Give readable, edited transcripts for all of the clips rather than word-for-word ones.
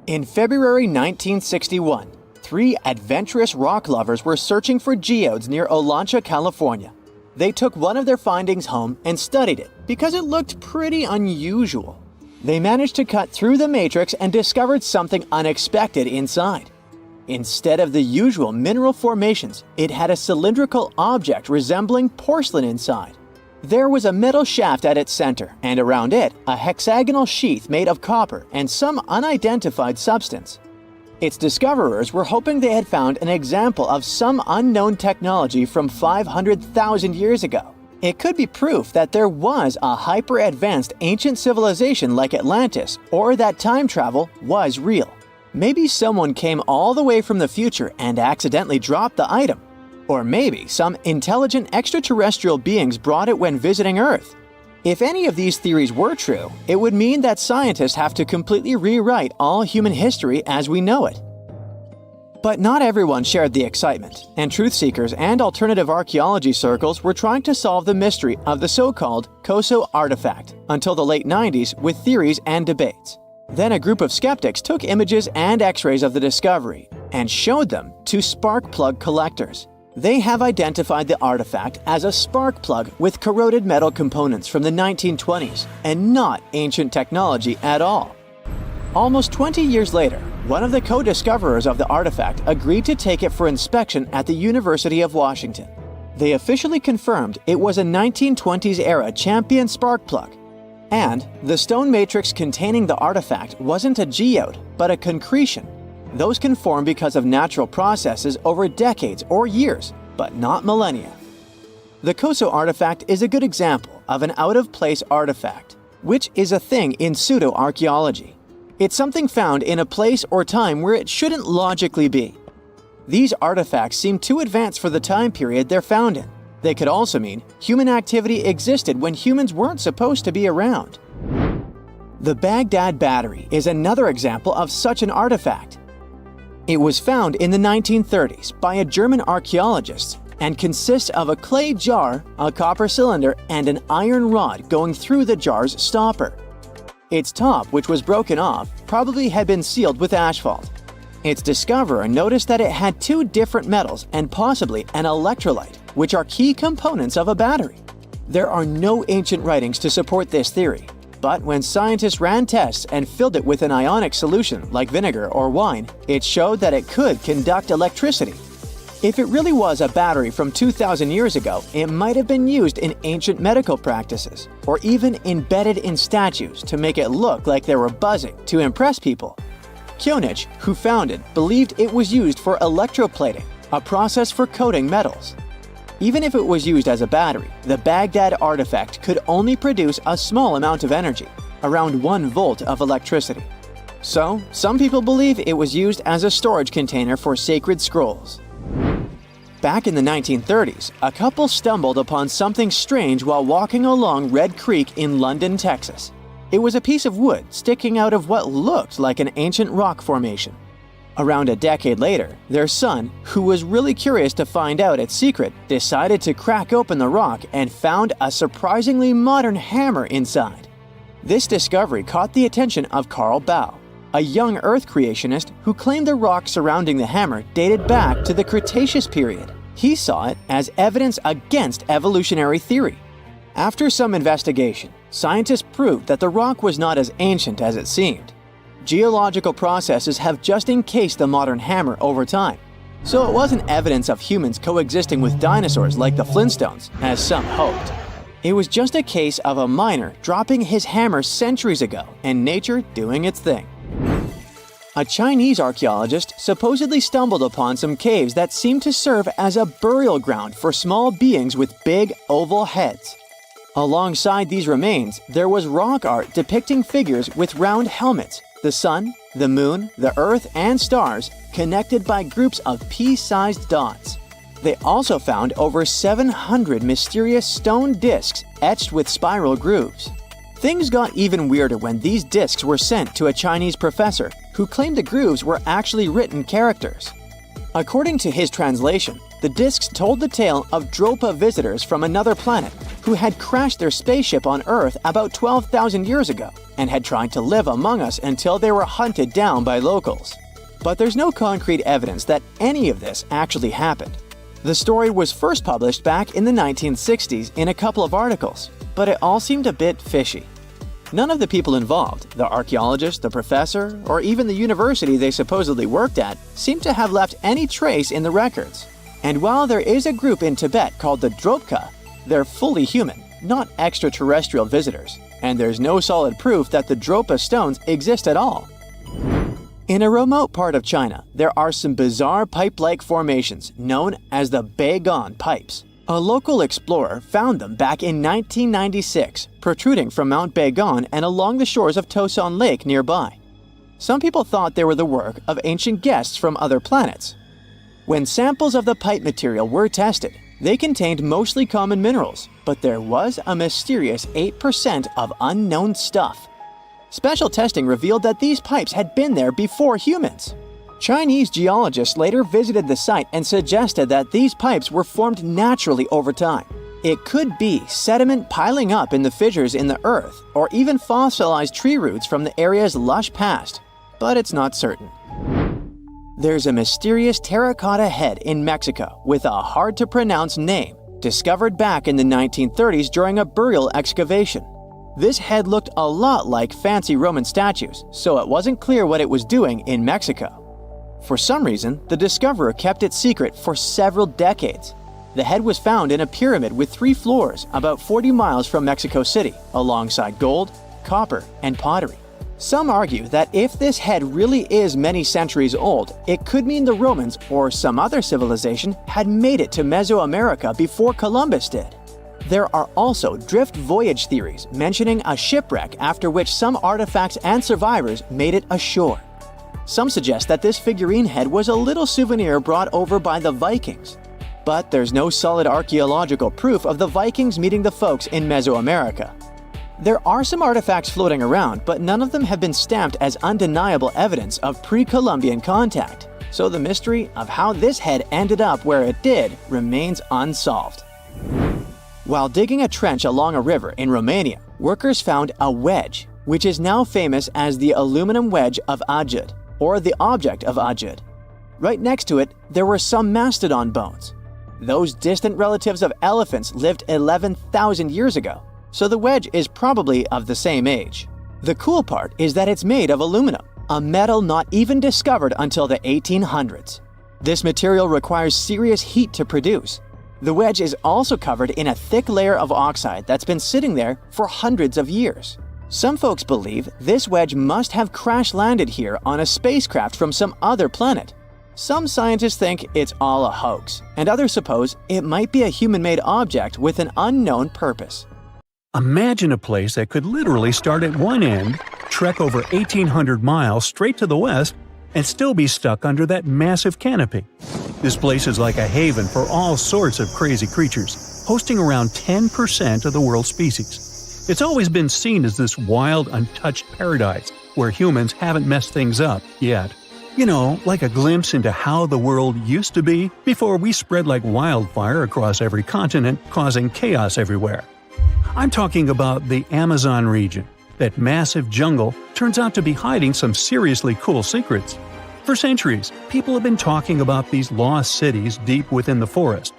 In February 1961, three adventurous rock lovers were searching for geodes near Olancha, California. They took one of their findings home and studied it because it looked pretty unusual. They managed to cut through the matrix and discovered something unexpected inside. Instead of the usual mineral formations, it had a cylindrical object resembling porcelain inside. There was a metal shaft at its center, and around it, a hexagonal sheath made of copper and some unidentified substance. Its discoverers were hoping they had found an example of some unknown technology from 500,000 years ago. It could be proof that there was a hyper-advanced ancient civilization like Atlantis, or that time travel was real. Maybe someone came all the way from the future and accidentally dropped the item. Or maybe some intelligent extraterrestrial beings brought it when visiting Earth. If any of these theories were true, it would mean that scientists have to completely rewrite all human history as we know it. But not everyone shared the excitement, and truth seekers and alternative archaeology circles were trying to solve the mystery of the so-called Koso artifact until the late 90s with theories and debates. Then a group of skeptics took images and x-rays of the discovery and showed them to spark plug collectors. They have identified the artifact as a spark plug with corroded metal components from the 1920s and not ancient technology at all. Almost 20 years later, one of the co-discoverers of the artifact agreed to take it for inspection at the University of Washington. They officially confirmed it was a 1920s-era champion spark plug. And the stone matrix containing the artifact wasn't a geode, but a concretion. Those can form because of natural processes over decades or years, but not millennia. The Koso artifact is a good example of an out-of-place artifact, which is a thing in pseudo-archaeology. It's something found in a place or time where it shouldn't logically be. These artifacts seem too advanced for the time period they're found in. They could also mean human activity existed when humans weren't supposed to be around. The Baghdad Battery is another example of such an artifact. It was found in the 1930s by a German archaeologist and consists of a clay jar, a copper cylinder, and an iron rod going through the jar's stopper. Its top, which was broken off, probably had been sealed with asphalt. Its discoverer noticed that it had two different metals and possibly an electrolyte, which are key components of a battery. There are no ancient writings to support this theory. But when scientists ran tests and filled it with an ionic solution like vinegar or wine, it showed that it could conduct electricity. If it really was a battery from 2,000 years ago, it might have been used in ancient medical practices, or even embedded in statues to make it look like they were buzzing to impress people. Kionich, who found it, believed it was used for electroplating, a process for coating metals. Even if it was used as a battery, the Baghdad artifact could only produce a small amount of energy, around 1 volt of electricity. So, some people believe it was used as a storage container for sacred scrolls. Back in the 1930s, a couple stumbled upon something strange while walking along Red Creek in London, Texas. It was a piece of wood sticking out of what looked like an ancient rock formation. Around a decade later, their son, who was really curious to find out its secret, decided to crack open the rock and found a surprisingly modern hammer inside. This discovery caught the attention of Carl Bau, a young Earth creationist who claimed the rock surrounding the hammer dated back to the Cretaceous period. He saw it as evidence against evolutionary theory. After some investigation, scientists proved that the rock was not as ancient as it seemed. Geological processes have just encased the modern hammer over time, so it wasn't evidence of humans coexisting with dinosaurs like the Flintstones, as some hoped. It was just a case of a miner dropping his hammer centuries ago and nature doing its thing. A Chinese archaeologist supposedly stumbled upon some caves that seemed to serve as a burial ground for small beings with big, oval heads. Alongside these remains, there was rock art depicting figures with round helmets, the sun, the moon, the earth, and stars connected by groups of pea-sized dots. They also found over 700 mysterious stone discs etched with spiral grooves. Things got even weirder when these discs were sent to a Chinese professor who claimed the grooves were actually written characters. According to his translation, the discs told the tale of Dropa visitors from another planet who had crashed their spaceship on Earth about 12,000 years ago and had tried to live among us until they were hunted down by locals. But there's no concrete evidence that any of this actually happened. The story was first published back in the 1960s in a couple of articles, but it all seemed a bit fishy. None of the people involved, the archaeologist, the professor, or even the university they supposedly worked at, seemed to have left any trace in the records. And while there is a group in Tibet called the Dropa, they're fully human, not extraterrestrial visitors, and there's no solid proof that the Dropa stones exist at all. In a remote part of China, there are some bizarre pipe-like formations known as the Baigong pipes. A local explorer found them back in 1996, protruding from Mount Baigong and along the shores of Tosan Lake nearby. Some people thought they were the work of ancient guests from other planets. When samples of the pipe material were tested, they contained mostly common minerals, but there was a mysterious 8% of unknown stuff. Special testing revealed that these pipes had been there before humans. Chinese geologists later visited the site and suggested that these pipes were formed naturally over time. It could be sediment piling up in the fissures in the earth, or even fossilized tree roots from the area's lush past, but it's not certain. There's a mysterious terracotta head in Mexico with a hard-to-pronounce name, discovered back in the 1930s during a burial excavation. This head looked a lot like fancy Roman statues, so it wasn't clear what it was doing in Mexico. For some reason, the discoverer kept it secret for several decades. The head was found in a pyramid with 3 floors about 40 miles from Mexico City, alongside gold, copper, and pottery. Some argue that if this head really is many centuries old, it could mean the Romans or some other civilization had made it to Mesoamerica before Columbus did. There are also drift voyage theories mentioning a shipwreck after which some artifacts and survivors made it ashore. Some suggest that this figurine head was a little souvenir brought over by the Vikings. But there's no solid archaeological proof of the Vikings meeting the folks in Mesoamerica. There are some artifacts floating around, but none of them have been stamped as undeniable evidence of pre-Columbian contact, so the mystery of how this head ended up where it did remains unsolved. While digging a trench along a river in Romania, workers found a wedge, which is now famous as the aluminum wedge of Ajud, or the object of Ajud. Right next to it, there were some mastodon bones. Those distant relatives of elephants lived 11,000 years ago, so the wedge is probably of the same age. The cool part is that it's made of aluminum, a metal not even discovered until the 1800s. This material requires serious heat to produce. The wedge is also covered in a thick layer of oxide that's been sitting there for hundreds of years. Some folks believe this wedge must have crash-landed here on a spacecraft from some other planet. Some scientists think it's all a hoax, and others suppose it might be a human-made object with an unknown purpose. Imagine a place that could literally start at one end, trek over 1,800 miles straight to the west, and still be stuck under that massive canopy. This place is like a haven for all sorts of crazy creatures, hosting around 10% of the world's species. It's always been seen as this wild, untouched paradise where humans haven't messed things up yet. You know, like a glimpse into how the world used to be before we spread like wildfire across every continent, causing chaos everywhere. I'm talking about the Amazon region. That massive jungle turns out to be hiding some seriously cool secrets. For centuries, people have been talking about these lost cities deep within the forest.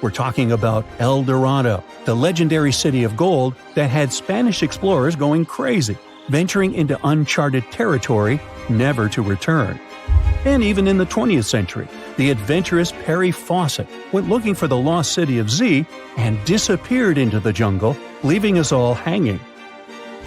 We're talking about El Dorado, the legendary city of gold that had Spanish explorers going crazy, venturing into uncharted territory, never to return. And even in the 20th century, the adventurous Percy Fawcett went looking for the lost city of Z and disappeared into the jungle, leaving us all hanging.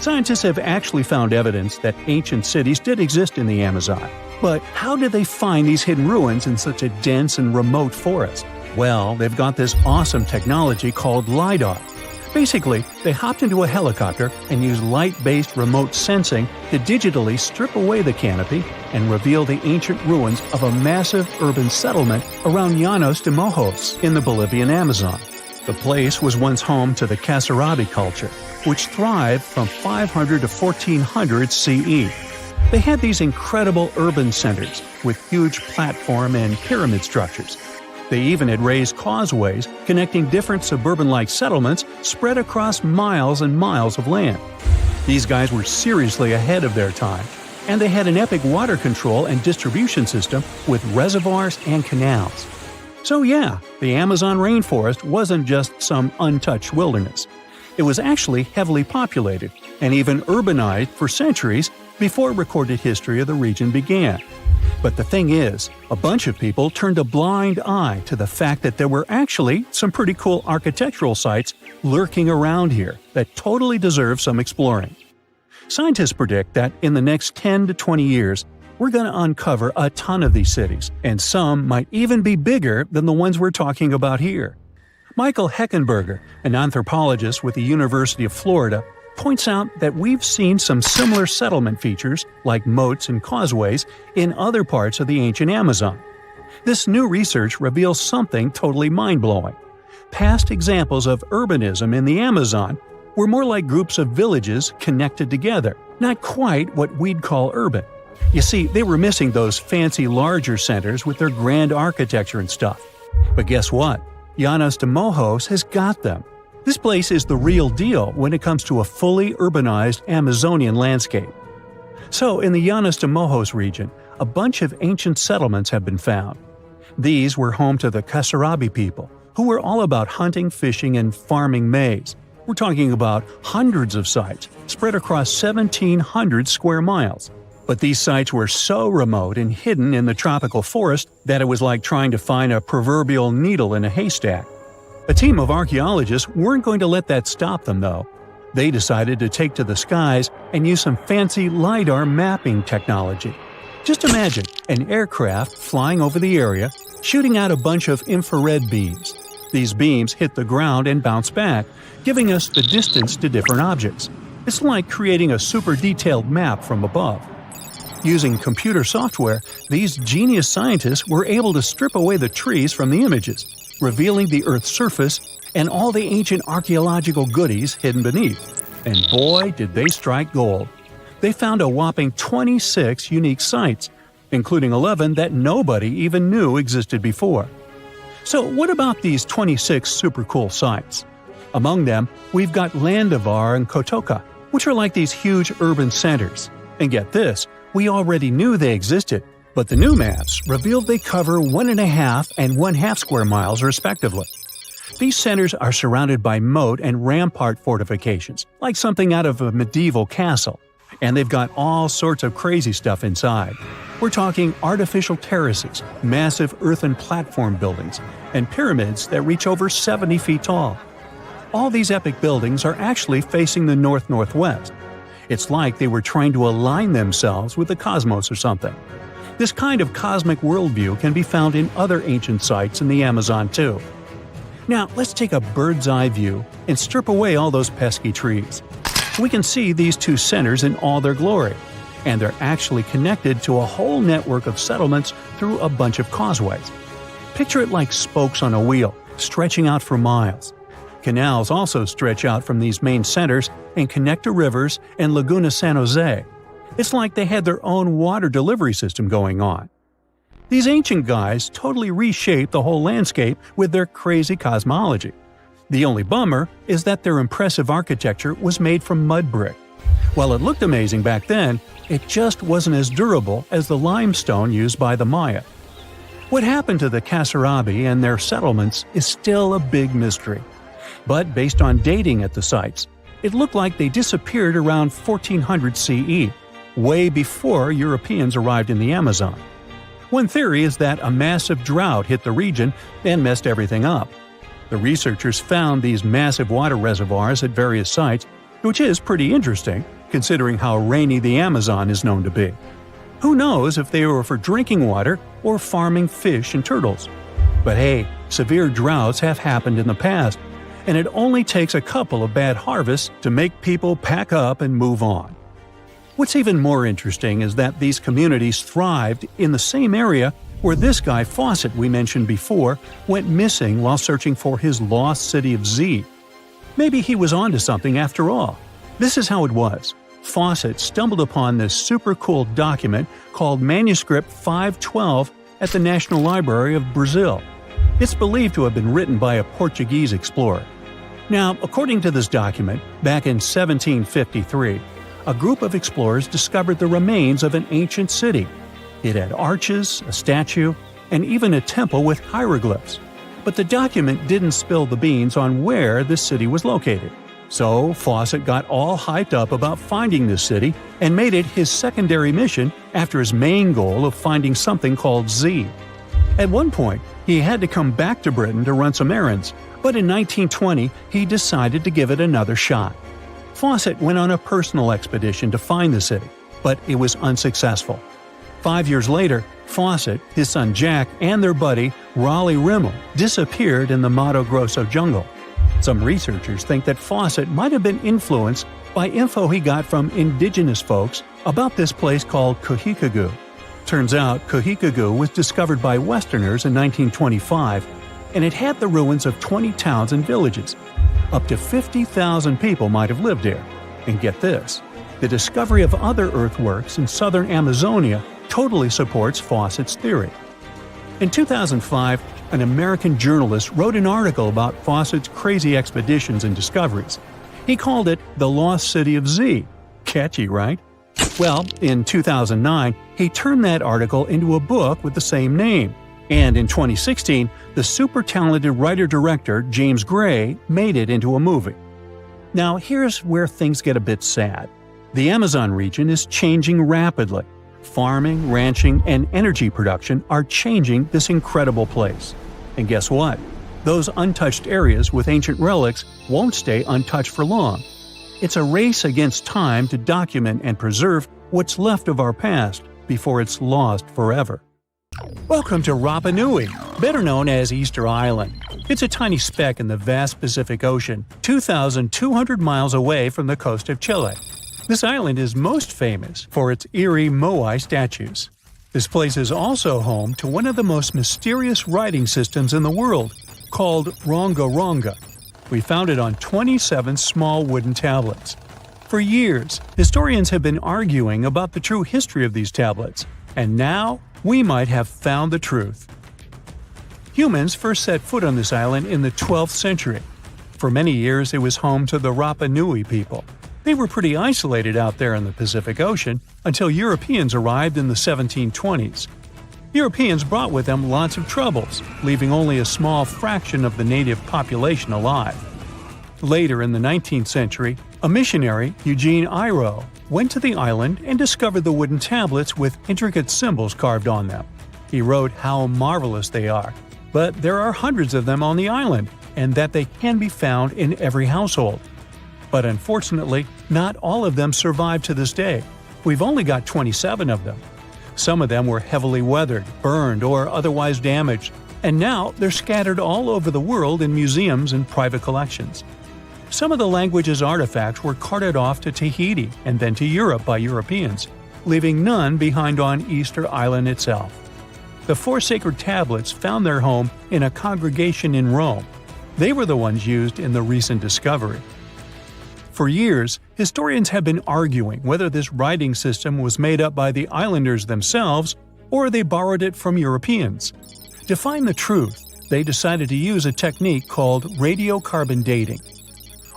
Scientists have actually found evidence that ancient cities did exist in the Amazon. But how did they find these hidden ruins in such a dense and remote forest? Well, they've got this awesome technology called LiDAR. Basically, they hopped into a helicopter and used light-based remote sensing to digitally strip away the canopy and reveal the ancient ruins of a massive urban settlement around Llanos de Mojos in the Bolivian Amazon. The place was once home to the Casarabi culture, which thrived from 500 to 1400 CE. They had these incredible urban centers with huge platform and pyramid structures. They even had raised causeways connecting different suburban-like settlements spread across miles and miles of land. These guys were seriously ahead of their time, and they had an epic water control and distribution system with reservoirs and canals. So yeah, the Amazon rainforest wasn't just some untouched wilderness. It was actually heavily populated and even urbanized for centuries before recorded history of the region began. But the thing is, a bunch of people turned a blind eye to the fact that there were actually some pretty cool architectural sites lurking around here that totally deserve some exploring. Scientists predict that in the next 10 to 20 years, we're going to uncover a ton of these cities, and some might even be bigger than the ones we're talking about here. Michael Heckenberger, an anthropologist with the University of Florida, points out that we've seen some similar settlement features, like moats and causeways, in other parts of the ancient Amazon. This new research reveals something totally mind-blowing. Past examples of urbanism in the Amazon were more like groups of villages connected together, not quite what we'd call urban. You see, they were missing those fancy larger centers with their grand architecture and stuff. But guess what? Llanos de Mojos has got them. This place is the real deal when it comes to a fully urbanized Amazonian landscape. So, in the Llanos de Mojos region, a bunch of ancient settlements have been found. These were home to the Kasarabi people, who were all about hunting, fishing, and farming maize. We're talking about hundreds of sites, spread across 1,700 square miles. But these sites were so remote and hidden in the tropical forest that it was like trying to find a proverbial needle in a haystack. A team of archaeologists weren't going to let that stop them, though. They decided to take to the skies and use some fancy LiDAR mapping technology. Just imagine an aircraft flying over the area, shooting out a bunch of infrared beams. These beams hit the ground and bounce back, giving us the distance to different objects. It's like creating a super detailed map from above. Using computer software, these genius scientists were able to strip away the trees from the images, revealing the Earth's surface and all the ancient archaeological goodies hidden beneath. And boy, did they strike gold. They found a whopping 26 unique sites, including 11 that nobody even knew existed before. So what about these 26 super cool sites? Among them, we've got Landivar and Kotoka, which are like these huge urban centers. And get this, we already knew they existed, but the new maps revealed they cover 1.5 and 1/2 square miles respectively. These centers are surrounded by moat and rampart fortifications, like something out of a medieval castle, and they've got all sorts of crazy stuff inside. We're talking artificial terraces, massive earthen platform buildings, and pyramids that reach over 70 feet tall. All these epic buildings are actually facing the north-northwest. It's like they were trying to align themselves with the cosmos or something. This kind of cosmic worldview can be found in other ancient sites in the Amazon too. Now, let's take a bird's-eye view and strip away all those pesky trees. We can see these two centers in all their glory, and they're actually connected to a whole network of settlements through a bunch of causeways. Picture it like spokes on a wheel, stretching out for miles. Canals also stretch out from these main centers and connect to rivers and Laguna San Jose. It's like they had their own water delivery system going on. These ancient guys totally reshaped the whole landscape with their crazy cosmology. The only bummer is that their impressive architecture was made from mud brick. While it looked amazing back then, it just wasn't as durable as the limestone used by the Maya. What happened to the Kasarabi and their settlements is still a big mystery. But based on dating at the sites, it looked like they disappeared around 1400 CE, way before Europeans arrived in the Amazon. One theory is that a massive drought hit the region and messed everything up. The researchers found these massive water reservoirs at various sites, which is pretty interesting, considering how rainy the Amazon is known to be. Who knows if they were for drinking water or farming fish and turtles? But hey, severe droughts have happened in the past, and it only takes a couple of bad harvests to make people pack up and move on. What's even more interesting is that these communities thrived in the same area where this guy Fawcett we mentioned before went missing while searching for his lost city of Z. Maybe he was onto something after all. This is how it was. Fawcett stumbled upon this super cool document called Manuscript 512 at the National Library of Brazil. It's believed to have been written by a Portuguese explorer. Now, according to this document, back in 1753, a group of explorers discovered the remains of an ancient city. It had arches, a statue, and even a temple with hieroglyphs. But the document didn't spill the beans on where this city was located. So Fawcett got all hyped up about finding this city and made it his secondary mission after his main goal of finding something called Z. At one point, he had to come back to Britain to run some errands, but in 1920 he decided to give it another shot. Fawcett went on a personal expedition to find the city, but it was unsuccessful. 5 years later, Fawcett, his son Jack, and their buddy Raleigh Rimmel disappeared in the Mato Grosso jungle. Some researchers think that Fawcett might have been influenced by info he got from indigenous folks about this place called Kohikagu. Turns out Kohikagu was discovered by Westerners in 1925, and it had the ruins of 20 towns and villages. Up to 50,000 people might have lived there. And get this, the discovery of other earthworks in southern Amazonia totally supports Fawcett's theory. In 2005, an American journalist wrote an article about Fawcett's crazy expeditions and discoveries. He called it The Lost City of Z. Catchy, right? Well, in 2009, he turned that article into a book with the same name. And in 2016, the super talented writer-director James Gray made it into a movie. Now, here's where things get a bit sad. The Amazon region is changing rapidly. Farming, ranching, and energy production are changing this incredible place. And guess what? Those untouched areas with ancient relics won't stay untouched for long. It's a race against time to document and preserve what's left of our past before it's lost forever. Welcome to Rapa Nui, better known as Easter Island. It's a tiny speck in the vast Pacific Ocean, 2,200 miles away from the coast of Chile. This island is most famous for its eerie moai statues. This place is also home to one of the most mysterious writing systems in the world, called Rongo Rongo. We found it on 27 small wooden tablets. For years, historians have been arguing about the true history of these tablets, and now we might have found the truth. Humans first set foot on this island in the 12th century. For many years, it was home to the Rapa Nui people. They were pretty isolated out there in the Pacific Ocean until Europeans arrived in the 1720s. Europeans brought with them lots of troubles, leaving only a small fraction of the native population alive. Later in the 19th century, a missionary, Eugene Iro, went to the island and discovered the wooden tablets with intricate symbols carved on them. He wrote how marvelous they are, but there are hundreds of them on the island, and that they can be found in every household. But unfortunately, not all of them survive to this day. We've only got 27 of them. Some of them were heavily weathered, burned, or otherwise damaged, and now they're scattered all over the world in museums and private collections. Some of the language's artifacts were carted off to Tahiti and then to Europe by Europeans, leaving none behind on Easter Island itself. The 4 sacred tablets found their home in a congregation in Rome. They were the ones used in the recent discovery. For years, historians have been arguing whether this writing system was made up by the islanders themselves or they borrowed it from Europeans. To find the truth, they decided to use a technique called radiocarbon dating.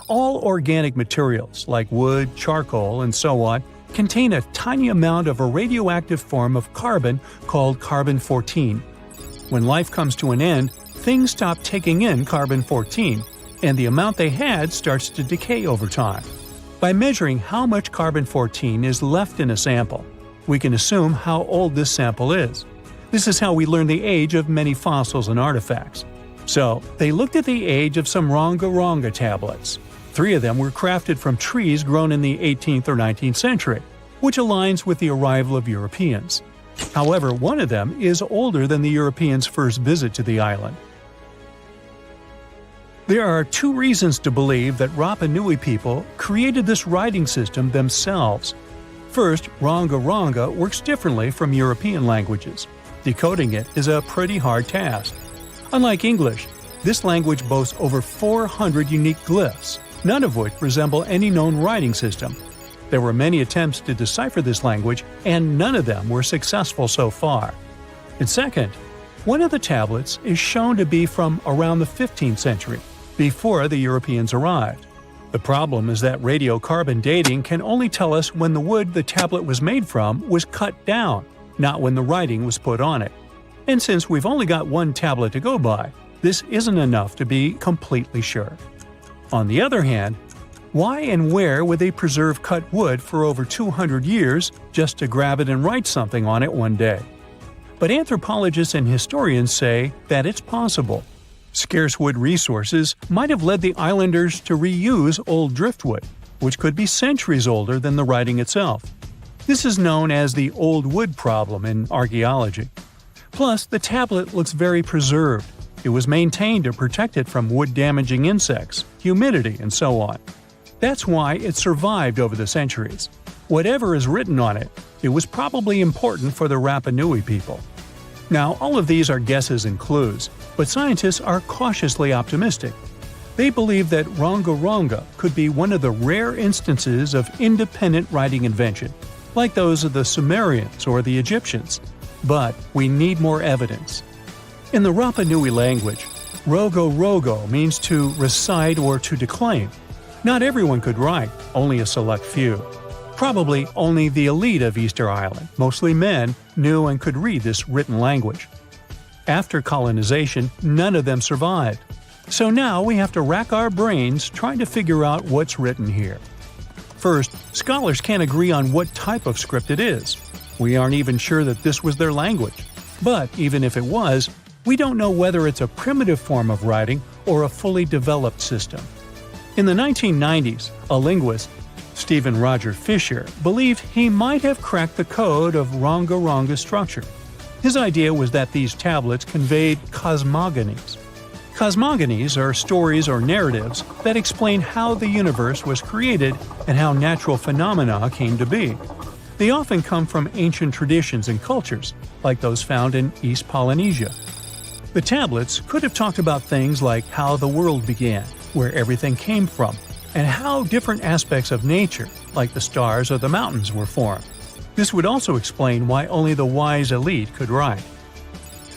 All organic materials like wood, charcoal, and so on contain a tiny amount of a radioactive form of carbon called carbon-14. When life comes to an end, things stop taking in carbon-14, and the amount they had starts to decay over time. By measuring how much carbon-14 is left in a sample, we can assume how old this sample is. This is how we learn the age of many fossils and artifacts. So, they looked at the age of some Rongo Rongo tablets. 3 of them were crafted from trees grown in the 18th or 19th century, which aligns with the arrival of Europeans. However, one of them is older than the Europeans' first visit to the island. There are 2 reasons to believe that Rapa Nui people created this writing system themselves. First, Rongo Rongo works differently from European languages. Decoding it is a pretty hard task. Unlike English, this language boasts over 400 unique glyphs, none of which resemble any known writing system. There were many attempts to decipher this language, and none of them were successful so far. And second, one of the tablets is shown to be from around the 15th century, before the Europeans arrived. The problem is that radiocarbon dating can only tell us when the wood the tablet was made from was cut down, not when the writing was put on it. And since we've only got one tablet to go by, this isn't enough to be completely sure. On the other hand, why and where would they preserve cut wood for over 200 years just to grab it and write something on it one day? But anthropologists and historians say that it's possible. Scarce wood resources might have led the islanders to reuse old driftwood, which could be centuries older than the writing itself. This is known as the old wood problem in archaeology. Plus, the tablet looks very preserved. It was maintained to protect it from wood-damaging insects, humidity, and so on. That's why it survived over the centuries. Whatever is written on it, it was probably important for the Rapa Nui people. Now, all of these are guesses and clues, but scientists are cautiously optimistic. They believe that Rongo Rongo could be one of the rare instances of independent writing invention, like those of the Sumerians or the Egyptians. But we need more evidence. In the Rapa Nui language, Rongo Rongo means to recite or to declaim. Not everyone could write, only a select few. Probably only the elite of Easter Island, mostly men, knew and could read this written language. After colonization, none of them survived. So now we have to rack our brains trying to figure out what's written here. First, scholars can't agree on what type of script it is. We aren't even sure that this was their language. But even if it was, we don't know whether it's a primitive form of writing or a fully developed system. In the 1990s, a linguist, Stephen Roger Fisher, believed he might have cracked the code of Rongo Rongo structure. His idea was that these tablets conveyed cosmogonies. Cosmogonies are stories or narratives that explain how the universe was created and how natural phenomena came to be. They often come from ancient traditions and cultures, like those found in East Polynesia. The tablets could have talked about things like how the world began, where everything came from, and how different aspects of nature, like the stars or the mountains, were formed. This would also explain why only the wise elite could write.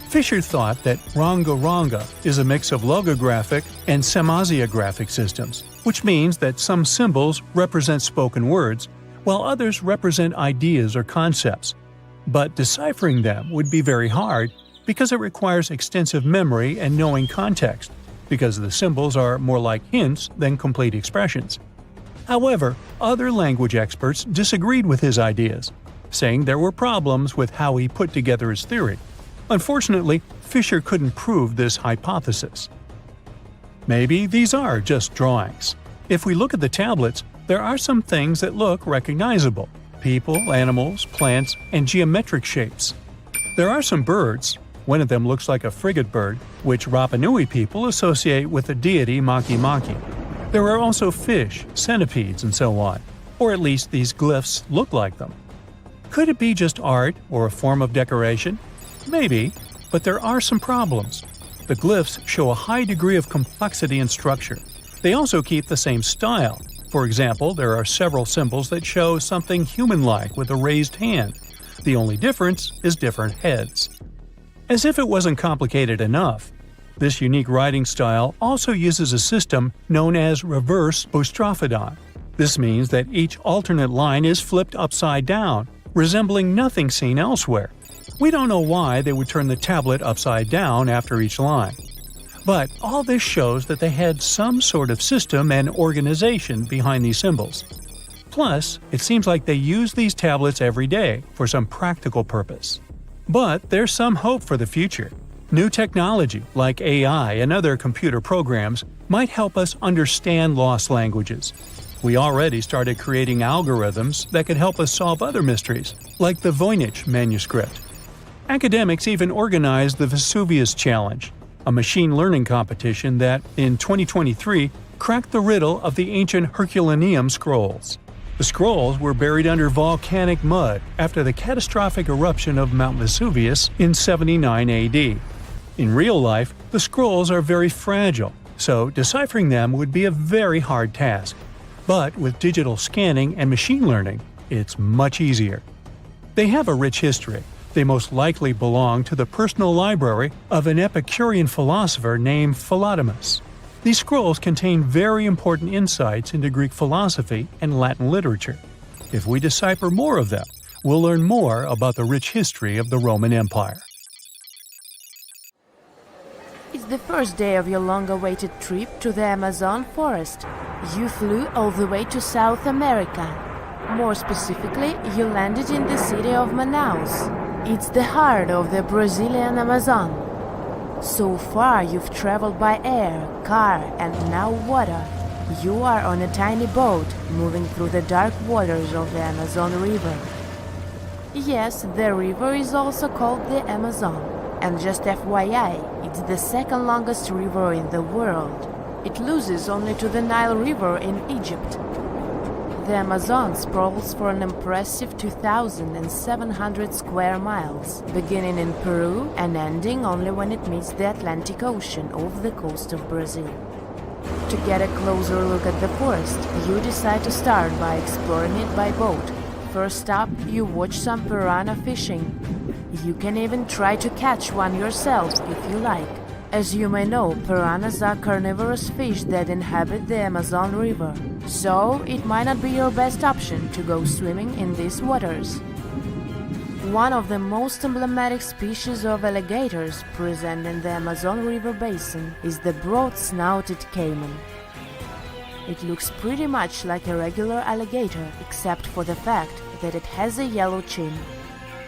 Fisher thought that Rongo Rongo is a mix of logographic and semasiographic systems, which means that some symbols represent spoken words, while others represent ideas or concepts. But deciphering them would be very hard because it requires extensive memory and knowing context, because the symbols are more like hints than complete expressions. However, other language experts disagreed with his ideas, saying there were problems with how he put together his theory. Unfortunately, Fisher couldn't prove this hypothesis. Maybe these are just drawings. If we look at the tablets, there are some things that look recognizable: people, animals, plants, and geometric shapes. There are some birds. One of them looks like a frigate bird, which Rapa Nui people associate with the deity Maki Maki. There are also fish, centipedes, and so on, or at least these glyphs look like them. Could it be just art or a form of decoration? Maybe, but there are some problems. The glyphs show a high degree of complexity and structure. They also keep the same style. For example, there are several symbols that show something human-like with a raised hand. The only difference is different heads. As if it wasn't complicated enough, this unique writing style also uses a system known as reverse boustrophodon. This means that each alternate line is flipped upside down, resembling nothing seen elsewhere. We don't know why they would turn the tablet upside down after each line. But all this shows that they had some sort of system and organization behind these symbols. Plus, it seems like they use these tablets every day for some practical purpose. But there's some hope for the future. New technology, like AI and other computer programs, might help us understand lost languages. We already started creating algorithms that could help us solve other mysteries, like the Voynich manuscript. Academics even organized the Vesuvius Challenge, a machine learning competition that, in 2023, cracked the riddle of the ancient Herculaneum scrolls. The scrolls were buried under volcanic mud after the catastrophic eruption of Mount Vesuvius in 79 AD. In real life, the scrolls are very fragile, so deciphering them would be a very hard task. But with digital scanning and machine learning, it's much easier. They have a rich history. They most likely belong to the personal library of an Epicurean philosopher named Philodemus. These scrolls contain very important insights into Greek philosophy and Latin literature. If we decipher more of them, we'll learn more about the rich history of the Roman Empire. It's the first day of your long-awaited trip to the Amazon forest. You flew all the way to South America. More specifically, you landed in the city of Manaus. It's the heart of the Brazilian Amazon. So far you've traveled by air, car, and now water. You are on a tiny boat, moving through the dark waters of the Amazon River. Yes, the river is also called the Amazon. And just FYI, it's the second longest river in the world. It loses only to the Nile River in Egypt. The Amazon sprawls for an impressive 2,700 square miles, beginning in Peru and ending only when it meets the Atlantic Ocean off the coast of Brazil. To get a closer look at the forest, you decide to start by exploring it by boat. First up, you watch some piranha fishing. You can even try to catch one yourself if you like. As you may know, piranhas are carnivorous fish that inhabit the Amazon River, so it might not be your best option to go swimming in these waters. One of the most emblematic species of alligators present in the Amazon River basin is the broad-snouted caiman. It looks pretty much like a regular alligator, except for the fact that it has a yellow chin.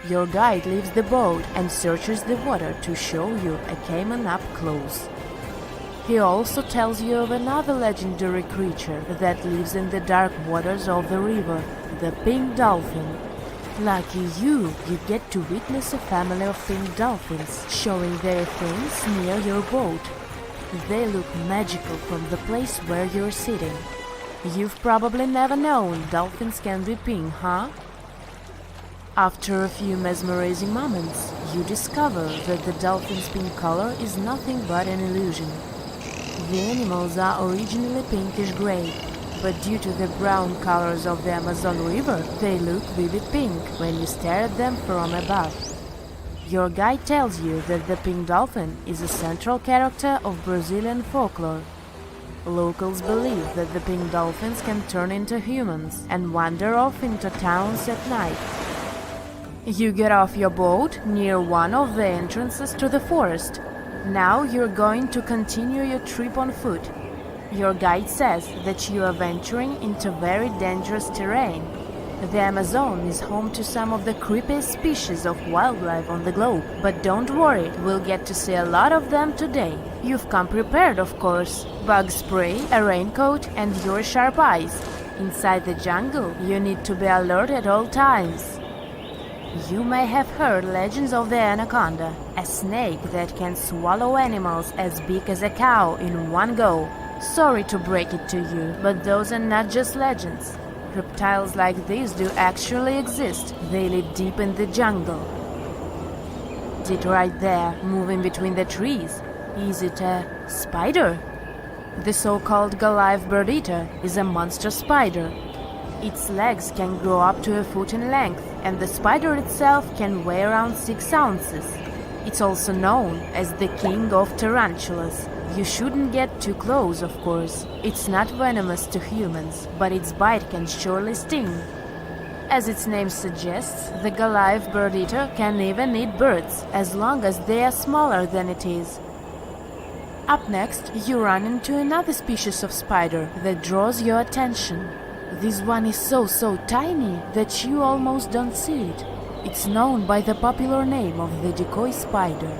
Your guide leaves the boat and searches the water to show you a caiman up close. He also tells you of another legendary creature that lives in the dark waters of the river, the pink dolphin. Lucky you get to witness a family of pink dolphins showing their fins near your boat. They look magical from the place where you're sitting. You've probably never known dolphins can be pink, huh? After a few mesmerizing moments, you discover that the dolphin's pink color is nothing but an illusion. The animals are originally pinkish-gray, but due to the brown colors of the Amazon River, they look vivid pink when you stare at them from above. Your guide tells you that the pink dolphin is a central character of Brazilian folklore. Locals believe that the pink dolphins can turn into humans and wander off into towns at night. You get off your boat near one of the entrances to the forest. Now you're going to continue your trip on foot. Your guide says that you are venturing into very dangerous terrain. The Amazon is home to some of the creepiest species of wildlife on the globe. But don't worry, we'll get to see a lot of them today. You've come prepared, of course. Bug spray, a raincoat, and your sharp eyes. Inside the jungle, you need to be alert at all times. You may have heard legends of the anaconda, a snake that can swallow animals as big as a cow in one go. Sorry to break it to you, but those are not just legends. Reptiles like these do actually exist. They live deep in the jungle. Is it right there, moving between the trees? Is it a spider? The so-called Goliath bird-eater is a monster spider. Its legs can grow up to a foot in length, and the spider itself can weigh around 6 ounces. It's also known as the king of tarantulas. You shouldn't get too close, of course. It's not venomous to humans, but its bite can surely sting. As its name suggests, the Goliath bird-eater can even eat birds, as long as they are smaller than it is. Up next, you run into another species of spider that draws your attention. This one is so tiny that you almost don't see it. It's known by the popular name of the decoy spider.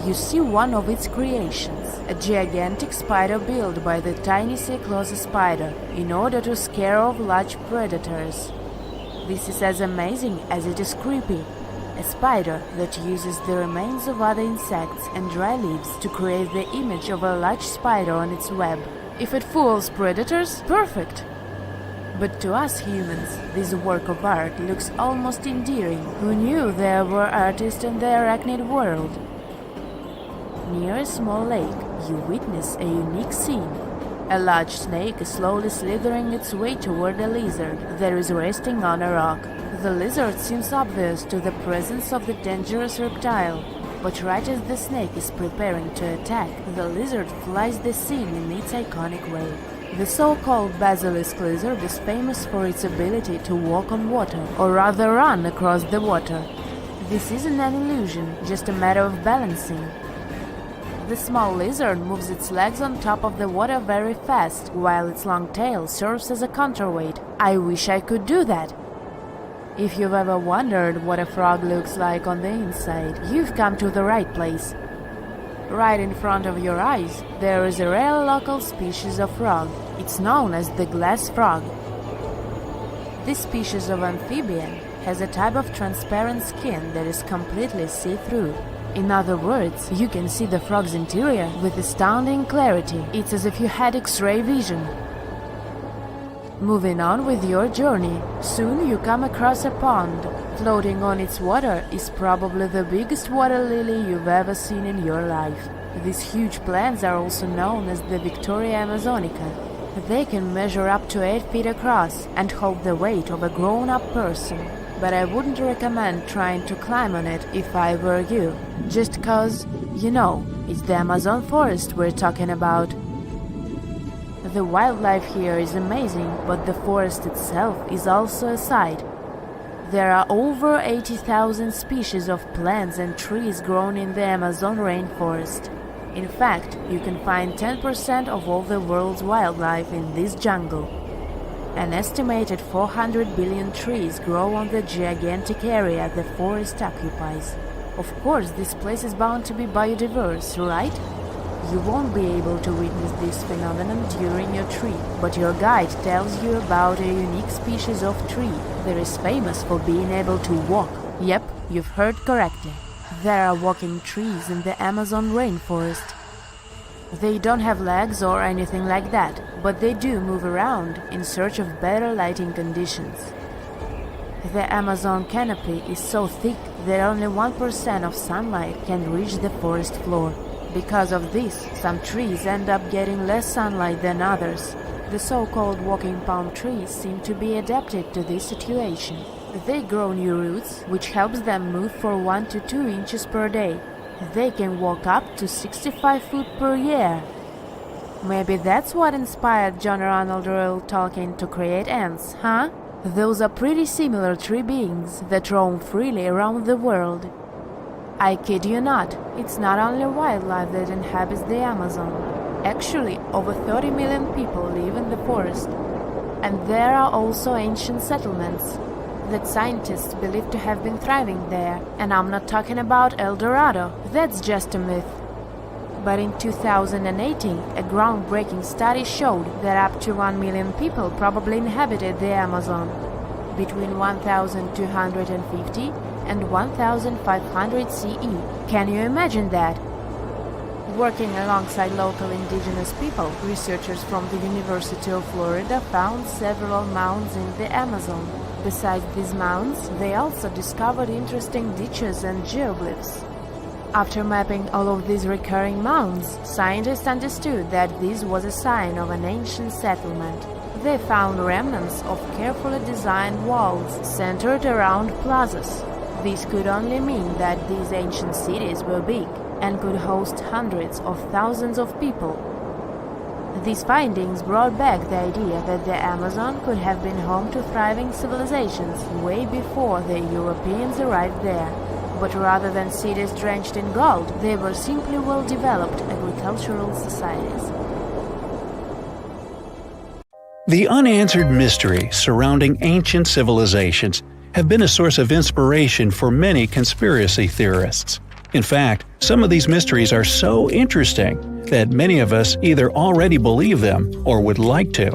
You see one of its creations, a gigantic spider built by the tiny Cyclosa spider in order to scare off large predators. This is as amazing as it is creepy. A spider that uses the remains of other insects and dry leaves to create the image of a large spider on its web. If it fools predators, perfect! But to us humans, this work of art looks almost endearing. Who knew there were artists in the arachnid world? Near a small lake, you witness a unique scene. A large snake is slowly slithering its way toward a lizard that is resting on a rock. The lizard seems obvious to the presence of the dangerous reptile, but right as the snake is preparing to attack, the lizard flies the scene in its iconic way. The so-called basilisk lizard is famous for its ability to walk on water, or rather run across the water. This isn't an illusion, just a matter of balancing. The small lizard moves its legs on top of the water very fast, while its long tail serves as a counterweight. I wish I could do that. If you've ever wondered what a frog looks like on the inside, you've come to the right place. Right in front of your eyes, there is a rare local species of frog. It's known as the glass frog. This species of amphibian has a type of transparent skin that is completely see-through. In other words, you can see the frog's interior with astounding clarity. It's as if you had X-ray vision. Moving on with your journey, soon you come across a pond. Floating on its water is probably the biggest water lily you've ever seen in your life. These huge plants are also known as the Victoria Amazonica. They can measure up to 8 feet across and hold the weight of a grown-up person. But I wouldn't recommend trying to climb on it if I were you. Just cause, it's the Amazon forest we're talking about. The wildlife here is amazing, but the forest itself is also a sight. There are over 80,000 species of plants and trees grown in the Amazon rainforest. In fact, you can find 10% of all the world's wildlife in this jungle. An estimated 400 billion trees grow on the gigantic area the forest occupies. Of course, this place is bound to be biodiverse, right? You won't be able to witness this phenomenon during your trip, but your guide tells you about a unique species of tree that is famous for being able to walk. Yep, you've heard correctly. There are walking trees in the Amazon rainforest. They don't have legs or anything like that, but they do move around in search of better lighting conditions. The Amazon canopy is so thick that only 1% of sunlight can reach the forest floor. Because of this, some trees end up getting less sunlight than others. The so-called walking palm trees seem to be adapted to this situation. They grow new roots, which helps them move for 1 to 2 inches per day. They can walk up to 65 feet per year. Maybe that's what inspired John Ronald Reuel Tolkien to create ants, huh? Those are pretty similar tree beings that roam freely around the world. I kid you not, it's not only wildlife that inhabits the Amazon. Actually, over 30 million people live in the forest. And there are also ancient settlements that scientists believe to have been thriving there. And I'm not talking about El Dorado, that's just a myth. But in 2018, a groundbreaking study showed that up to 1 million people probably inhabited the Amazon between 1250 and 1500 CE. Can you imagine that? Working alongside local indigenous people, researchers from the University of Florida found several mounds in the Amazon. Besides these mounds, they also discovered interesting ditches and geoglyphs. After mapping all of these recurring mounds, scientists understood that this was a sign of an ancient settlement. They found remnants of carefully designed walls centered around plazas. This could only mean that these ancient cities were big and could host hundreds of thousands of people. These findings brought back the idea that the Amazon could have been home to thriving civilizations way before the Europeans arrived there. But rather than cities drenched in gold, they were simply well-developed agricultural societies. The unanswered mysteries surrounding ancient civilizations have been a source of inspiration for many conspiracy theorists. In fact, some of these mysteries are so interesting that many of us either already believe them or would like to.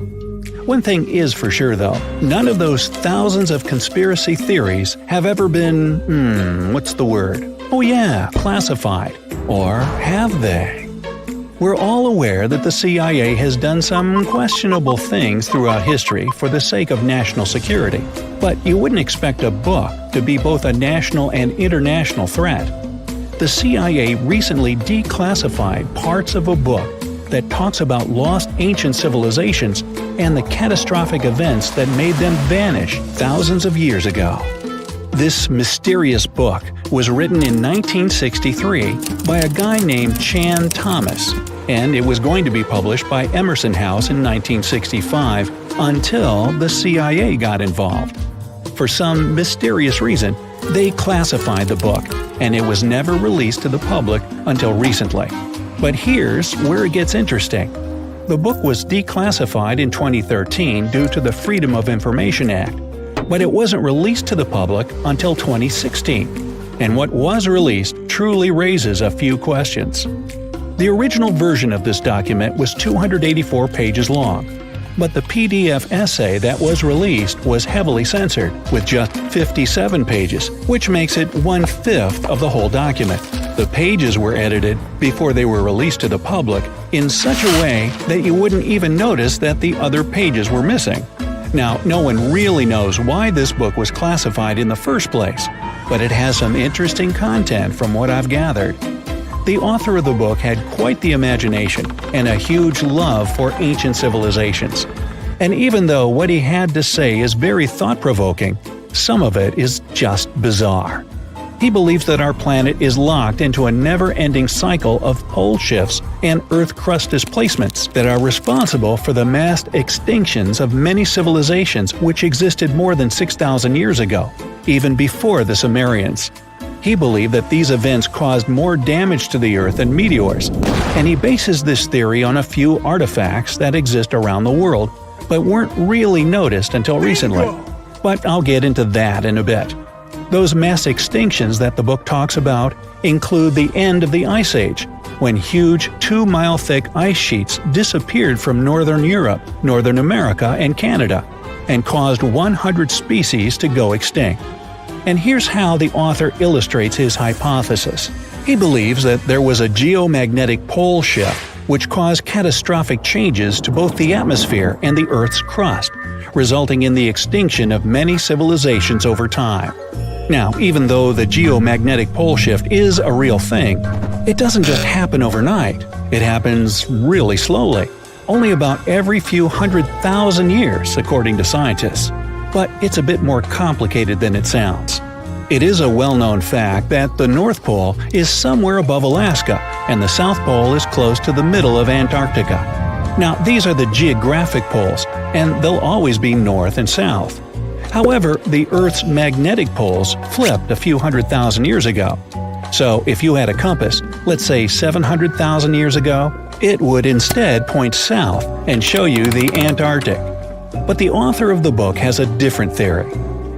One thing is for sure though, none of those thousands of conspiracy theories have ever been, classified. Or have they? We're all aware that the CIA has done some questionable things throughout history for the sake of national security, but you wouldn't expect a book to be both a national and international threat. The CIA recently declassified parts of a book that talks about lost ancient civilizations and the catastrophic events that made them vanish thousands of years ago. This mysterious book was written in 1963 by a guy named Chan Thomas, and it was going to be published by Emerson House in 1965 until the CIA got involved. For some mysterious reason, they classified the book, and it was never released to the public until recently. But here's where it gets interesting. The book was declassified in 2013 due to the Freedom of Information Act, but it wasn't released to the public until 2016. And what was released truly raises a few questions. The original version of this document was 284 pages long, but the PDF essay that was released was heavily censored, with just 57 pages, which makes it 1/5 of the whole document. The pages were edited before they were released to the public in such a way that you wouldn't even notice that the other pages were missing. Now, no one really knows why this book was classified in the first place, but it has some interesting content from what I've gathered. The author of the book had quite the imagination and a huge love for ancient civilizations. And even though what he had to say is very thought-provoking, some of it is just bizarre. He believes that our planet is locked into a never-ending cycle of pole shifts and Earth crust displacements that are responsible for the mass extinctions of many civilizations which existed more than 6,000 years ago, even before the Sumerians. He believed that these events caused more damage to the Earth than meteors, and he bases this theory on a few artifacts that exist around the world, but weren't really noticed until recently. But I'll get into that in a bit. Those mass extinctions that the book talks about include the end of the Ice Age, when huge 2-mile-thick ice sheets disappeared from northern Europe, Northern America, and Canada, and caused 100 species to go extinct. And here's how the author illustrates his hypothesis. He believes that there was a geomagnetic pole shift which caused catastrophic changes to both the atmosphere and the Earth's crust, resulting in the extinction of many civilizations over time. Now, even though the geomagnetic pole shift is a real thing, it doesn't just happen overnight. It happens really slowly, only about every few 100,000 years, according to scientists. But it's a bit more complicated than it sounds. It is a well-known fact that the North Pole is somewhere above Alaska, and the South Pole is close to the middle of Antarctica. Now, these are the geographic poles, and they'll always be north and south. However, the Earth's magnetic poles flipped a few 100,000 years ago. So if you had a compass, let's say 700,000 years ago, it would instead point south and show you the Antarctic. But the author of the book has a different theory.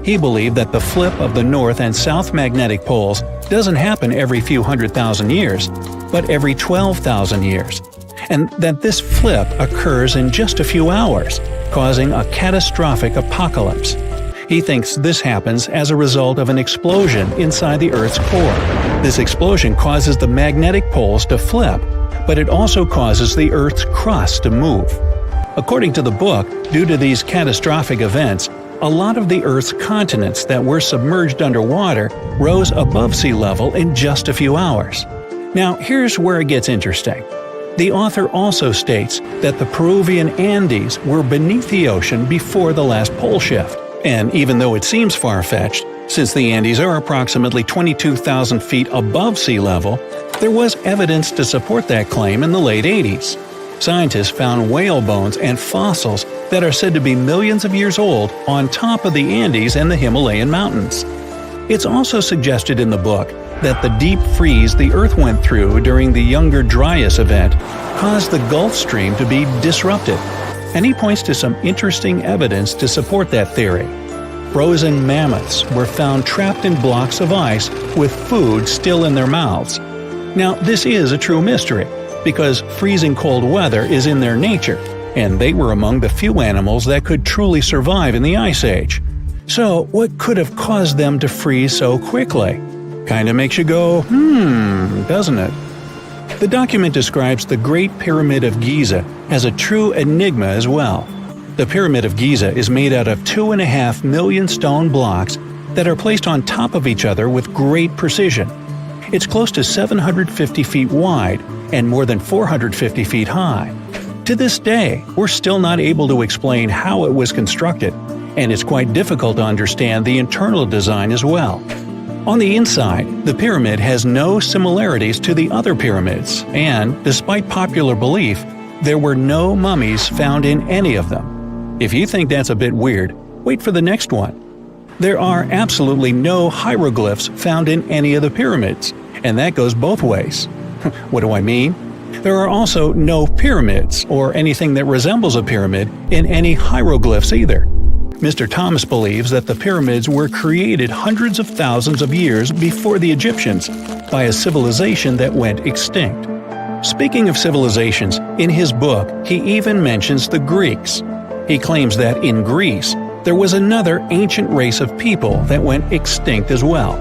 He believed that the flip of the north and south magnetic poles doesn't happen every few 100,000 years, but every 12,000 years, and that this flip occurs in just a few hours, causing a catastrophic apocalypse. He thinks this happens as a result of an explosion inside the Earth's core. This explosion causes the magnetic poles to flip, but it also causes the Earth's crust to move. According to the book, due to these catastrophic events, a lot of the Earth's continents that were submerged underwater rose above sea level in just a few hours. Now, here's where it gets interesting. The author also states that the Peruvian Andes were beneath the ocean before the last pole shift. And even though it seems far-fetched, since the Andes are approximately 22,000 feet above sea level, there was evidence to support that claim in the late 80s. Scientists found whale bones and fossils that are said to be millions of years old on top of the Andes and the Himalayan mountains. It's also suggested in the book that the deep freeze the Earth went through during the Younger Dryas event caused the Gulf Stream to be disrupted, and he points to some interesting evidence to support that theory. Frozen mammoths were found trapped in blocks of ice with food still in their mouths. Now, this is a true mystery, because freezing cold weather is in their nature, and they were among the few animals that could truly survive in the Ice Age. So, what could have caused them to freeze so quickly? Kinda makes you go, doesn't it? The document describes the Great Pyramid of Giza as a true enigma as well. The Pyramid of Giza is made out of 2.5 million stone blocks that are placed on top of each other with great precision. It's close to 750 feet wide and more than 450 feet high. To this day, we're still not able to explain how it was constructed, and it's quite difficult to understand the internal design as well. On the inside, the pyramid has no similarities to the other pyramids, and, despite popular belief, there were no mummies found in any of them. If you think that's a bit weird, wait for the next one. There are absolutely no hieroglyphs found in any of the pyramids, and that goes both ways. What do I mean? There are also no pyramids, or anything that resembles a pyramid, in any hieroglyphs either. Mr. Thomas believes that the pyramids were created hundreds of thousands of years before the Egyptians by a civilization that went extinct. Speaking of civilizations, in his book he even mentions the Greeks. He claims that in Greece, there was another ancient race of people that went extinct as well.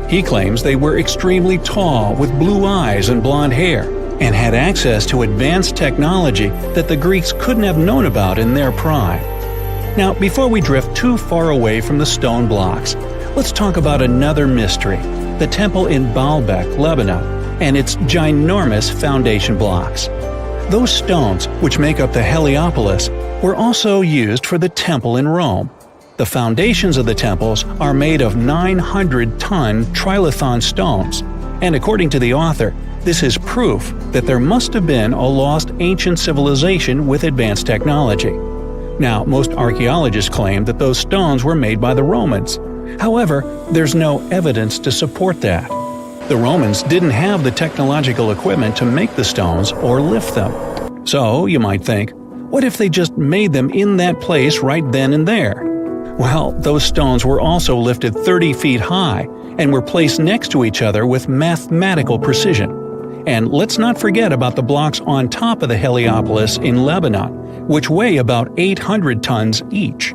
He claims they were extremely tall with blue eyes and blonde hair, and had access to advanced technology that the Greeks couldn't have known about in their prime. Now, before we drift too far away from the stone blocks, let's talk about another mystery, the temple in Balbeck, Lebanon, and its ginormous foundation blocks. Those stones, which make up the Heliopolis, were also used for the temple in Rome. The foundations of the temples are made of 900-ton trilithon stones, and according to the author, this is proof that there must have been a lost ancient civilization with advanced technology. Now, most archaeologists claim that those stones were made by the Romans. However, there's no evidence to support that. The Romans didn't have the technological equipment to make the stones or lift them. So, you might think, what if they just made them in that place right then and there? Well, those stones were also lifted 30 feet high and were placed next to each other with mathematical precision. And let's not forget about the blocks on top of the Heliopolis in Lebanon, which weigh about 800 tons each.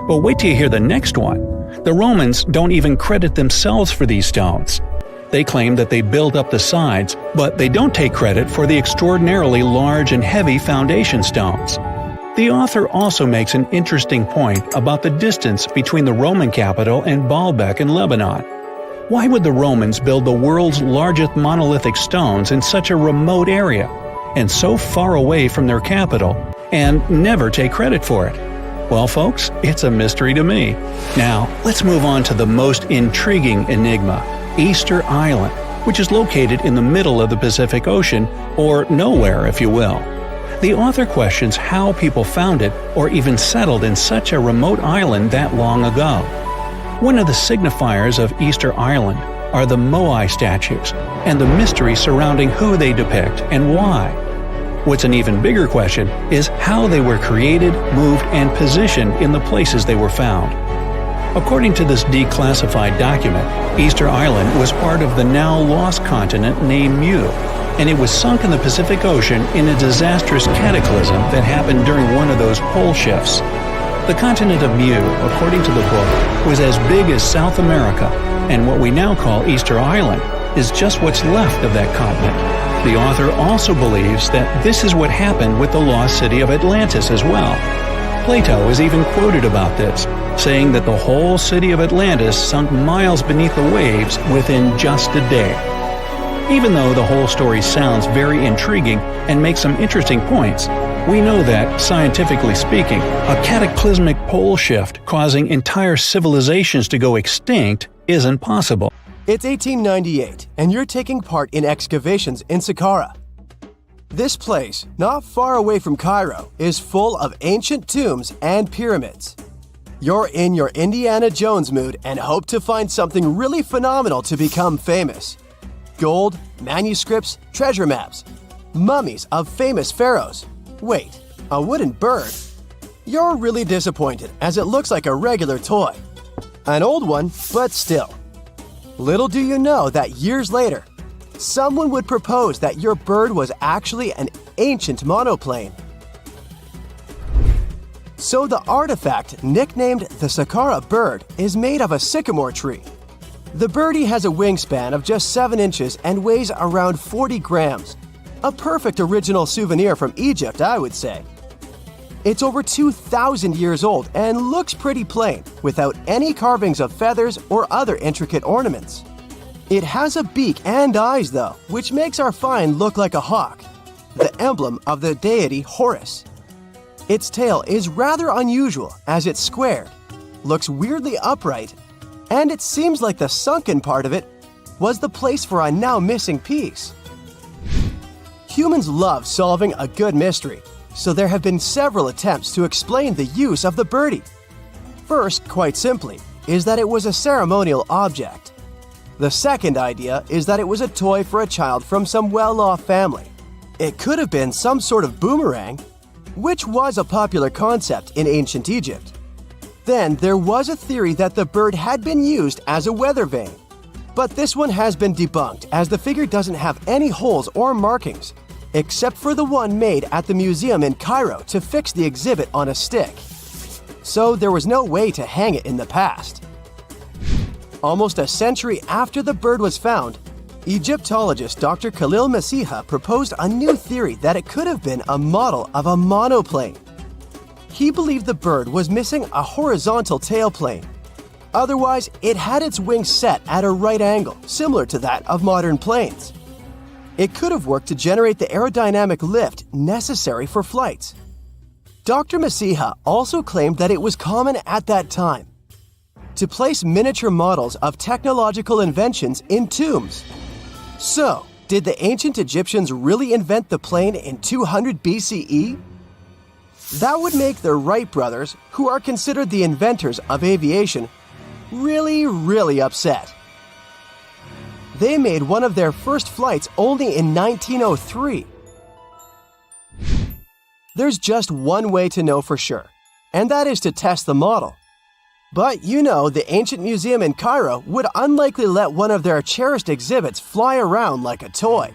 But wait till you hear the next one. The Romans don't even credit themselves for these stones. They claim that they built up the sides, but they don't take credit for the extraordinarily large and heavy foundation stones. The author also makes an interesting point about the distance between the Roman capital and Baalbek in Lebanon. Why would the Romans build the world's largest monolithic stones in such a remote area, and so far away from their capital, and never take credit for it? Well, folks, it's a mystery to me. Now, let's move on to the most intriguing enigma, Easter Island, which is located in the middle of the Pacific Ocean, or nowhere, if you will. The author questions how people found it or even settled in such a remote island that long ago. One of the signifiers of Easter Island are the moai statues, and the mystery surrounding who they depict and why. What's an even bigger question is how they were created, moved, and positioned in the places they were found. According to this declassified document, Easter Island was part of the now lost continent named Mu, and it was sunk in the Pacific Ocean in a disastrous cataclysm that happened during one of those pole shifts. The continent of Mu, according to the book, was as big as South America, and what we now call Easter Island is just what's left of that continent. The author also believes that this is what happened with the lost city of Atlantis as well. Plato is even quoted about this, saying that the whole city of Atlantis sunk miles beneath the waves within just a day. Even though the whole story sounds very intriguing and makes some interesting points, we know that, scientifically speaking, a cataclysmic pole shift causing entire civilizations to go extinct isn't possible. It's 1898, and you're taking part in excavations in Saqqara. This place, not far away from Cairo, is full of ancient tombs and pyramids. You're in your Indiana Jones mood and hope to find something really phenomenal to become famous. Gold, manuscripts, treasure maps, mummies of famous pharaohs. Wait, a wooden bird? You're really disappointed as it looks like a regular toy. An old one, but still. Little do you know that years later, someone would propose that your bird was actually an ancient monoplane. So the artifact, nicknamed the Saqqara bird, is made of a sycamore tree. The birdie has a wingspan of just 7 inches and weighs around 40 grams. A perfect original souvenir from Egypt, I would say. It's over 2,000 years old and looks pretty plain, without any carvings of feathers or other intricate ornaments. It has a beak and eyes though, which makes our find look like a hawk, the emblem of the deity Horus. Its tail is rather unusual as it's squared, looks weirdly upright, and it seems like the sunken part of it was the place for a now missing piece. Humans love solving a good mystery, so there have been several attempts to explain the use of the birdie. First, quite simply, is that it was a ceremonial object. The second idea is that it was a toy for a child from some well-off family. It could have been some sort of boomerang, which was a popular concept in ancient Egypt. Then there was a theory that the bird had been used as a weather vane. But this one has been debunked as the figure doesn't have any holes or markings, except for the one made at the museum in Cairo to fix the exhibit on a stick. So there was no way to hang it in the past. Almost a century after the bird was found, Egyptologist Dr. Khalil Masiha proposed a new theory that it could have been a model of a monoplane. He believed the bird was missing a horizontal tailplane. Otherwise, it had its wings set at a right angle, similar to that of modern planes. It could have worked to generate the aerodynamic lift necessary for flights. Dr. Masiha also claimed that it was common at that time to place miniature models of technological inventions in tombs. So, did the ancient Egyptians really invent the plane in 200 BCE? That would make the Wright brothers, who are considered the inventors of aviation, really upset. They made one of their first flights only in 1903. There's just one way to know for sure, and that is to test the model. But you know, the ancient museum in Cairo would unlikely let one of their cherished exhibits fly around like a toy.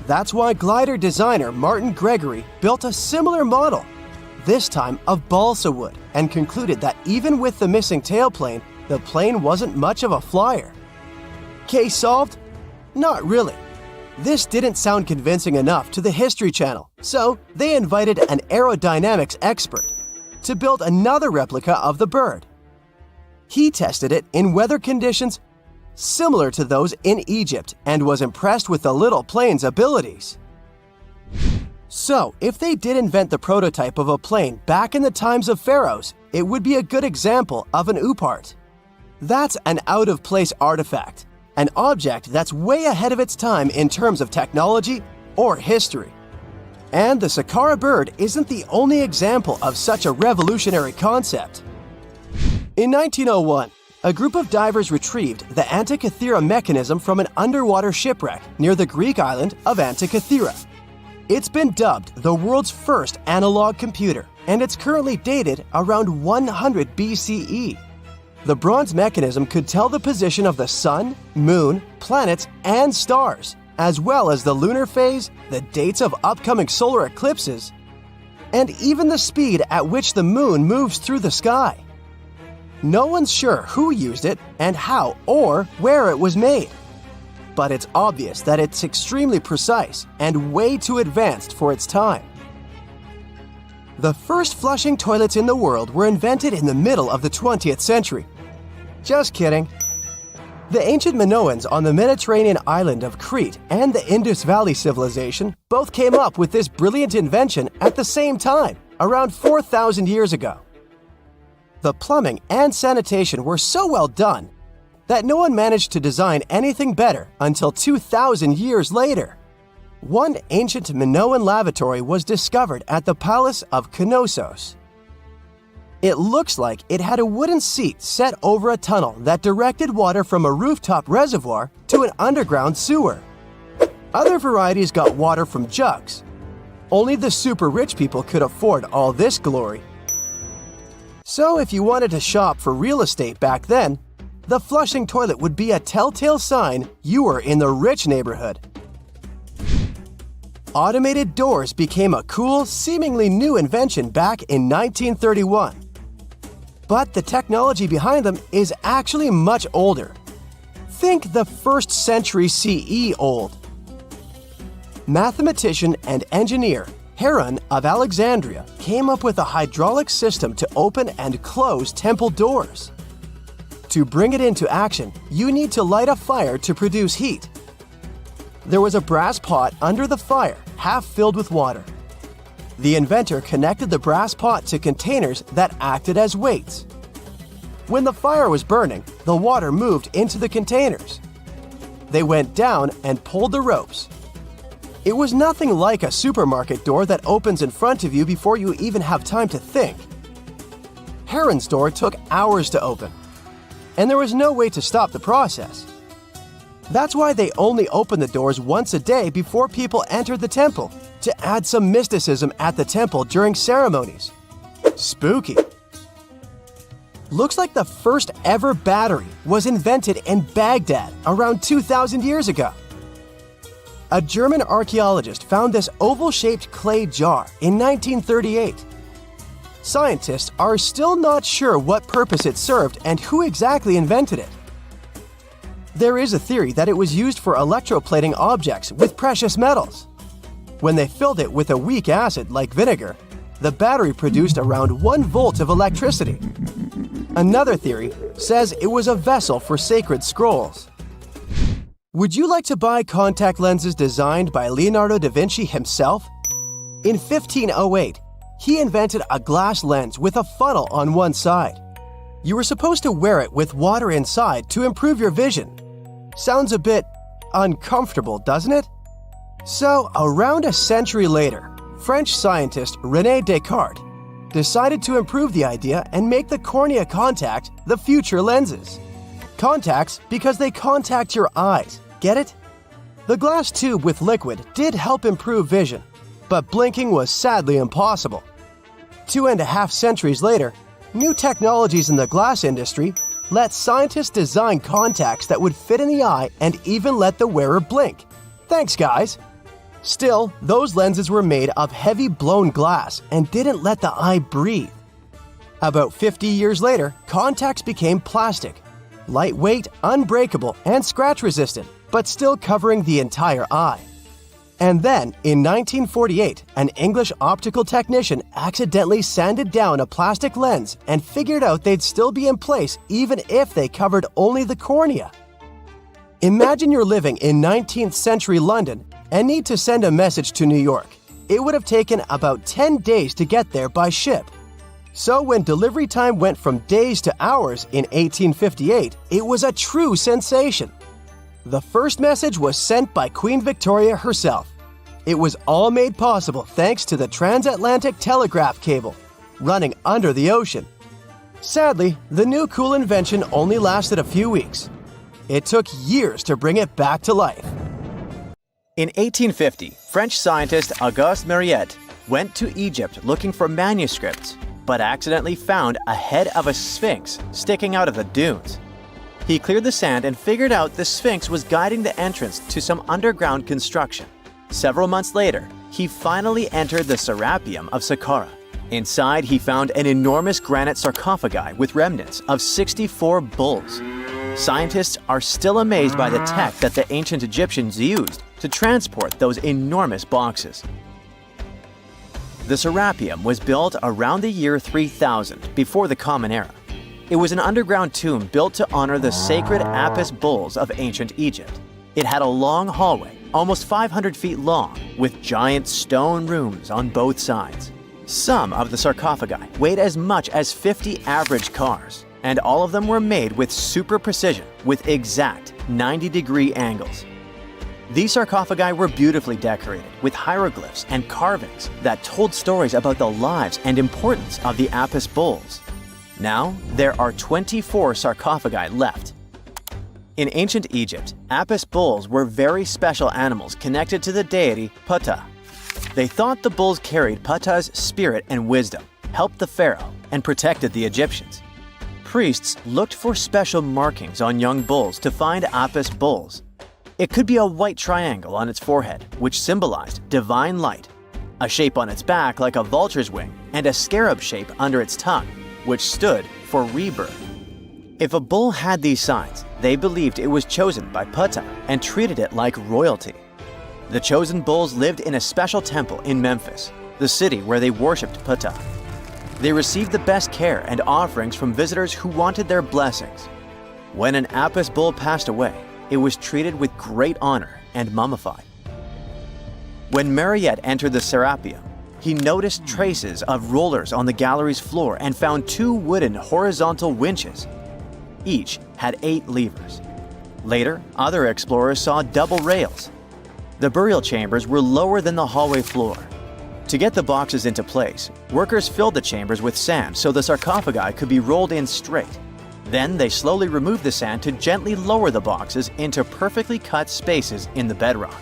That's why glider designer Martin Gregory built a similar model, this time of balsa wood, and concluded that even with the missing tailplane, the plane wasn't much of a flyer. Case solved? Not really. This didn't sound convincing enough to the History Channel, so they invited an aerodynamics expert to build another replica of the bird. He tested it in weather conditions similar to those in Egypt and was impressed with the little plane's abilities. So, if they did invent the prototype of a plane back in the times of pharaohs, it would be a good example of an oupart. That's an out-of-place artifact, an object that's way ahead of its time in terms of technology or history. And the Saqqara bird isn't the only example of such a revolutionary concept. In 1901, a group of divers retrieved the Antikythera mechanism from an underwater shipwreck near the Greek island of Antikythera. It's been dubbed the world's first analog computer, and it's currently dated around 100 BCE. The bronze mechanism could tell the position of the sun, moon, planets, and stars, as well as the lunar phase, the dates of upcoming solar eclipses, and even the speed at which the moon moves through the sky. No one's sure who used it and how or where it was made, but it's obvious that it's extremely precise and way too advanced for its time. The first flushing toilets in the world were invented in the middle of the 20th century. Just kidding. The ancient Minoans on the Mediterranean island of Crete and the Indus Valley civilization both came up with this brilliant invention at the same time, around 4,000 years ago. The plumbing and sanitation were so well done that no one managed to design anything better until 2,000 years later. One ancient Minoan lavatory was discovered at the Palace of Knossos. It looks like it had a wooden seat set over a tunnel that directed water from a rooftop reservoir to an underground sewer. Other varieties got water from jugs. Only the super rich people could afford all this glory. So if you wanted to shop for real estate back then, the flushing toilet would be a telltale sign you were in the rich neighborhood. Automated doors became a cool, seemingly new invention back in 1931. But the technology behind them is actually much older. Think the 1st century CE old. Mathematician and engineer Heron of Alexandria came up with a hydraulic system to open and close temple doors. To bring it into action, you need to light a fire to produce heat. There was a brass pot under the fire, half filled with water. The inventor connected the brass pot to containers that acted as weights. When the fire was burning, the water moved into the containers. They went down and pulled the ropes. It was nothing like a supermarket door that opens in front of you before you even have time to think. Heron's door took hours to open, and there was no way to stop the process. That's why they only opened the doors once a day before people entered the temple, to add some mysticism at the temple during ceremonies. Spooky. Looks like the first ever battery was invented in Baghdad around 2,000 years ago. A German archaeologist found this oval-shaped clay jar in 1938. Scientists are still not sure what purpose it served and who exactly invented it. There is a theory that it was used for electroplating objects with precious metals. When they filled it with a weak acid like vinegar, the battery produced around 1 volt of electricity. Another theory says it was a vessel for sacred scrolls. Would you like to buy contact lenses designed by Leonardo da Vinci himself? In 1508, he invented a glass lens with a funnel on one side. You were supposed to wear it with water inside to improve your vision. Sounds a bit uncomfortable, doesn't it? So, around a century later, French scientist René Descartes decided to improve the idea and make the cornea contact the future lenses. Contacts because they contact your eyes, get it? The glass tube with liquid did help improve vision, but blinking was sadly impossible. 2.5 centuries later, new technologies in the glass industry let scientists design contacts that would fit in the eye and even let the wearer blink. Thanks, guys! Still, those lenses were made of heavy blown glass and didn't let the eye breathe. About 50 years later, contacts became plastic, lightweight, unbreakable, and scratch-resistant, but still covering the entire eye. And then, in 1948, an English optical technician accidentally sanded down a plastic lens and figured out they'd still be in place even if they covered only the cornea. Imagine you're living in 19th century London and need to send a message to New York. It would have taken about 10 days to get there by ship. So when delivery time went from days to hours in 1858, it was a true sensation. The first message was sent by Queen Victoria herself. It was all made possible thanks to the transatlantic telegraph cable, running under the ocean. Sadly, the new cool invention only lasted a few weeks. It took years to bring it back to life. In 1850, French scientist Auguste Mariette went to Egypt looking for manuscripts, but accidentally found a head of a sphinx sticking out of the dunes. He cleared the sand and figured out the sphinx was guiding the entrance to some underground construction. Several months later, he finally entered the Serapeum of Saqqara. Inside, he found an enormous granite sarcophagi with remnants of 64 bulls. Scientists are still amazed by the tech that the ancient Egyptians used to transport those enormous boxes. The Serapeum was built around the year 3000 before the Common Era. It was an underground tomb built to honor the sacred Apis bulls of ancient Egypt. It had a long hallway, almost 500 feet long, with giant stone rooms on both sides. Some of the sarcophagi weighed as much as 50 average cars, and all of them were made with super precision, with exact 90-degree angles. These sarcophagi were beautifully decorated with hieroglyphs and carvings that told stories about the lives and importance of the Apis bulls. Now, there are 24 sarcophagi left. In ancient Egypt, Apis bulls were very special animals connected to the deity Ptah. They thought the bulls carried Ptah's spirit and wisdom, helped the pharaoh, and protected the Egyptians. Priests looked for special markings on young bulls to find Apis bulls. It could be a white triangle on its forehead, which symbolized divine light, a shape on its back like a vulture's wing, and a scarab shape under its tongue, which stood for rebirth. If a bull had these signs, they believed it was chosen by Ptah and treated it like royalty. The chosen bulls lived in a special temple in Memphis, the city where they worshipped Ptah. They received the best care and offerings from visitors who wanted their blessings. When an Apis bull passed away, it was treated with great honor and mummified. When Mariette entered the Serapeum, he noticed traces of rollers on the gallery's floor and found 2 wooden horizontal winches. Each had 8 levers. Later, other explorers saw double rails. The burial chambers were lower than the hallway floor. To get the boxes into place, workers filled the chambers with sand so the sarcophagi could be rolled in straight. Then they slowly removed the sand to gently lower the boxes into perfectly cut spaces in the bedrock.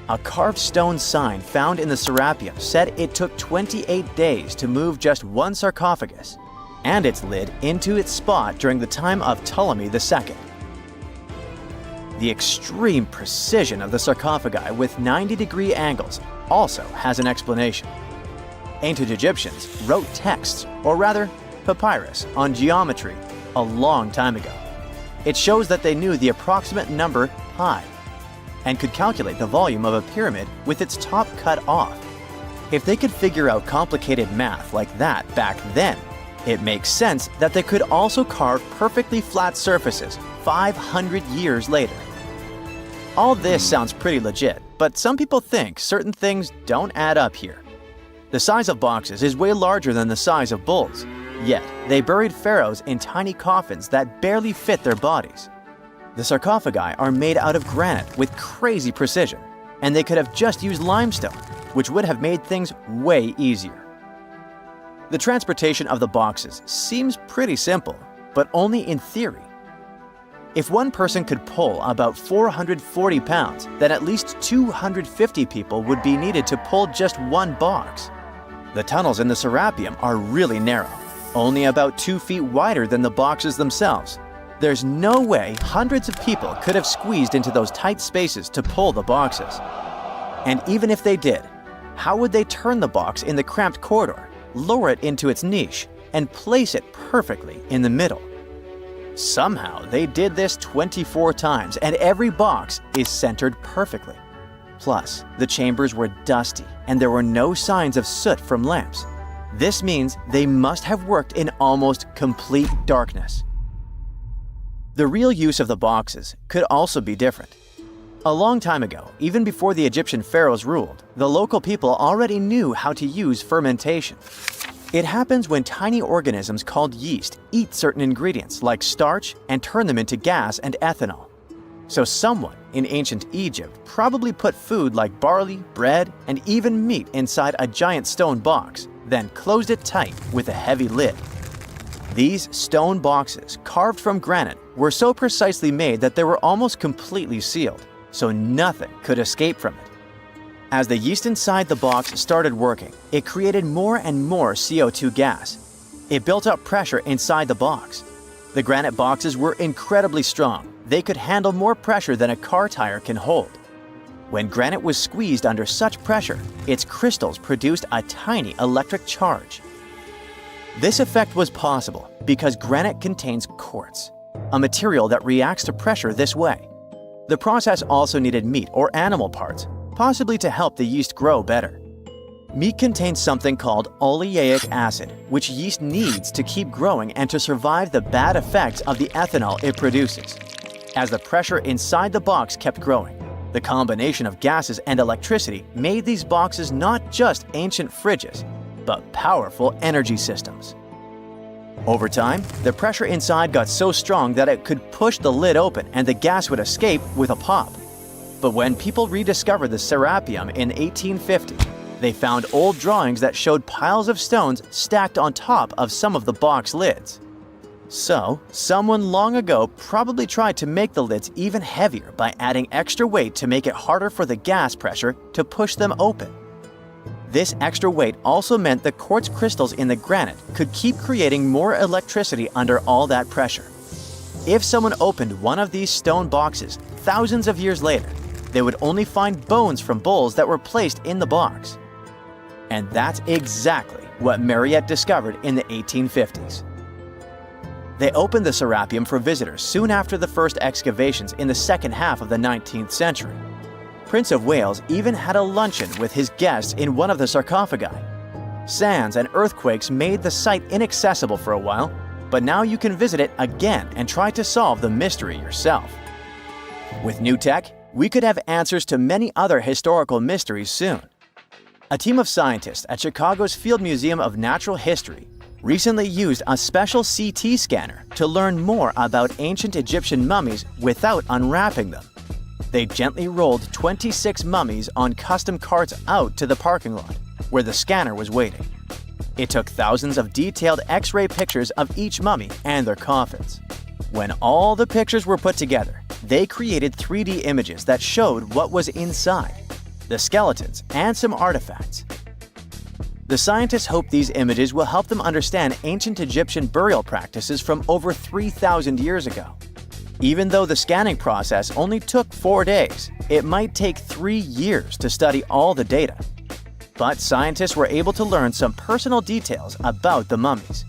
A carved stone sign found in the Serapeum said it took 28 days to move just one sarcophagus and its lid into its spot during the time of Ptolemy II. The extreme precision of the sarcophagi with 90-degree angles also has an explanation. Ancient Egyptians wrote texts, or rather, papyrus, on geometry a long time ago. It shows that they knew the approximate number pi and could calculate the volume of a pyramid with its top cut off. If they could figure out complicated math like that back then, it makes sense that they could also carve perfectly flat surfaces 500 years later. All this sounds pretty legit, but some people think certain things don't add up here. The size of boxes is way larger than the size of bulls, yet they buried pharaohs in tiny coffins that barely fit their bodies. The sarcophagi are made out of granite with crazy precision, and they could have just used limestone, which would have made things way easier. The transportation of the boxes seems pretty simple, but only in theory. If one person could pull about 440 pounds, then at least 250 people would be needed to pull just one box. The tunnels in the Serapeum are really narrow, only about 2 feet wider than the boxes themselves. There's no way hundreds of people could have squeezed into those tight spaces to pull the boxes. And even if they did, how would they turn the box in the cramped corridor, lower it into its niche, and place it perfectly in the middle? Somehow they did this 24 times, and every box is centered perfectly. Plus, the chambers were dusty, and there were no signs of soot from lamps. This means they must have worked in almost complete darkness. The real use of the boxes could also be different. A long time ago, even before the Egyptian pharaohs ruled, the local people already knew how to use fermentation. It happens when tiny organisms called yeast eat certain ingredients like starch and turn them into gas and ethanol. So someone in ancient Egypt probably put food like barley, bread, and even meat inside a giant stone box, then closed it tight with a heavy lid. These stone boxes, carved from granite, were so precisely made that they were almost completely sealed, so nothing could escape from it. As the yeast inside the box started working, it created more and more CO2 gas. It built up pressure inside the box. The granite boxes were incredibly strong. They could handle more pressure than a car tire can hold. When granite was squeezed under such pressure, its crystals produced a tiny electric charge. This effect was possible because granite contains quartz, a material that reacts to pressure this way. The process also needed meat or animal parts, possibly to help the yeast grow better. Meat contains something called oleic acid, which yeast needs to keep growing and to survive the bad effects of the ethanol it produces. As the pressure inside the box kept growing, the combination of gases and electricity made these boxes not just ancient fridges, but powerful energy systems. Over time, the pressure inside got so strong that it could push the lid open and the gas would escape with a pop. But when people rediscovered the Serapeum in 1850, they found old drawings that showed piles of stones stacked on top of some of the box lids. So, someone long ago probably tried to make the lids even heavier by adding extra weight to make it harder for the gas pressure to push them open. This extra weight also meant the quartz crystals in the granite could keep creating more electricity under all that pressure. If someone opened one of these stone boxes thousands of years later, they would only find bones from bulls that were placed in the box. And that's exactly what Mariette discovered in the 1850s. They opened the Serapeum for visitors soon after the first excavations in the second half of the 19th century. Prince of Wales even had a luncheon with his guests in one of the sarcophagi. Sands and earthquakes made the site inaccessible for a while, but now you can visit it again and try to solve the mystery yourself. With new tech, we could have answers to many other historical mysteries soon. A team of scientists at Chicago's Field Museum of Natural History recently used a special CT scanner to learn more about ancient Egyptian mummies without unwrapping them. They gently rolled 26 mummies on custom carts out to the parking lot, where the scanner was waiting. It took thousands of detailed X-ray pictures of each mummy and their coffins. When all the pictures were put together, they created 3D images that showed what was inside, the skeletons, and some artifacts. The scientists hope these images will help them understand ancient Egyptian burial practices from over 3,000 years ago. Even though the scanning process only took 4 days, it might take 3 years to study all the data. But scientists were able to learn some personal details about the mummies.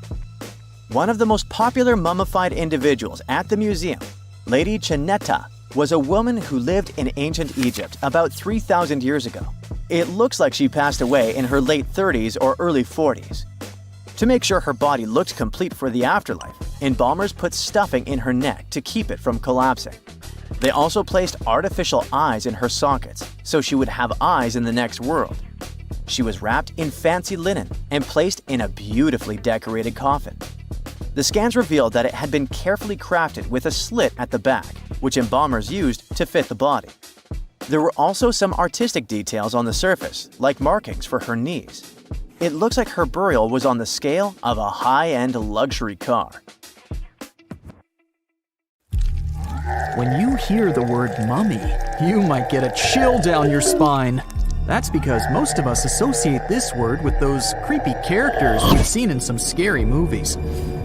One of the most popular mummified individuals at the museum, Lady Chineta, was a woman who lived in ancient Egypt about 3,000 years ago. It looks like she passed away in her late 30s or early 40s. To make sure her body looked complete for the afterlife, embalmers put stuffing in her neck to keep it from collapsing. They also placed artificial eyes in her sockets, so she would have eyes in the next world. She was wrapped in fancy linen and placed in a beautifully decorated coffin. The scans revealed that it had been carefully crafted with a slit at the back, which embalmers used to fit the body. There were also some artistic details on the surface, like markings for her knees. It looks like her burial was on the scale of a high-end luxury car. When you hear the word mummy, you might get a chill down your spine. That's because most of us associate this word with those creepy characters we've seen in some scary movies.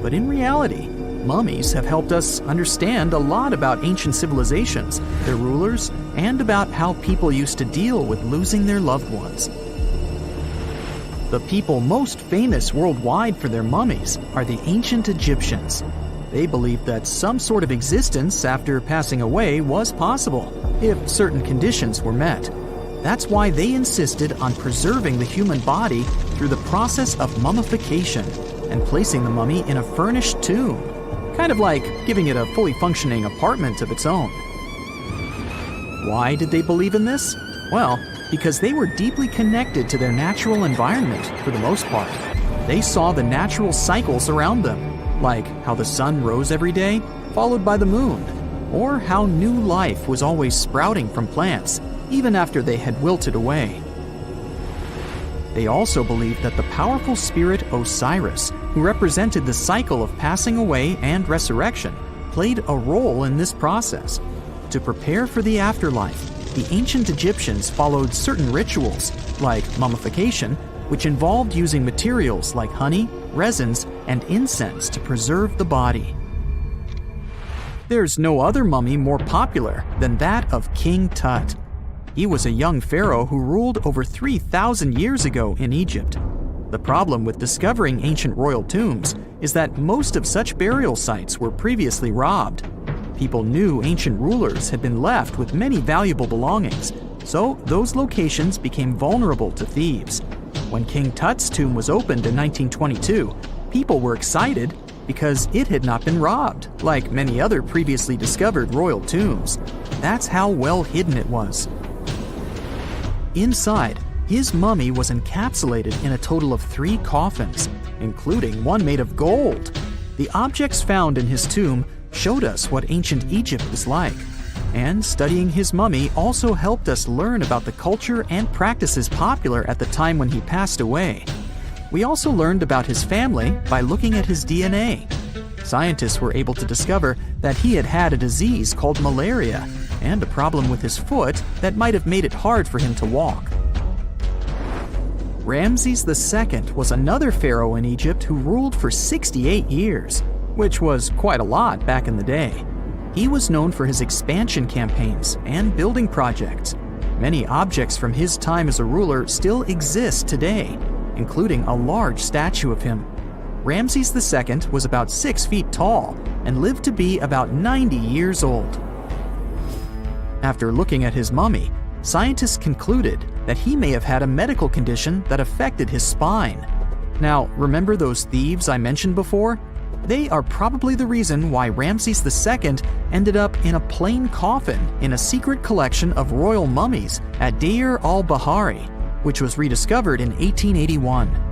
But in reality, mummies have helped us understand a lot about ancient civilizations, their rulers, and about how people used to deal with losing their loved ones. The people most famous worldwide for their mummies are the ancient Egyptians. They believed that some sort of existence after passing away was possible, if certain conditions were met. That's why they insisted on preserving the human body through the process of mummification and placing the mummy in a furnished tomb, kind of like giving it a fully functioning apartment of its own. Why did they believe in this? Well, because they were deeply connected to their natural environment for the most part. They saw the natural cycles around them, like how the sun rose every day, followed by the moon, or how new life was always sprouting from plants, even after they had wilted away. They also believed that the powerful spirit Osiris, who represented the cycle of passing away and resurrection, played a role in this process. To prepare for the afterlife, the ancient Egyptians followed certain rituals, like mummification, which involved using materials like honey, resins, and incense to preserve the body. There's no other mummy more popular than that of King Tut. He was a young pharaoh who ruled over 3,000 years ago in Egypt. The problem with discovering ancient royal tombs is that most of such burial sites were previously robbed. People knew ancient rulers had been left with many valuable belongings, so those locations became vulnerable to thieves. When King Tut's tomb was opened in 1922, people were excited because it had not been robbed, like many other previously discovered royal tombs. That's how well hidden it was. Inside, his mummy was encapsulated in a total of 3 coffins, including one made of gold. The objects found in his tomb showed us what ancient Egypt was like, and studying his mummy also helped us learn about the culture and practices popular at the time when he passed away. We also learned about his family by looking at his DNA. Scientists were able to discover that he had had a disease called malaria and a problem with his foot that might have made it hard for him to walk. Ramses II was another pharaoh in Egypt who ruled for 68 years, which was quite a lot back in the day. He was known for his expansion campaigns and building projects. Many objects from his time as a ruler still exist today, including a large statue of him. Ramses II was about 6 feet tall and lived to be about 90 years old. After looking at his mummy, scientists concluded that he may have had a medical condition that affected his spine. Now, remember those thieves I mentioned before? They are probably the reason why Ramses II ended up in a plain coffin in a secret collection of royal mummies at Deir al-Bahari, which was rediscovered in 1881.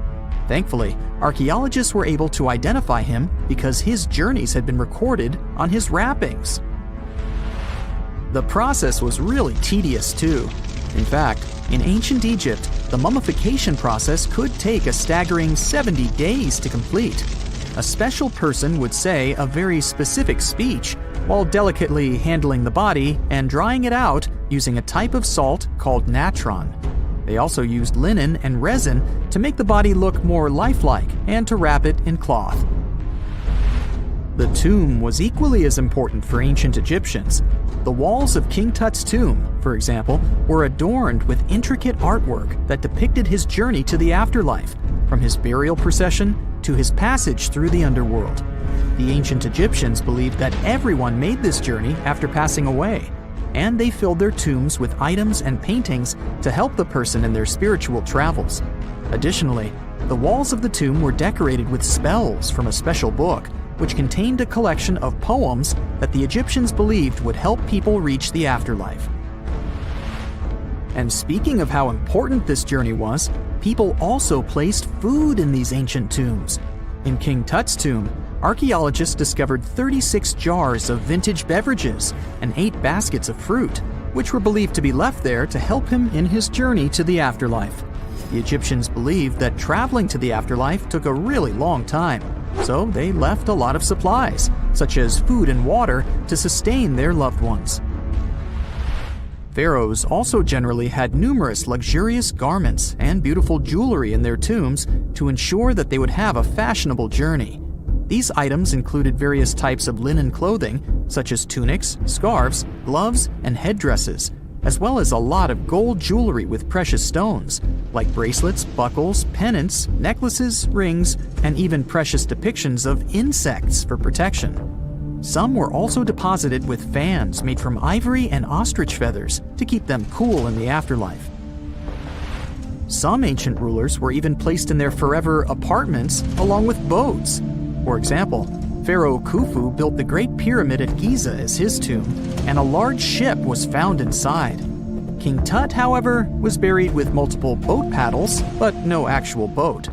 Thankfully, archaeologists were able to identify him because his journeys had been recorded on his wrappings. The process was really tedious too. In fact, in ancient Egypt, the mummification process could take a staggering 70 days to complete. A special person would say a very specific speech while delicately handling the body and drying it out using a type of salt called natron. They also used linen and resin to make the body look more lifelike and to wrap it in cloth. The tomb was equally as important for ancient Egyptians. The walls of King Tut's tomb, for example, were adorned with intricate artwork that depicted his journey to the afterlife, from his burial procession to his passage through the underworld. The ancient Egyptians believed that everyone made this journey after passing away, and they filled their tombs with items and paintings to help the person in their spiritual travels. Additionally, the walls of the tomb were decorated with spells from a special book, which contained a collection of poems that the Egyptians believed would help people reach the afterlife. And speaking of how important this journey was, people also placed food in these ancient tombs. In King Tut's tomb, archaeologists discovered 36 jars of vintage beverages and 8 baskets of fruit, which were believed to be left there to help him in his journey to the afterlife. The Egyptians believed that traveling to the afterlife took a really long time, so they left a lot of supplies, such as food and water, to sustain their loved ones. Pharaohs also generally had numerous luxurious garments and beautiful jewelry in their tombs to ensure that they would have a fashionable journey. These items included various types of linen clothing, such as tunics, scarves, gloves, and headdresses, as well as a lot of gold jewelry with precious stones, like bracelets, buckles, pendants, necklaces, rings, and even precious depictions of insects for protection. Some were also deposited with fans made from ivory and ostrich feathers to keep them cool in the afterlife. Some ancient rulers were even placed in their forever apartments along with boats. For example, Pharaoh Khufu built the Great Pyramid at Giza as his tomb, and a large ship was found inside. King Tut, however, was buried with multiple boat paddles, but no actual boat.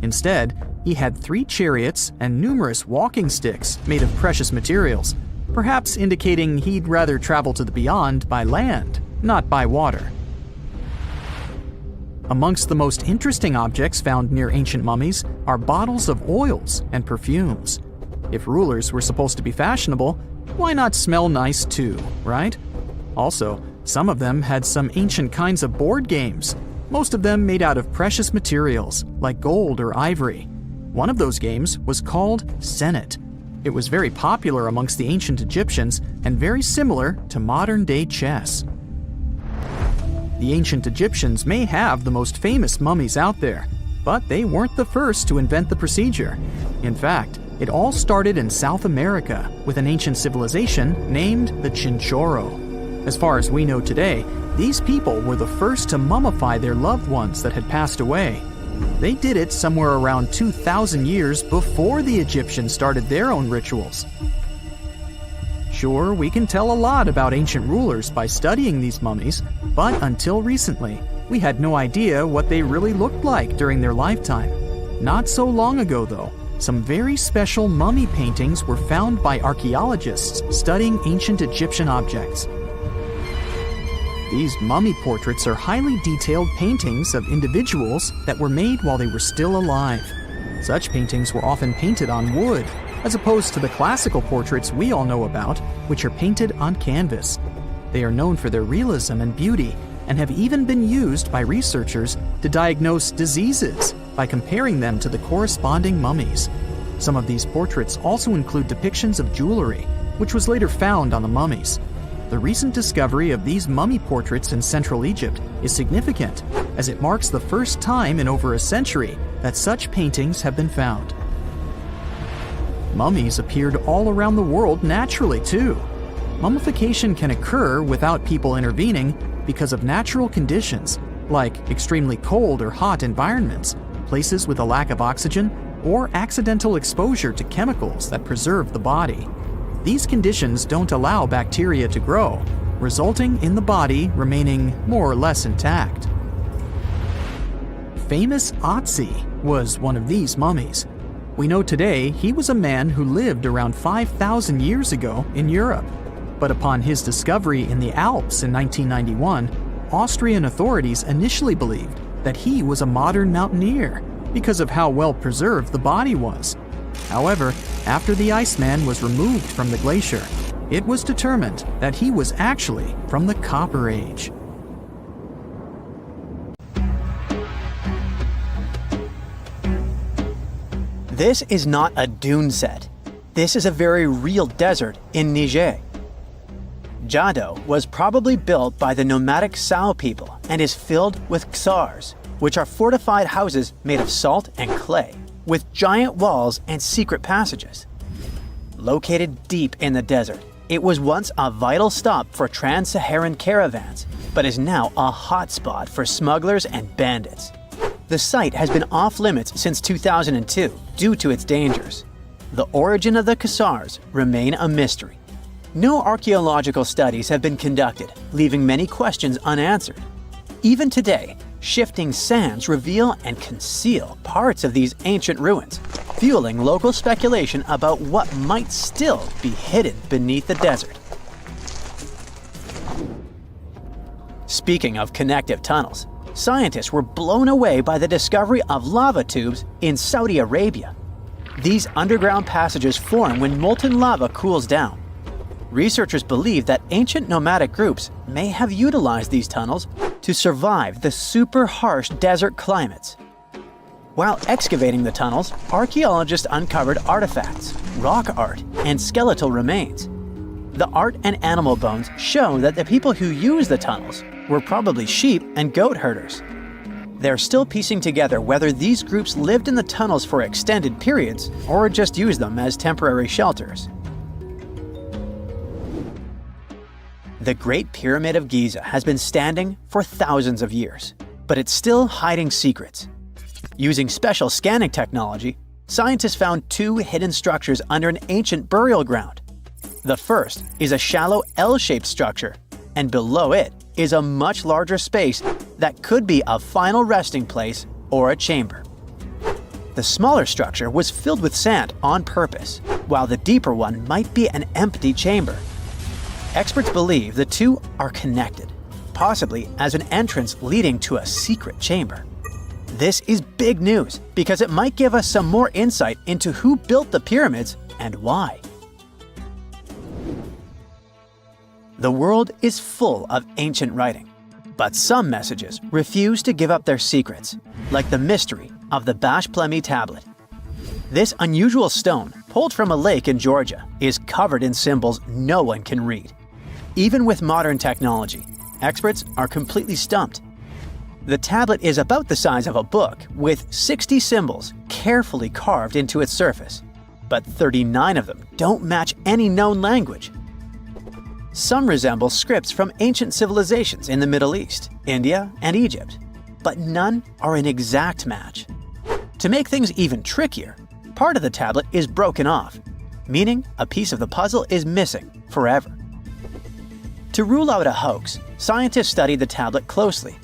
Instead, he had 3 chariots and numerous walking sticks made of precious materials, perhaps indicating he'd rather travel to the beyond by land, not by water. Amongst the most interesting objects found near ancient mummies are bottles of oils and perfumes. If rulers were supposed to be fashionable, why not smell nice too, right? Also, some of them had some ancient kinds of board games, most of them made out of precious materials like gold or ivory. One of those games was called Senet. It was very popular amongst the ancient Egyptians and very similar to modern-day chess. The ancient Egyptians may have the most famous mummies out there, but they weren't the first to invent the procedure. In fact, it all started in South America with an ancient civilization named the Chinchorro. As far as we know today, these people were the first to mummify their loved ones that had passed away. They did it somewhere around 2,000 years before the Egyptians started their own rituals. Sure, we can tell a lot about ancient rulers by studying these mummies, but until recently, we had no idea what they really looked like during their lifetime. Not so long ago, though, some very special mummy paintings were found by archaeologists studying ancient Egyptian objects. These mummy portraits are highly detailed paintings of individuals that were made while they were still alive. Such paintings were often painted on wood, as opposed to the classical portraits we all know about, which are painted on canvas. They are known for their realism and beauty, and have even been used by researchers to diagnose diseases by comparing them to the corresponding mummies. Some of these portraits also include depictions of jewelry, which was later found on the mummies. The recent discovery of these mummy portraits in Central Egypt is significant, as it marks the first time in over a century that such paintings have been found. Mummies appeared all around the world naturally, too. Mummification can occur without people intervening because of natural conditions, like extremely cold or hot environments, places with a lack of oxygen, or accidental exposure to chemicals that preserve the body. These conditions don't allow bacteria to grow, resulting in the body remaining more or less intact. Famous Otzi was one of these mummies. We know today he was a man who lived around 5,000 years ago in Europe. But upon his discovery in the Alps in 1991, Austrian authorities initially believed that he was a modern mountaineer because of how well preserved the body was. However, after the Iceman was removed from the glacier, it was determined that he was actually from the Copper Age. This is not a dune set. This is a very real desert in Niger. Jado was probably built by the nomadic Sao people and is filled with ksars, which are fortified houses made of salt and clay, with giant walls and secret passages. Located deep in the desert, it was once a vital stop for trans-Saharan caravans, but is now a hotspot for smugglers and bandits. The site has been off-limits since 2002 due to its dangers. The origin of the ksars remain a mystery. No archaeological studies have been conducted, leaving many questions unanswered. Even today, shifting sands reveal and conceal parts of these ancient ruins, fueling local speculation about what might still be hidden beneath the desert. Speaking of connective tunnels, scientists were blown away by the discovery of lava tubes in Saudi Arabia. These underground passages form when molten lava cools down. Researchers believe that ancient nomadic groups may have utilized these tunnels to survive the super harsh desert climates. While excavating the tunnels, archaeologists uncovered artifacts, rock art, and skeletal remains. The art and animal bones show that the people who used the tunnels were probably sheep and goat herders. They're still piecing together whether these groups lived in the tunnels for extended periods or just used them as temporary shelters. The Great Pyramid of Giza has been standing for thousands of years, but it's still hiding secrets. Using special scanning technology, scientists found two hidden structures under an ancient burial ground. The first is a shallow L-shaped structure, and below it is a much larger space that could be a final resting place or a chamber. The smaller structure was filled with sand on purpose, while the deeper one might be an empty chamber. Experts believe the two are connected, possibly as an entrance leading to a secret chamber. This is big news because it might give us some more insight into who built the pyramids and why. The world is full of ancient writing, but some messages refuse to give up their secrets, like the mystery of the Bashplemy tablet. This unusual stone, pulled from a lake in Georgia, is covered in symbols no one can read. Even with modern technology, experts are completely stumped. The tablet is about the size of a book, with 60 symbols carefully carved into its surface, but 39 of them don't match any known language. Some resemble scripts from ancient civilizations in the Middle East, India, and Egypt, but none are an exact match. To make things even trickier, part of the tablet is broken off, meaning a piece of the puzzle is missing forever. To rule out a hoax, scientists studied the tablet closely.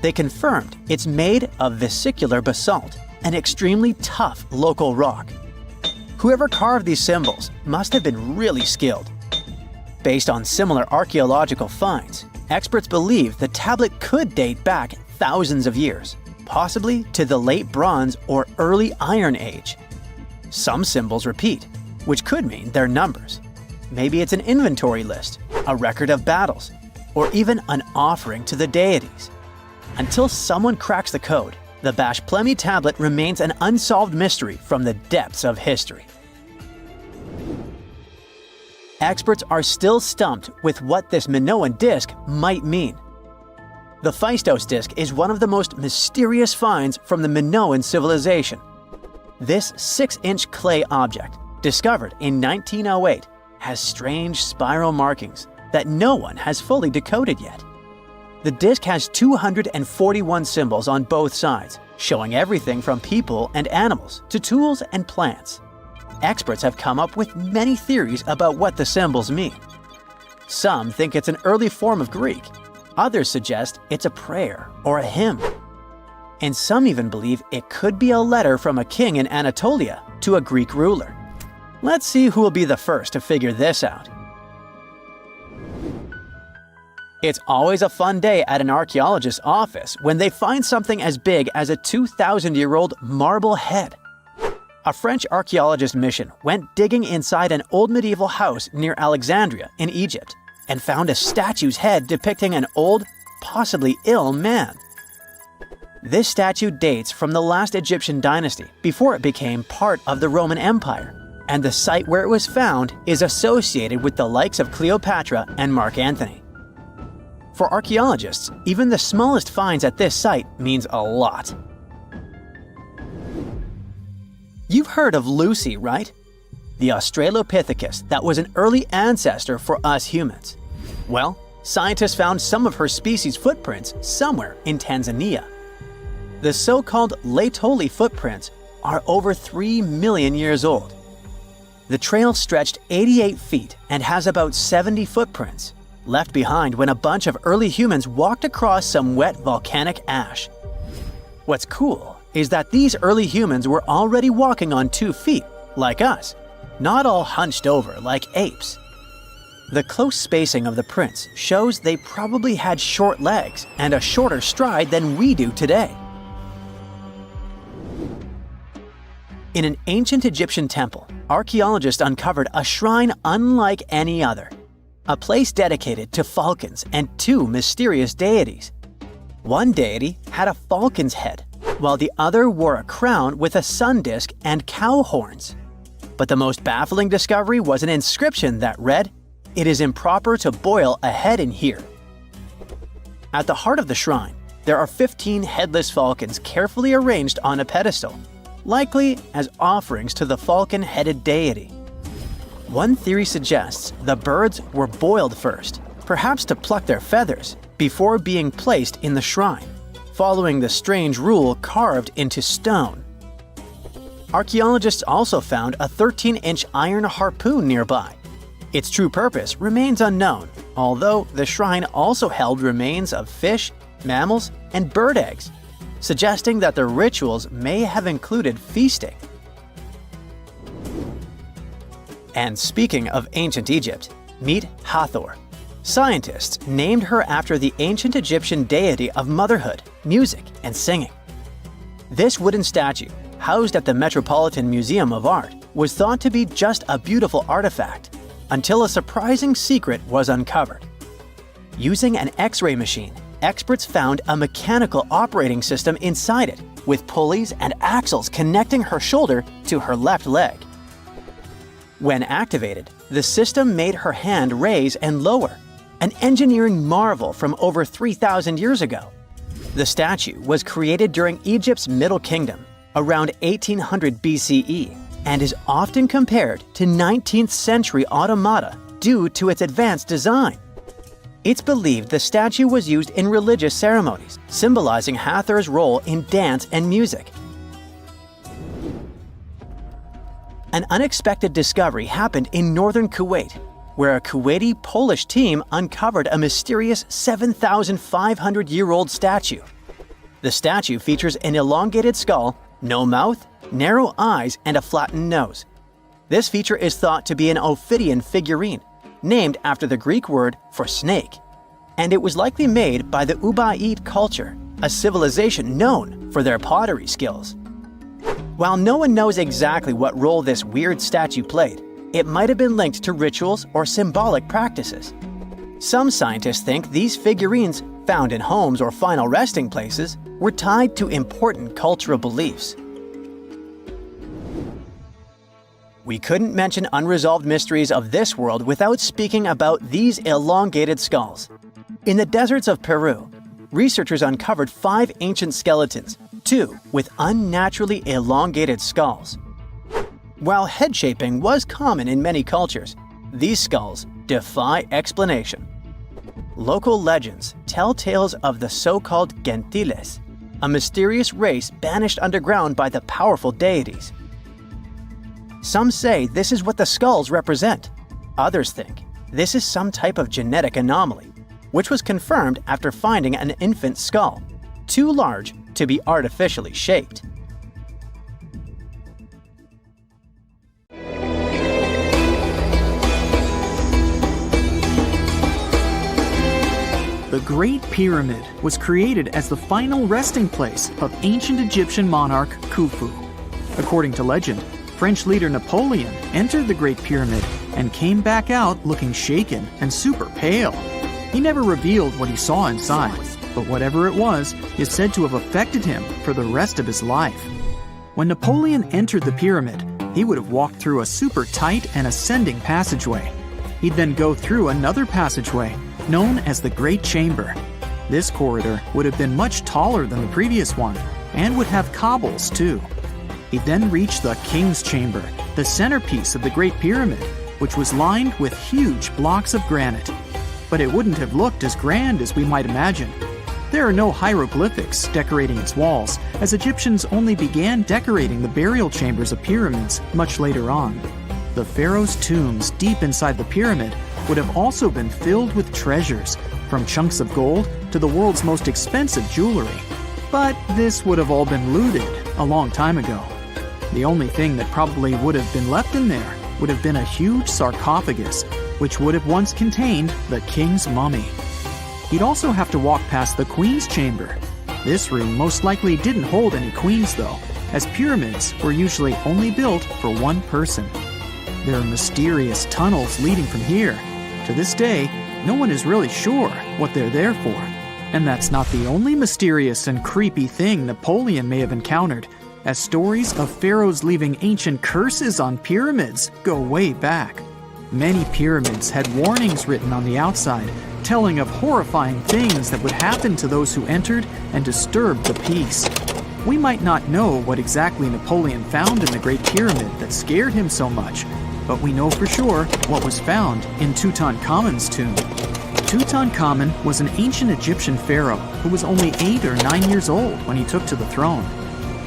They confirmed it's made of vesicular basalt, an extremely tough local rock. Whoever carved these symbols must have been really skilled. Based on similar archaeological finds, experts believe the tablet could date back thousands of years, possibly to the late Bronze or early Iron Age. Some symbols repeat, which could mean they're numbers. Maybe it's an inventory list, a record of battles, or even an offering to the deities. Until someone cracks the code, the Bashplemy tablet remains an unsolved mystery from the depths of history. Experts are still stumped with what this Minoan disc might mean. The Phaistos disc is one of the most mysterious finds from the Minoan civilization. This 6-inch clay object, discovered in 1908, has strange spiral markings that no one has fully decoded yet. The disc has 241 symbols on both sides, showing everything from people and animals to tools and plants. Experts have come up with many theories about what the symbols mean. Some think it's an early form of Greek. Others suggest it's a prayer or a hymn. And some even believe it could be a letter from a king in Anatolia to a Greek ruler. Let's see who will be the first to figure this out. It's always a fun day at an archaeologist's office when they find something as big as a 2,000-year-old marble head. A French archaeologist mission went digging inside an old medieval house near Alexandria in Egypt and found a statue's head depicting an old, possibly ill man. This statue dates from the last Egyptian dynasty before it became part of the Roman Empire, and the site where it was found is associated with the likes of Cleopatra and Mark Antony. For archaeologists, even the smallest finds at this site means a lot. You've heard of Lucy, right? The Australopithecus that was an early ancestor for us humans. Well, scientists found some of her species' footprints somewhere in Tanzania. The so-called Laetoli footprints are over 3 million years old. The trail stretched 88 feet and has about 70 footprints, left behind when a bunch of early humans walked across some wet volcanic ash. What's cool is that these early humans were already walking on 2 feet, like us, not all hunched over like apes. The close spacing of the prints shows they probably had short legs and a shorter stride than we do today. In an ancient Egyptian temple, archaeologists uncovered a shrine unlike any other, a place dedicated to falcons and 2 mysterious deities. One deity had a falcon's head, while the other wore a crown with a sun disk and cow horns. But the most baffling discovery was an inscription that read, "It is improper to boil a head in here." At the heart of the shrine, there are 15 headless falcons carefully arranged on a pedestal, likely as offerings to the falcon-headed deity. One theory suggests the birds were boiled first, perhaps to pluck their feathers, before being placed in the shrine, following the strange rule carved into stone. Archaeologists also found a 13-inch iron harpoon nearby. Its true purpose remains unknown, although the shrine also held remains of fish, mammals, and bird eggs, suggesting that the rituals may have included feasting. And speaking of ancient Egypt, meet Hathor. Scientists named her after the ancient Egyptian deity of motherhood, music, and singing. This wooden statue, housed at the Metropolitan Museum of Art, was thought to be just a beautiful artifact, until a surprising secret was uncovered. Using an X-ray machine, experts found a mechanical operating system inside it, with pulleys and axles connecting her shoulder to her left leg. When activated, the system made her hand raise and lower, an engineering marvel from over 3,000 years ago. The statue was created during Egypt's Middle Kingdom, around 1800 BCE, and is often compared to 19th century automata due to its advanced design. It's believed the statue was used in religious ceremonies, symbolizing Hathor's role in dance and music. An unexpected discovery happened in northern Kuwait, where a Kuwaiti-Polish team uncovered a mysterious 7,500-year-old statue. The statue features an elongated skull, no mouth, narrow eyes, and a flattened nose. This feature is thought to be an Ophidian figurine, named after the Greek word for snake, and it was likely made by the Ubaid culture, a civilization known for their pottery skills. While no one knows exactly what role this weird statue played, it might have been linked to rituals or symbolic practices. Some scientists think these figurines, found in homes or final resting places, were tied to important cultural beliefs. We couldn't mention unresolved mysteries of this world without speaking about these elongated skulls. In the deserts of Peru, researchers uncovered 5 ancient skeletons, 2 with unnaturally elongated skulls. While head shaping was common in many cultures, these skulls defy explanation. Local legends tell tales of the so-called gentiles, a mysterious race banished underground by the powerful deities. Some say this is what the skulls represent. Others think this is some type of genetic anomaly, which was confirmed after finding an infant skull, too large to be artificially shaped. The Great Pyramid was created as the final resting place of ancient Egyptian monarch Khufu. According to legend, French leader Napoleon entered the Great Pyramid and came back out looking shaken and super pale. He never revealed what he saw inside, but whatever it was is said to have affected him for the rest of his life. When Napoleon entered the pyramid, he would have walked through a super tight and ascending passageway. He'd then go through another passageway, known as the Great Chamber. This corridor would have been much taller than the previous one, and would have cobbles too. He'd then reach the King's Chamber, the centerpiece of the Great Pyramid, which was lined with huge blocks of granite. But it wouldn't have looked as grand as we might imagine. There are no hieroglyphics decorating its walls, as Egyptians only began decorating the burial chambers of pyramids much later on. The pharaoh's tombs deep inside the pyramid would have also been filled with treasures, from chunks of gold to the world's most expensive jewelry. But this would have all been looted a long time ago. The only thing that probably would have been left in there would have been a huge sarcophagus, which would have once contained the king's mummy. He'd also have to walk past the queen's chamber. This room most likely didn't hold any queens though, as pyramids were usually only built for one person. There are mysterious tunnels leading from here. To this day, no one is really sure what they're there for. And that's not the only mysterious and creepy thing Napoleon may have encountered, as stories of pharaohs leaving ancient curses on pyramids go way back. Many pyramids had warnings written on the outside, telling of horrifying things that would happen to those who entered and disturbed the peace. We might not know what exactly Napoleon found in the Great Pyramid that scared him so much, but we know for sure what was found in Tutankhamun's tomb. Tutankhamun was an ancient Egyptian pharaoh who was only 8 or 9 years old when he took to the throne.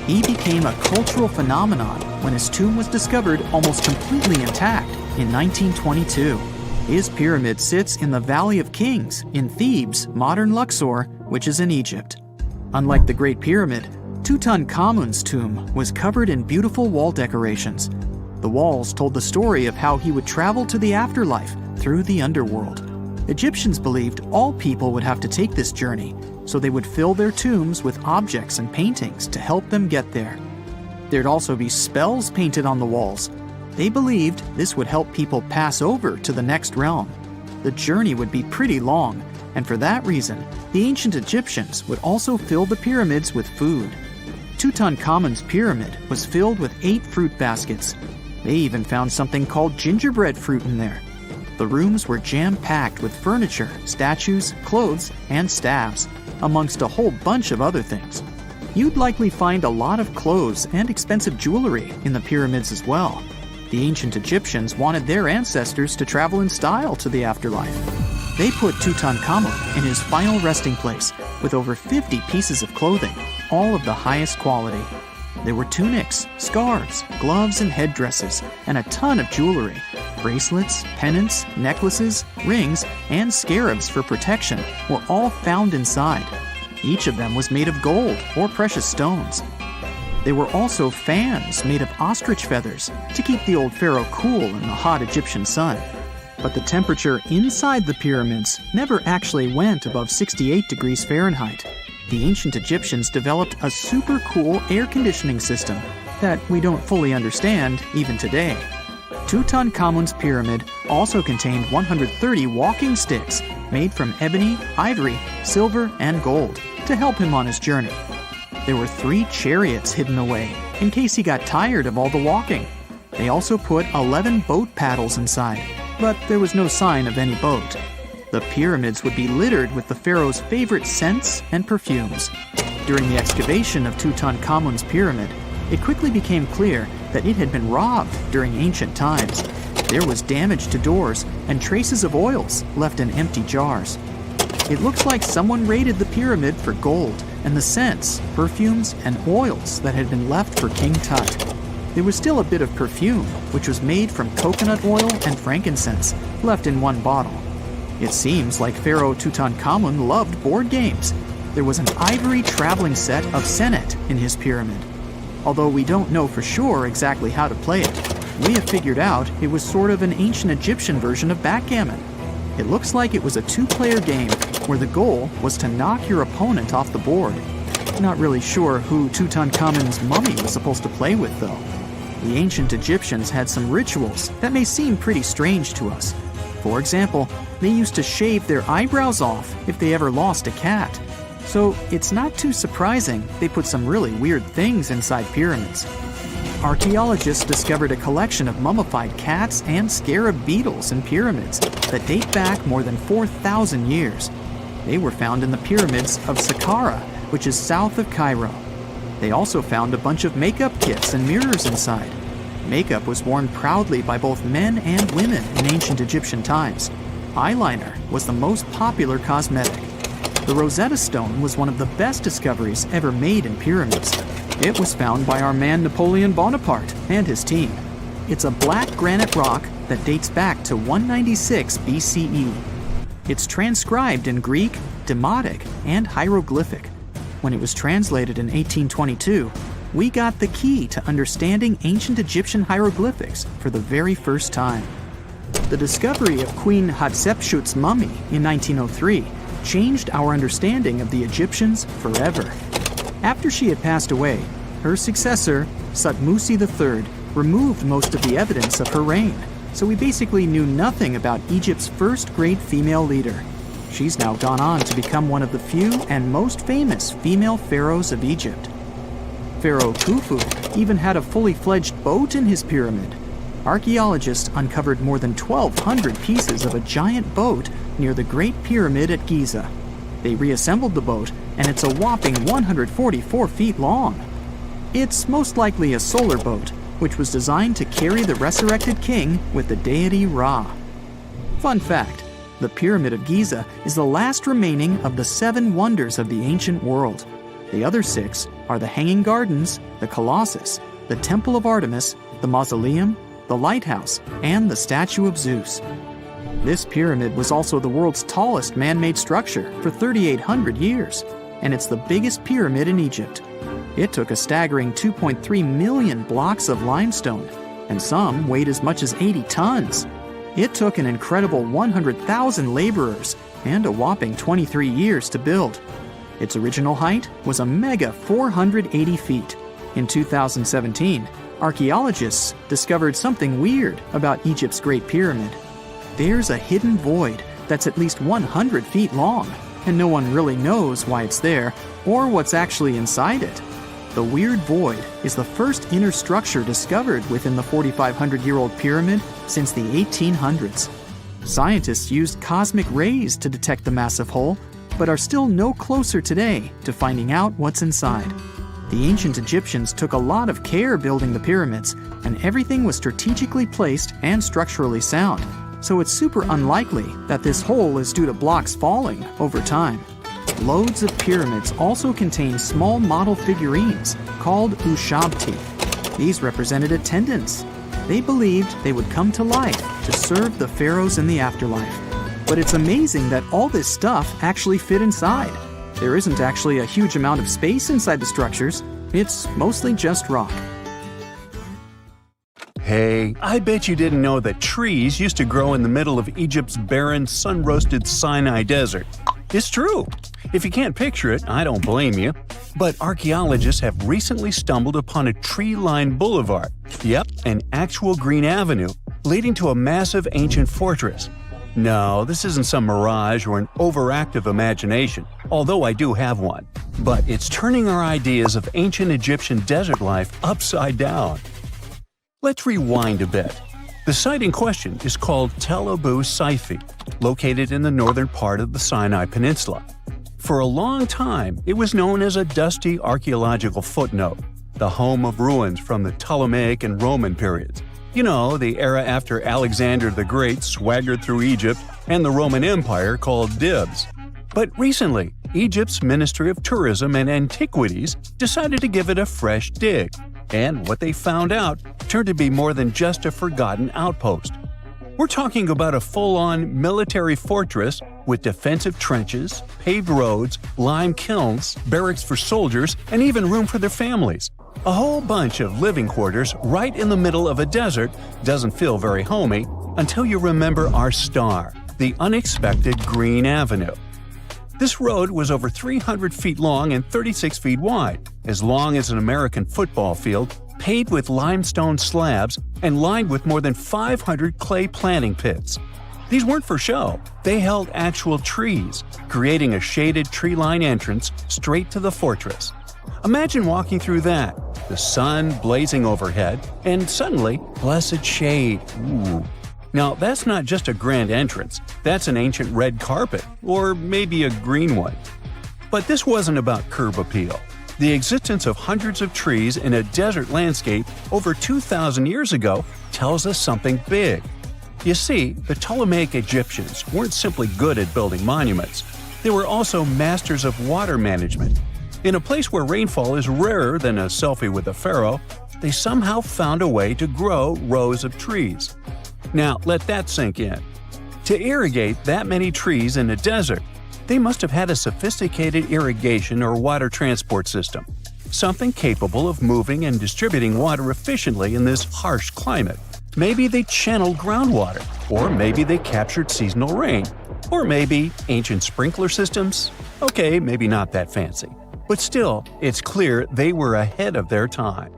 He became a cultural phenomenon when his tomb was discovered almost completely intact in 1922. His pyramid sits in the Valley of Kings in Thebes, modern Luxor, which is in Egypt. Unlike the Great Pyramid, Tutankhamun's tomb was covered in beautiful wall decorations. The walls told the story of how he would travel to the afterlife through the underworld. Egyptians believed all people would have to take this journey, so they would fill their tombs with objects and paintings to help them get there. There'd also be spells painted on the walls. They believed this would help people pass over to the next realm. The journey would be pretty long, and for that reason, the ancient Egyptians would also fill the pyramids with food. Tutankhamun's pyramid was filled with 8 fruit baskets. They even found something called gingerbread fruit in there. The rooms were jam-packed with furniture, statues, clothes, and staffs, amongst a whole bunch of other things. You'd likely find a lot of clothes and expensive jewelry in the pyramids as well. The ancient Egyptians wanted their ancestors to travel in style to the afterlife. They put Tutankhamun in his final resting place with over 50 pieces of clothing, all of the highest quality. There were tunics, scarves, gloves, and headdresses, and a ton of jewelry. Bracelets, pendants, necklaces, rings, and scarabs for protection were all found inside. Each of them was made of gold or precious stones. There were also fans made of ostrich feathers to keep the old pharaoh cool in the hot Egyptian sun. But the temperature inside the pyramids never actually went above 68 degrees Fahrenheit. The ancient Egyptians developed a super cool air conditioning system that we don't fully understand even today. Tutankhamun's pyramid also contained 130 walking sticks made from ebony, ivory, silver, and gold to help him on his journey. There were 3 chariots hidden away in case he got tired of all the walking. They also put 11 boat paddles inside, but there was no sign of any boat. The pyramids would be littered with the pharaoh's favorite scents and perfumes. During the excavation of Tutankhamun's pyramid, it quickly became clear that it had been robbed during ancient times. There was damage to doors and traces of oils left in empty jars. It looks like someone raided the pyramid for gold and the scents, perfumes, and oils that had been left for King Tut. There was still a bit of perfume, which was made from coconut oil and frankincense, left in one bottle. It seems like Pharaoh Tutankhamun loved board games. There was an ivory traveling set of senet in his pyramid. Although we don't know for sure exactly how to play it, we have figured out it was sort of an ancient Egyptian version of backgammon. It looks like it was a two-player game where the goal was to knock your opponent off the board. Not really sure who Tutankhamun's mummy was supposed to play with, though. The ancient Egyptians had some rituals that may seem pretty strange to us. For example, they used to shave their eyebrows off if they ever lost a cat. So it's not too surprising they put some really weird things inside pyramids. Archaeologists discovered a collection of mummified cats and scarab beetles in pyramids that date back more than 4,000 years. They were found in the pyramids of Saqqara, which is south of Cairo. They also found a bunch of makeup kits and mirrors inside. Makeup was worn proudly by both men and women in ancient Egyptian times. Eyeliner was the most popular cosmetic. The Rosetta Stone was one of the best discoveries ever made in pyramids. It was found by our man Napoleon Bonaparte and his team. It's a black granite rock that dates back to 196 BCE. It's transcribed in Greek, Demotic, and hieroglyphic. When it was translated in 1822, we got the key to understanding ancient Egyptian hieroglyphics for the very first time. The discovery of Queen Hatshepsut's mummy in 1903 changed our understanding of the Egyptians forever. After she had passed away, her successor, Thutmose III, removed most of the evidence of her reign, so we basically knew nothing about Egypt's first great female leader. She's now gone on to become one of the few and most famous female pharaohs of Egypt. Pharaoh Khufu even had a fully fledged boat in his pyramid. Archaeologists uncovered more than 1,200 pieces of a giant boat near the Great Pyramid at Giza. They reassembled the boat, and it's a whopping 144 feet long. It's most likely a solar boat, which was designed to carry the resurrected king with the deity Ra. Fun fact, the Pyramid of Giza is the last remaining of the 7 wonders of the ancient world. The other 6 are the Hanging Gardens, the Colossus, the Temple of Artemis, the Mausoleum, the Lighthouse, and the Statue of Zeus. This pyramid was also the world's tallest man-made structure for 3,800 years, and it's the biggest pyramid in Egypt. It took a staggering 2.3 million blocks of limestone, and some weighed as much as 80 tons. It took an incredible 100,000 laborers and a whopping 23 years to build. Its original height was a mega 480 feet. In 2017, archaeologists discovered something weird about Egypt's Great Pyramid. There's a hidden void that's at least 100 feet long, and no one really knows why it's there or what's actually inside it. The weird void is the first inner structure discovered within the 4,500-year-old pyramid since the 1800s. Scientists used cosmic rays to detect the massive hole, but are still no closer today to finding out what's inside. The ancient Egyptians took a lot of care building the pyramids, and everything was strategically placed and structurally sound, so it's super unlikely that this hole is due to blocks falling over time. Loads of pyramids also contain small model figurines called ushabti. These represented attendants. They believed they would come to life to serve the pharaohs in the afterlife. But it's amazing that all this stuff actually fit inside. There isn't actually a huge amount of space inside the structures. It's mostly just rock. Hey, I bet you didn't know that trees used to grow in the middle of Egypt's barren, sun-roasted Sinai desert. It's true. If you can't picture it, I don't blame you. But archaeologists have recently stumbled upon a tree-lined boulevard. Yep, an actual green avenue, leading to a massive ancient fortress. No, this isn't some mirage or an overactive imagination, although I do have one. But it's turning our ideas of ancient Egyptian desert life upside down. Let's rewind a bit. The site in question is called Tel Abu Saifi, located in the northern part of the Sinai Peninsula. For a long time, it was known as a dusty archaeological footnote, the home of ruins from the Ptolemaic and Roman periods. You know, the era after Alexander the Great swaggered through Egypt and the Roman Empire called dibs. But recently, Egypt's Ministry of Tourism and Antiquities decided to give it a fresh dig, and what they found out turned to be more than just a forgotten outpost. We're talking about a full-on military fortress with defensive trenches, paved roads, lime kilns, barracks for soldiers, and even room for their families. A whole bunch of living quarters right in the middle of a desert doesn't feel very homey until you remember our star, the unexpected Green Avenue. This road was over 300 feet long and 36 feet wide, as long as an American football field, paved with limestone slabs and lined with more than 500 clay planting pits. These weren't for show, they held actual trees, creating a shaded tree-line entrance straight to the fortress. Imagine walking through that, the sun blazing overhead, and suddenly, blessed shade. Ooh. Now, that's not just a grand entrance, that's an ancient red carpet, or maybe a green one. But this wasn't about curb appeal. The existence of hundreds of trees in a desert landscape over 2,000 years ago tells us something big. You see, the Ptolemaic Egyptians weren't simply good at building monuments. They were also masters of water management. In a place where rainfall is rarer than a selfie with a pharaoh, they somehow found a way to grow rows of trees. Now, let that sink in. To irrigate that many trees in a desert, they must have had a sophisticated irrigation or water transport system, something capable of moving and distributing water efficiently in this harsh climate. Maybe they channeled groundwater, or maybe they captured seasonal rain, or maybe ancient sprinkler systems. Okay, maybe not that fancy. But still, it's clear they were ahead of their time.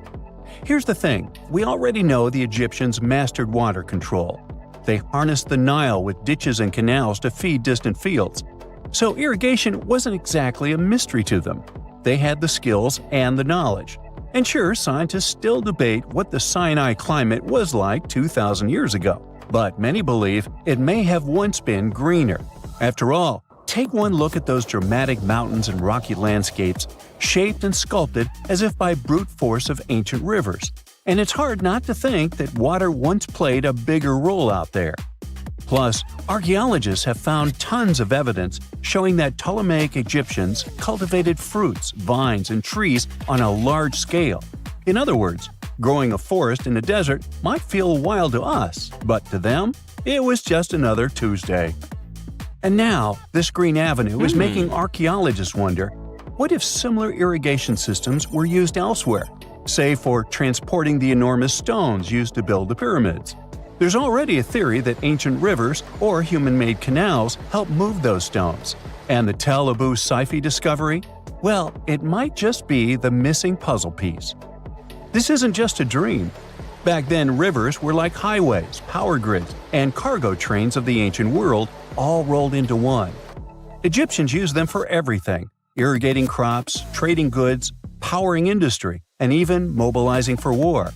Here's the thing, we already know the Egyptians mastered water control. They harnessed the Nile with ditches and canals to feed distant fields. So irrigation wasn't exactly a mystery to them. They had the skills and the knowledge. And sure, scientists still debate what the Sinai climate was like 2,000 years ago, but many believe it may have once been greener. After all, take one look at those dramatic mountains and rocky landscapes, shaped and sculpted as if by brute force of ancient rivers. And it's hard not to think that water once played a bigger role out there. Plus, archaeologists have found tons of evidence showing that Ptolemaic Egyptians cultivated fruits, vines, and trees on a large scale. In other words, growing a forest in a desert might feel wild to us, but to them, it was just another Tuesday. And now, this Green Avenue is making archaeologists wonder, what if similar irrigation systems were used elsewhere, say for transporting the enormous stones used to build the pyramids? There's already a theory that ancient rivers or human-made canals helped move those stones. And the Tel Abu Saifi discovery? Well, it might just be the missing puzzle piece. This isn't just a dream. Back then, rivers were like highways, power grids, and cargo trains of the ancient world, all rolled into one. Egyptians used them for everything: irrigating crops, trading goods, powering industry, and even mobilizing for war.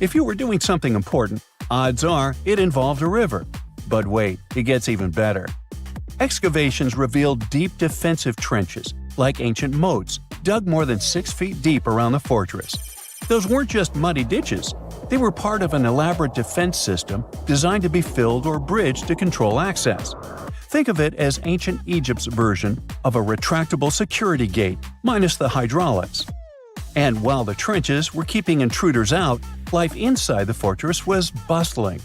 If you were doing something important, odds are it involved a river. But wait, it gets even better. Excavations revealed deep defensive trenches, like ancient moats, dug more than 6 feet deep around the fortress. Those weren't just muddy ditches. They were part of an elaborate defense system designed to be filled or bridged to control access. Think of it as ancient Egypt's version of a retractable security gate, minus the hydraulics. And while the trenches were keeping intruders out, life inside the fortress was bustling.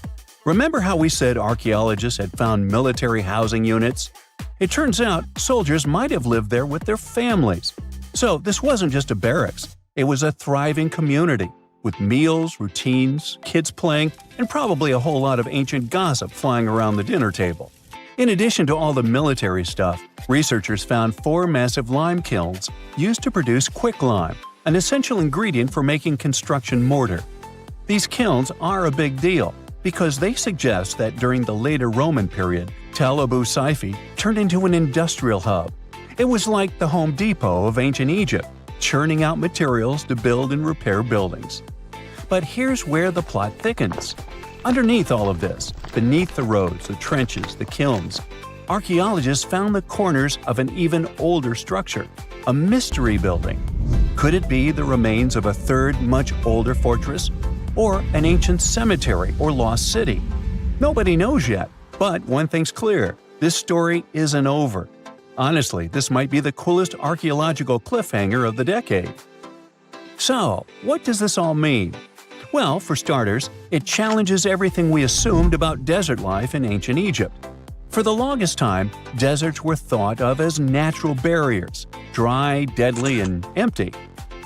Remember how we said archaeologists had found military housing units? It turns out soldiers might have lived there with their families. So this wasn't just a barracks, it was a thriving community, with meals, routines, kids playing, and probably a whole lot of ancient gossip flying around the dinner table. In addition to all the military stuff, researchers found 4 massive lime kilns used to produce quicklime, an essential ingredient for making construction mortar. These kilns are a big deal because they suggest that during the later Roman period, Tel Abu Saifi turned into an industrial hub. It was like the Home Depot of ancient Egypt, churning out materials to build and repair buildings. But here's where the plot thickens. Underneath all of this, beneath the roads, the trenches, the kilns, archaeologists found the corners of an even older structure, a mystery building. Could it be the remains of a third, much older fortress? Or an ancient cemetery or lost city? Nobody knows yet, but one thing's clear, this story isn't over. Honestly, this might be the coolest archaeological cliffhanger of the decade. So, what does this all mean? Well, for starters, it challenges everything we assumed about desert life in ancient Egypt. For the longest time, deserts were thought of as natural barriers, dry, deadly, and empty.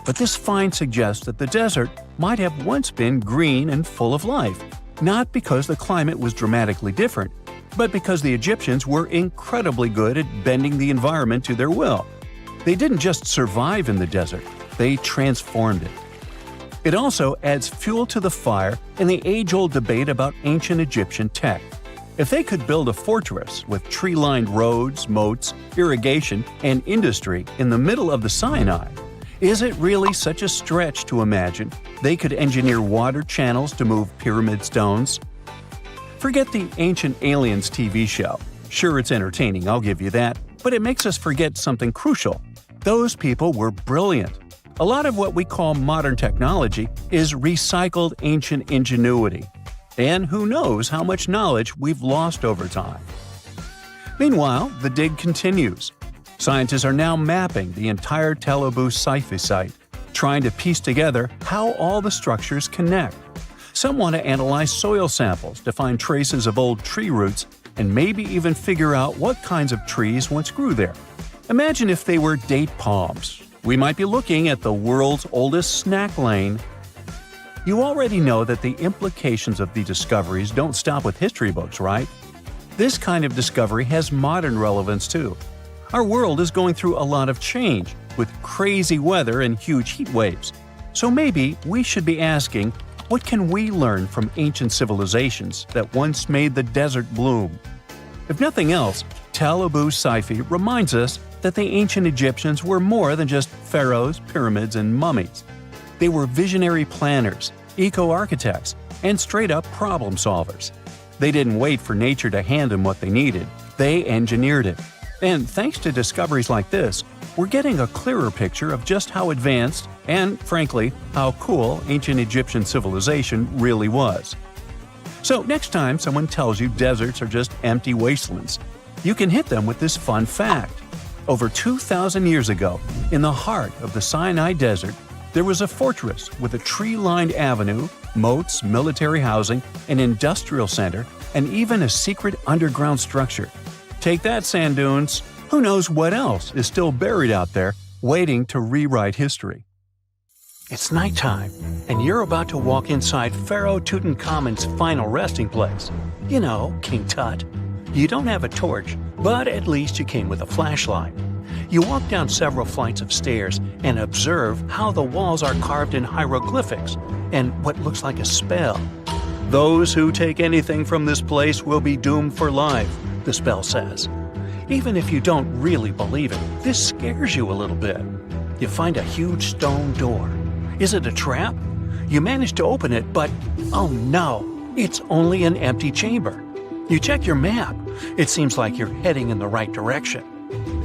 But this find suggests that the desert might have once been green and full of life, not because the climate was dramatically different, but because the Egyptians were incredibly good at bending the environment to their will. They didn't just survive in the desert, they transformed it. It also adds fuel to the fire in the age-old debate about ancient Egyptian tech. If they could build a fortress with tree-lined roads, moats, irrigation, and industry in the middle of the Sinai, is it really such a stretch to imagine they could engineer water channels to move pyramid stones? Forget the Ancient Aliens TV show. Sure, it's entertaining, I'll give you that, but it makes us forget something crucial. Those people were brilliant. A lot of what we call modern technology is recycled ancient ingenuity. And who knows how much knowledge we've lost over time. Meanwhile, the dig continues. Scientists are now mapping the entire Tel Abu Saifi site, trying to piece together how all the structures connect. Some want to analyze soil samples to find traces of old tree roots and maybe even figure out what kinds of trees once grew there. Imagine if they were date palms. We might be looking at the world's oldest snack lane. You already know that the implications of the discoveries don't stop with history books, right? This kind of discovery has modern relevance too. Our world is going through a lot of change, with crazy weather and huge heat waves. So maybe we should be asking, what can we learn from ancient civilizations that once made the desert bloom? If nothing else, Tel Abu Saifi reminds us that the ancient Egyptians were more than just pharaohs, pyramids, and mummies. They were visionary planners, eco-architects, and straight-up problem solvers. They didn't wait for nature to hand them what they needed, they engineered it. And thanks to discoveries like this, we're getting a clearer picture of just how advanced and, frankly, how cool ancient Egyptian civilization really was. So next time someone tells you deserts are just empty wastelands, you can hit them with this fun fact. Over 2,000 years ago, in the heart of the Sinai Desert, there was a fortress with a tree-lined avenue, moats, military housing, an industrial center, and even a secret underground structure. Take that, sand dunes! Who knows what else is still buried out there, waiting to rewrite history? It's nighttime, and you're about to walk inside Pharaoh Tutankhamun's final resting place. You know, King Tut. You don't have a torch, but at least you came with a flashlight. You walk down several flights of stairs and observe how the walls are carved in hieroglyphics and what looks like a spell. Those who take anything from this place will be doomed for life, the spell says. Even if you don't really believe it, this scares you a little bit. You find a huge stone door. Is it a trap? You manage to open it, but oh no, it's only an empty chamber. You check your map. It seems like you're heading in the right direction.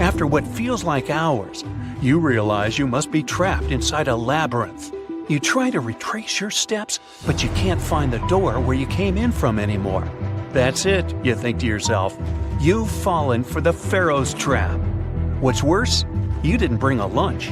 After what feels like hours, you realize you must be trapped inside a labyrinth. You try to retrace your steps, but you can't find the door where you came in from anymore. That's it, you think to yourself. You've fallen for the Pharaoh's trap. What's worse, you didn't bring a lunch.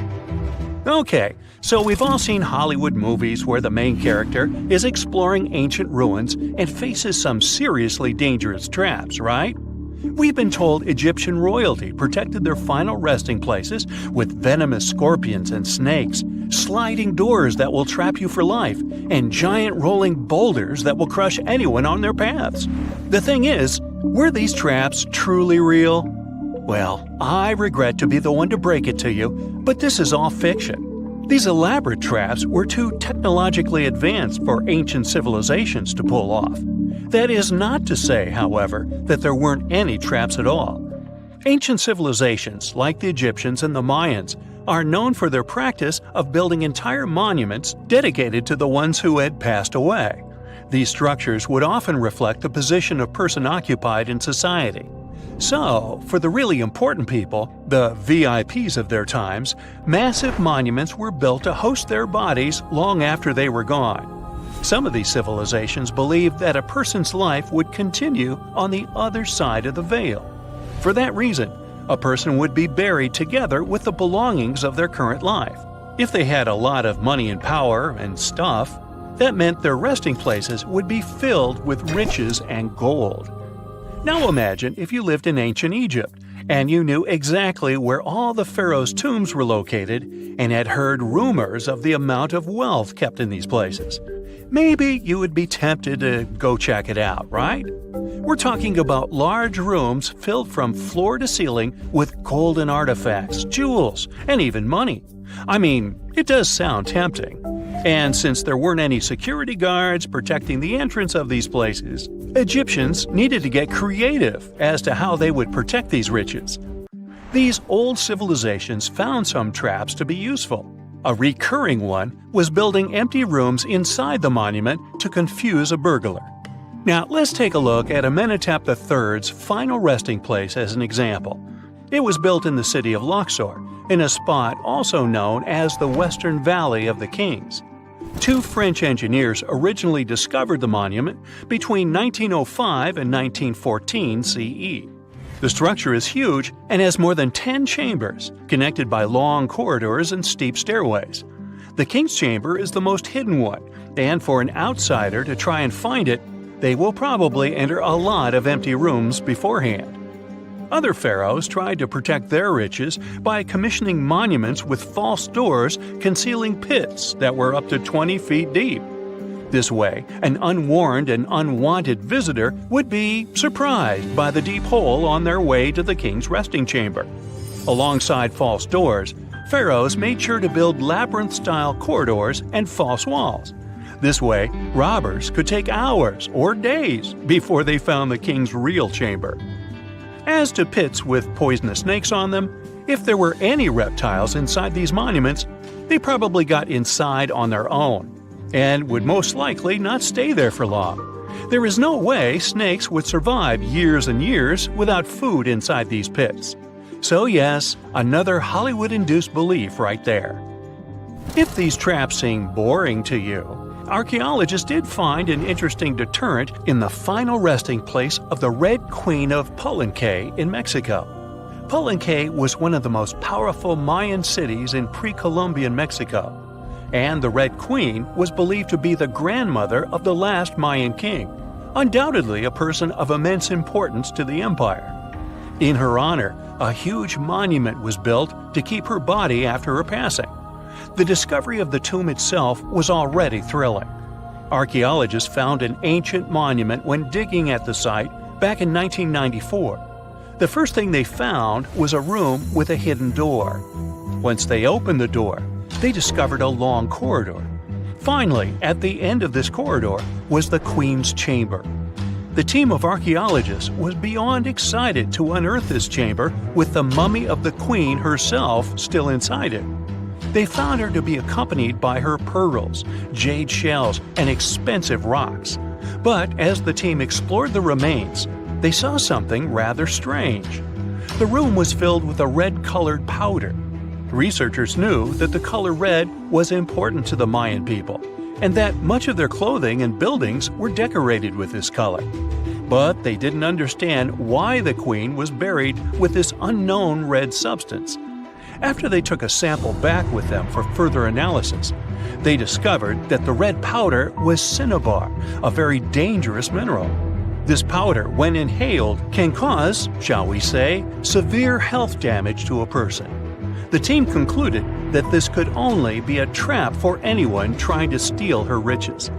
Okay, so we've all seen Hollywood movies where the main character is exploring ancient ruins and faces some seriously dangerous traps, right? We've been told Egyptian royalty protected their final resting places with venomous scorpions and snakes, sliding doors that will trap you for life, and giant rolling boulders that will crush anyone on their paths. The thing is, were these traps truly real? Well, I regret to be the one to break it to you, but this is all fiction. These elaborate traps were too technologically advanced for ancient civilizations to pull off. That is not to say, however, that there weren't any traps at all. Ancient civilizations, like the Egyptians and the Mayans, are known for their practice of building entire monuments dedicated to the ones who had passed away. These structures would often reflect the position of person occupied in society. So, for the really important people, the VIPs of their times, massive monuments were built to host their bodies long after they were gone. Some of these civilizations believed that a person's life would continue on the other side of the veil. For that reason, A person would be buried together with the belongings of their current life. If they had a lot of money and power and stuff, that meant their resting places would be filled with riches and gold. Now imagine if you lived in ancient Egypt and you knew exactly where all the pharaohs' tombs were located and had heard rumors of the amount of wealth kept in these places. Maybe you would be tempted to go check it out, right? We're talking about large rooms filled from floor to ceiling with golden artifacts, jewels, and even money. I mean, it does sound tempting. And since there weren't any security guards protecting the entrance of these places, Egyptians needed to get creative as to how they would protect these riches. These old civilizations found some traps to be useful. A recurring one was building empty rooms inside the monument to confuse a burglar. Now, let's take a look at Amenhotep III's final resting place as an example. It was built in the city of Luxor, in a spot also known as the Western Valley of the Kings. Two French engineers originally discovered the monument between 1905 and 1914 CE. The structure is huge and has more than 10 chambers, connected by long corridors and steep stairways. The King's Chamber is the most hidden one, and for an outsider to try and find it, they will probably enter a lot of empty rooms beforehand. Other pharaohs tried to protect their riches by commissioning monuments with false doors concealing pits that were up to 20 feet deep. This way, an unwarned and unwanted visitor would be surprised by the deep hole on their way to the king's resting chamber. Alongside false doors, pharaohs made sure to build labyrinth-style corridors and false walls. This way, robbers could take hours or days before they found the king's real chamber. As to pits with poisonous snakes on them, if there were any reptiles inside these monuments, they probably got inside on their own and would most likely not stay there for long. There is no way snakes would survive years and years without food inside these pits. So yes, another Hollywood-induced belief right there. If these traps seem boring to you, archaeologists did find an interesting deterrent in the final resting place of the Red Queen of Palenque in Mexico. Palenque was one of the most powerful Mayan cities in pre-Columbian Mexico, and the Red Queen was believed to be the grandmother of the last Mayan king, undoubtedly a person of immense importance to the empire. In her honor, a huge monument was built to keep her body after her passing. The discovery of the tomb itself was already thrilling. Archaeologists found an ancient monument when digging at the site back in 1994. The first thing they found was a room with a hidden door. Once they opened the door, they discovered a long corridor. Finally, at the end of this corridor was the Queen's chamber. The team of archaeologists was beyond excited to unearth this chamber with the mummy of the Queen herself still inside it. They found her to be accompanied by her pearls, jade shells, and expensive rocks. But as the team explored the remains, they saw something rather strange. The room was filled with a red-colored powder. Researchers knew that the color red was important to the Mayan people, and that much of their clothing and buildings were decorated with this color. But they didn't understand why the queen was buried with this unknown red substance. After they took a sample back with them for further analysis, they discovered that the red powder was cinnabar, a very dangerous mineral. This powder, when inhaled, can cause, shall we say, severe health damage to a person. The team concluded that this could only be a trap for anyone trying to steal her riches.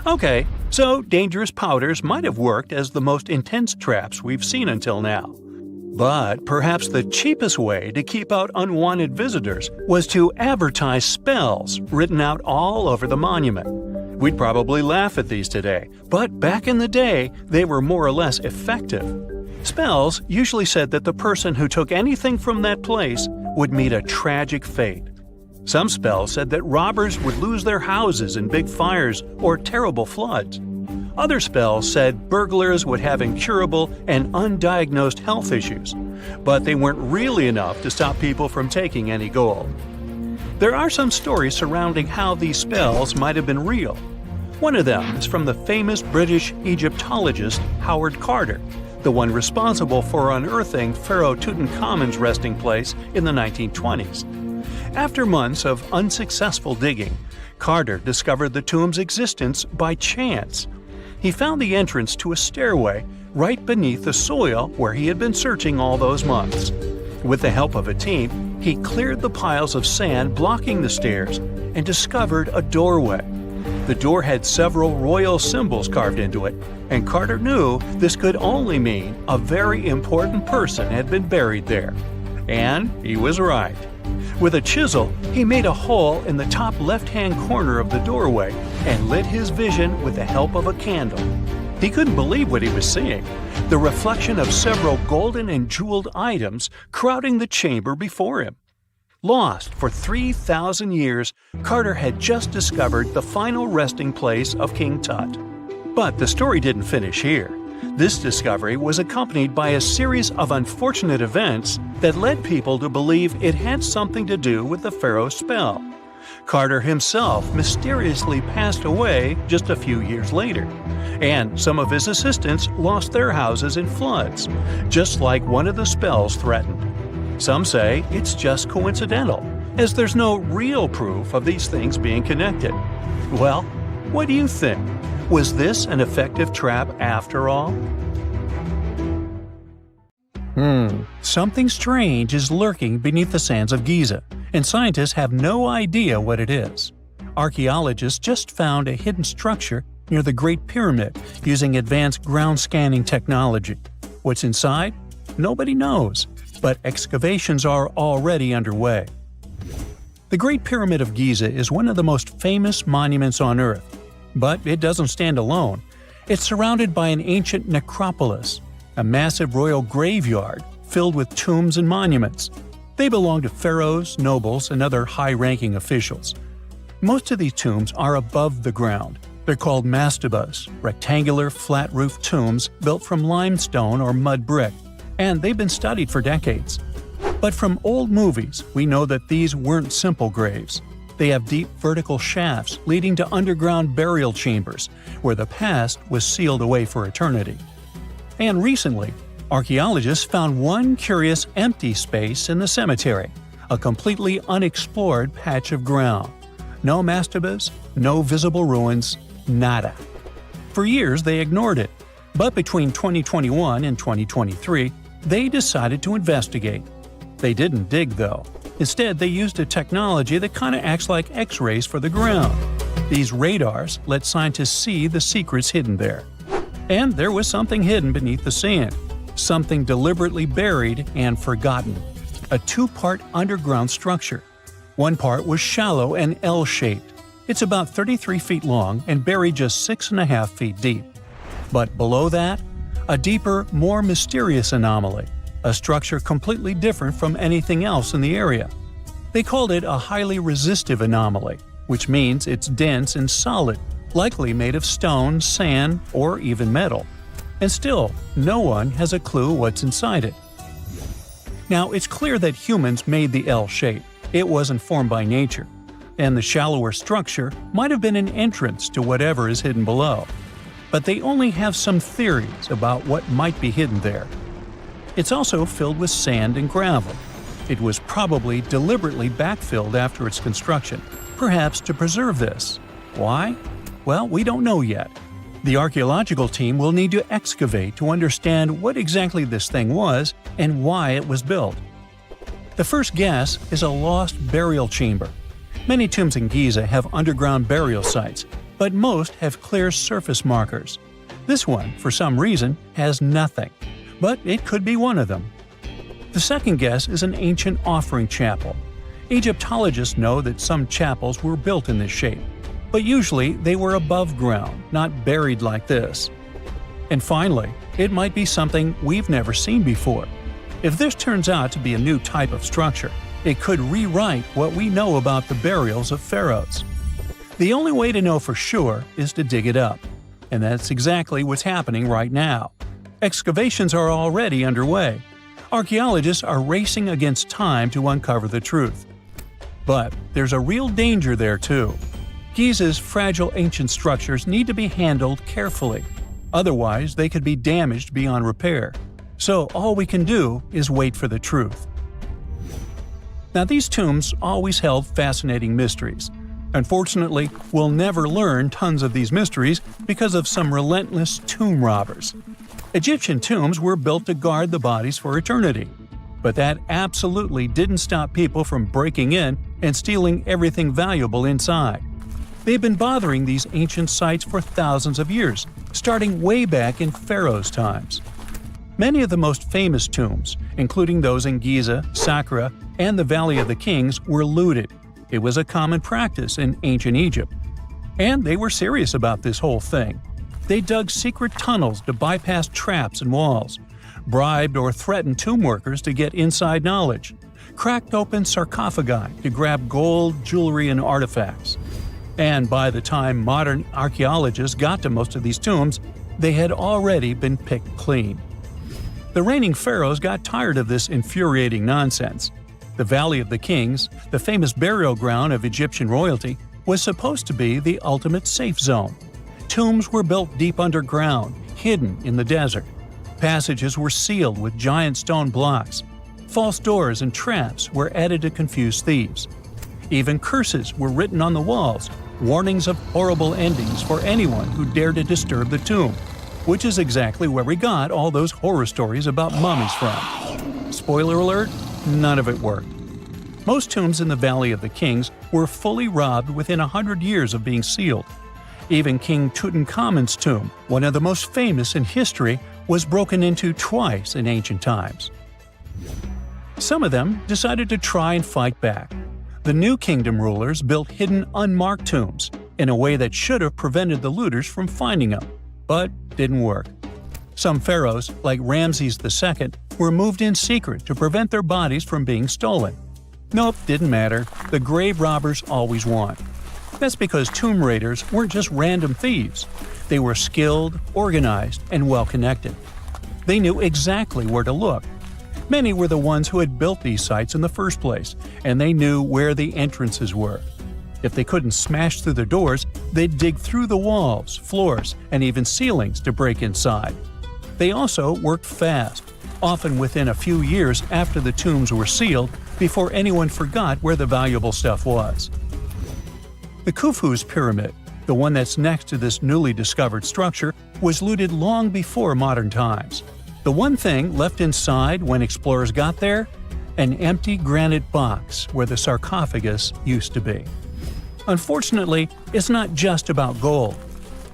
Okay, so dangerous powders might have worked as the most intense traps we've seen until now. But perhaps the cheapest way to keep out unwanted visitors was to advertise spells written out all over the monument. We'd probably laugh at these today, but back in the day, they were more or less effective. Spells usually said that the person who took anything from that place would meet a tragic fate. Some spells said that robbers would lose their houses in big fires or terrible floods. Other spells said burglars would have incurable and undiagnosed health issues, but they weren't really enough to stop people from taking any gold. There are some stories surrounding how these spells might have been real. One of them is from the famous British Egyptologist Howard Carter, the one responsible for unearthing Pharaoh Tutankhamun's resting place in the 1920s. After months of unsuccessful digging, Carter discovered the tomb's existence by chance. He found the entrance to a stairway right beneath the soil where he had been searching all those months. With the help of a team, he cleared the piles of sand blocking the stairs and discovered a doorway. The door had several royal symbols carved into it, and Carter knew this could only mean a very important person had been buried there. And he was right. With a chisel, he made a hole in the top left-hand corner of the doorway and lit his vision with the help of a candle. He couldn't believe what he was seeing, the reflection of several golden and jeweled items crowding the chamber before him. Lost for 3,000 years, Carter had just discovered the final resting place of King Tut. But the story didn't finish here. This discovery was accompanied by a series of unfortunate events that led people to believe it had something to do with the pharaoh's spell. Carter himself mysteriously passed away just a few years later, and some of his assistants lost their houses in floods, just like one of the spells threatened. Some say it's just coincidental, as there's no real proof of these things being connected. Well, what do you think? Was this an effective trap after all? Something strange is lurking beneath the sands of Giza, and scientists have no idea what it is. Archaeologists just found a hidden structure near the Great Pyramid using advanced ground scanning technology. What's inside? Nobody knows, but excavations are already underway. The Great Pyramid of Giza is one of the most famous monuments on Earth, but it doesn't stand alone. It's surrounded by an ancient necropolis, a massive royal graveyard filled with tombs and monuments. They belong to pharaohs, nobles, and other high-ranking officials. Most of these tombs are above the ground. They're called mastabas, rectangular, flat-roofed tombs built from limestone or mud brick, and they've been studied for decades. But from old movies, we know that these weren't simple graves. They have deep vertical shafts leading to underground burial chambers, where the past was sealed away for eternity. And recently, archaeologists found one curious empty space in the cemetery, a completely unexplored patch of ground. No mastabas, no visible ruins, nada. For years they ignored it, but between 2021 and 2023, they decided to investigate. They didn't dig though. Instead, they used a technology that kind of acts like X-rays for the ground. These radars let scientists see the secrets hidden there. And there was something hidden beneath the sand, something deliberately buried and forgotten. A two-part underground structure. One part was shallow and L-shaped. It's about 33 feet long and buried just 6.5 feet deep. But below that, a deeper, more mysterious anomaly, a structure completely different from anything else in the area. They called it a highly resistive anomaly, which means it's dense and solid, likely made of stone, sand, or even metal. And still, no one has a clue what's inside it. Now, it's clear that humans made the L shape. It wasn't formed by nature. And the shallower structure might have been an entrance to whatever is hidden below. But they only have some theories about what might be hidden there. It's also filled with sand and gravel. It was probably deliberately backfilled after its construction, perhaps to preserve this. Why? Well, we don't know yet. The archaeological team will need to excavate to understand what exactly this thing was and why it was built. The first guess is a lost burial chamber. Many tombs in Giza have underground burial sites, but most have clear surface markers. This one, for some reason, has nothing, but it could be one of them. The second guess is an ancient offering chapel. Egyptologists know that some chapels were built in this shape, but usually they were above ground, not buried like this. And finally, it might be something we've never seen before. If this turns out to be a new type of structure, it could rewrite what we know about the burials of pharaohs. The only way to know for sure is to dig it up, and that's exactly what's happening right now. Excavations are already underway. Archaeologists are racing against time to uncover the truth. But there's a real danger there too. Giza's fragile ancient structures need to be handled carefully. Otherwise, they could be damaged beyond repair. So all we can do is wait for the truth. Now, these tombs always held fascinating mysteries. Unfortunately, we'll never learn tons of these mysteries because of some relentless tomb robbers. Egyptian tombs were built to guard the bodies for eternity. But that absolutely didn't stop people from breaking in and stealing everything valuable inside. They've been bothering these ancient sites for thousands of years, starting way back in Pharaoh's times. Many of the most famous tombs, including those in Giza, Saqqara, and the Valley of the Kings, were looted. It was a common practice in ancient Egypt. And they were serious about this whole thing. They dug secret tunnels to bypass traps and walls, bribed or threatened tomb workers to get inside knowledge, cracked open sarcophagi to grab gold, jewelry, and artifacts. And by the time modern archaeologists got to most of these tombs, they had already been picked clean. The reigning pharaohs got tired of this infuriating nonsense. The Valley of the Kings, the famous burial ground of Egyptian royalty, was supposed to be the ultimate safe zone. Tombs were built deep underground, hidden in the desert. Passages were sealed with giant stone blocks. False doors and traps were added to confuse thieves. Even curses were written on the walls, warnings of horrible endings for anyone who dared to disturb the tomb, which is exactly where we got all those horror stories about mummies from. Spoiler alert, none of it worked. Most tombs in the Valley of the Kings were fully robbed within 100 years of being sealed. Even King Tutankhamun's tomb, one of the most famous in history, was broken into twice in ancient times. Some of them decided to try and fight back. The New Kingdom rulers built hidden unmarked tombs in a way that should have prevented the looters from finding them, but didn't work. Some pharaohs, like Ramses II, were moved in secret to prevent their bodies from being stolen. Nope, didn't matter. The grave robbers always won. That's because tomb raiders weren't just random thieves. They were skilled, organized, and well-connected. They knew exactly where to look. Many were the ones who had built these sites in the first place, and they knew where the entrances were. If they couldn't smash through the doors, they'd dig through the walls, floors, and even ceilings to break inside. They also worked fast, often within a few years after the tombs were sealed, before anyone forgot where the valuable stuff was. The Khufu's pyramid, the one that's next to this newly discovered structure, was looted long before modern times. The one thing left inside when explorers got there? An empty granite box where the sarcophagus used to be. Unfortunately, it's not just about gold.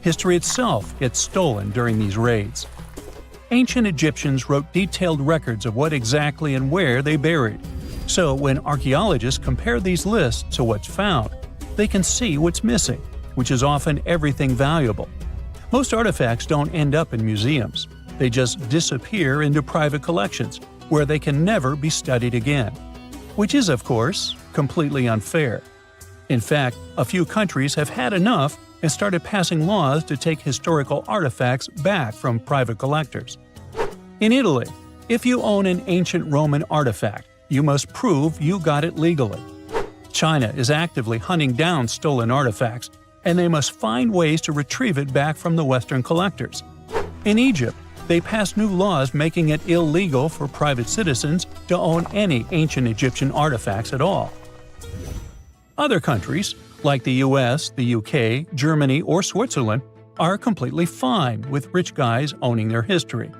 History itself gets stolen during these raids. Ancient Egyptians wrote detailed records of what exactly and where they buried. So when archaeologists compare these lists to what's found, they can see what's missing, which is often everything valuable. Most artifacts don't end up in museums. They just disappear into private collections, where they can never be studied again. Which is, of course, completely unfair. In fact, a few countries have had enough and started passing laws to take historical artifacts back from private collectors. In Italy, if you own an ancient Roman artifact, you must prove you got it legally. China is actively hunting down stolen artifacts, and they must find ways to retrieve it back from the Western collectors. In Egypt, they passed new laws making it illegal for private citizens to own any ancient Egyptian artifacts at all. Other countries, like the US, the UK, Germany, or Switzerland, are completely fine with rich guys owning their history.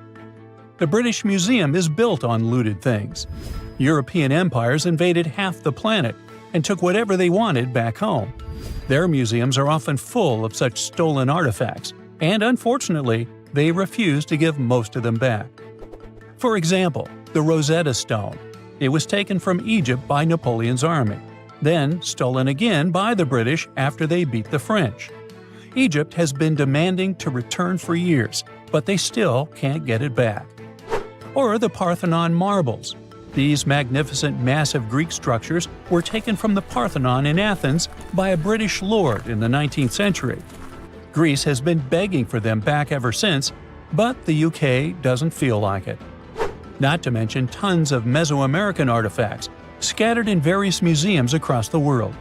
The British Museum is built on looted things. European empires invaded half the planet and took whatever they wanted back home. Their museums are often full of such stolen artifacts, and unfortunately, they refuse to give most of them back. For example, the Rosetta Stone. It was taken from Egypt by Napoleon's army, then stolen again by the British after they beat the French. Egypt has been demanding to return for years, but they still can't get it back. Or the Parthenon marbles. These magnificent, massive Greek structures were taken from the Parthenon in Athens by a British lord in the 19th century. Greece has been begging for them back ever since, but the UK doesn't feel like it. Not to mention tons of Mesoamerican artifacts, scattered in various museums across the world.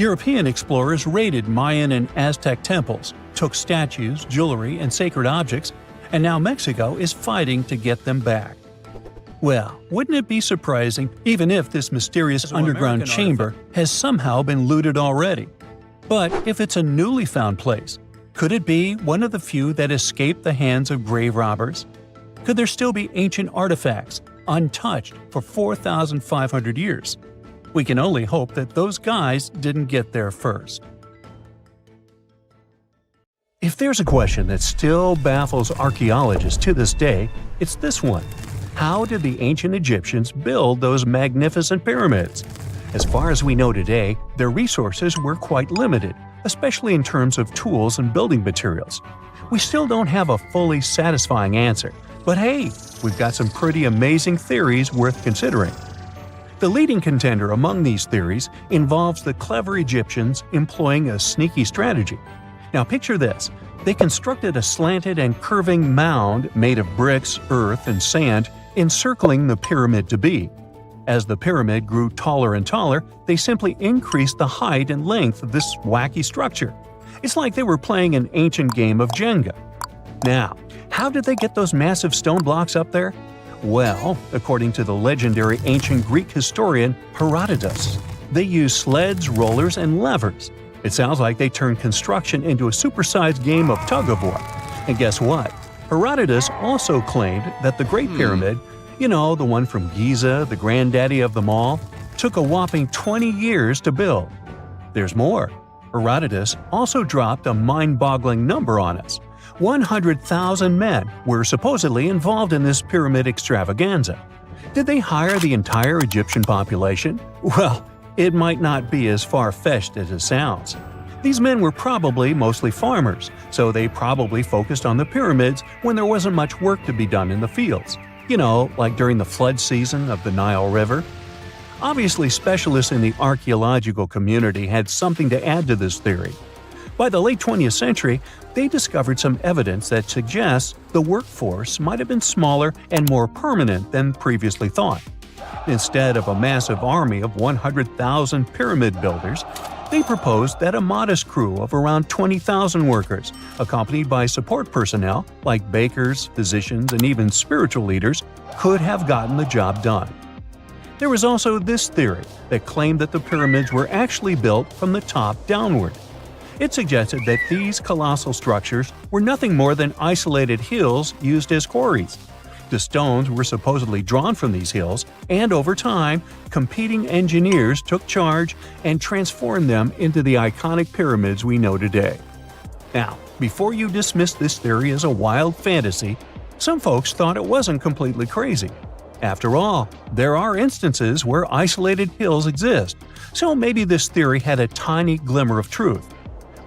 European explorers raided Mayan and Aztec temples, took statues, jewelry, and sacred objects, and now Mexico is fighting to get them back. Well, wouldn't it be surprising even if this mysterious underground chamber has somehow been looted already? But if it's a newly found place, could it be one of the few that escaped the hands of grave robbers? Could there still be ancient artifacts, untouched for 4,500 years? We can only hope that those guys didn't get there first. If there's a question that still baffles archaeologists to this day, it's this one. How did the ancient Egyptians build those magnificent pyramids? As far as we know today, their resources were quite limited, especially in terms of tools and building materials. We still don't have a fully satisfying answer, but hey, we've got some pretty amazing theories worth considering. The leading contender among these theories involves the clever Egyptians employing a sneaky strategy. Now picture this. They constructed a slanted and curving mound made of bricks, earth, and sand encircling the pyramid to be. As the pyramid grew taller and taller, they simply increased the height and length of this wacky structure. It's like they were playing an ancient game of Jenga. Now, how did they get those massive stone blocks up there? Well, according to the legendary ancient Greek historian Herodotus, they used sleds, rollers, and levers. It sounds like they turned construction into a supersized game of tug-of-war. And guess what? Herodotus also claimed that the Great Pyramid, the one from Giza, the granddaddy of them all, took a whopping 20 years to build. There's more. Herodotus also dropped a mind-boggling number on us. 100,000 men were supposedly involved in this pyramid extravaganza. Did they hire the entire Egyptian population? Well, it might not be as far-fetched as it sounds. These men were probably mostly farmers, so they probably focused on the pyramids when there wasn't much work to be done in the fields. Like during the flood season of the Nile River. Obviously, specialists in the archaeological community had something to add to this theory. By the late 20th century, they discovered some evidence that suggests the workforce might have been smaller and more permanent than previously thought. Instead of a massive army of 100,000 pyramid builders, they proposed that a modest crew of around 20,000 workers, accompanied by support personnel like bakers, physicians, and even spiritual leaders, could have gotten the job done. There was also this theory that claimed that the pyramids were actually built from the top downward. It suggested that these colossal structures were nothing more than isolated hills used as quarries. The stones were supposedly drawn from these hills, and over time, competing engineers took charge and transformed them into the iconic pyramids we know today. Now, before you dismiss this theory as a wild fantasy, some folks thought it wasn't completely crazy. After all, there are instances where isolated hills exist, so maybe this theory had a tiny glimmer of truth.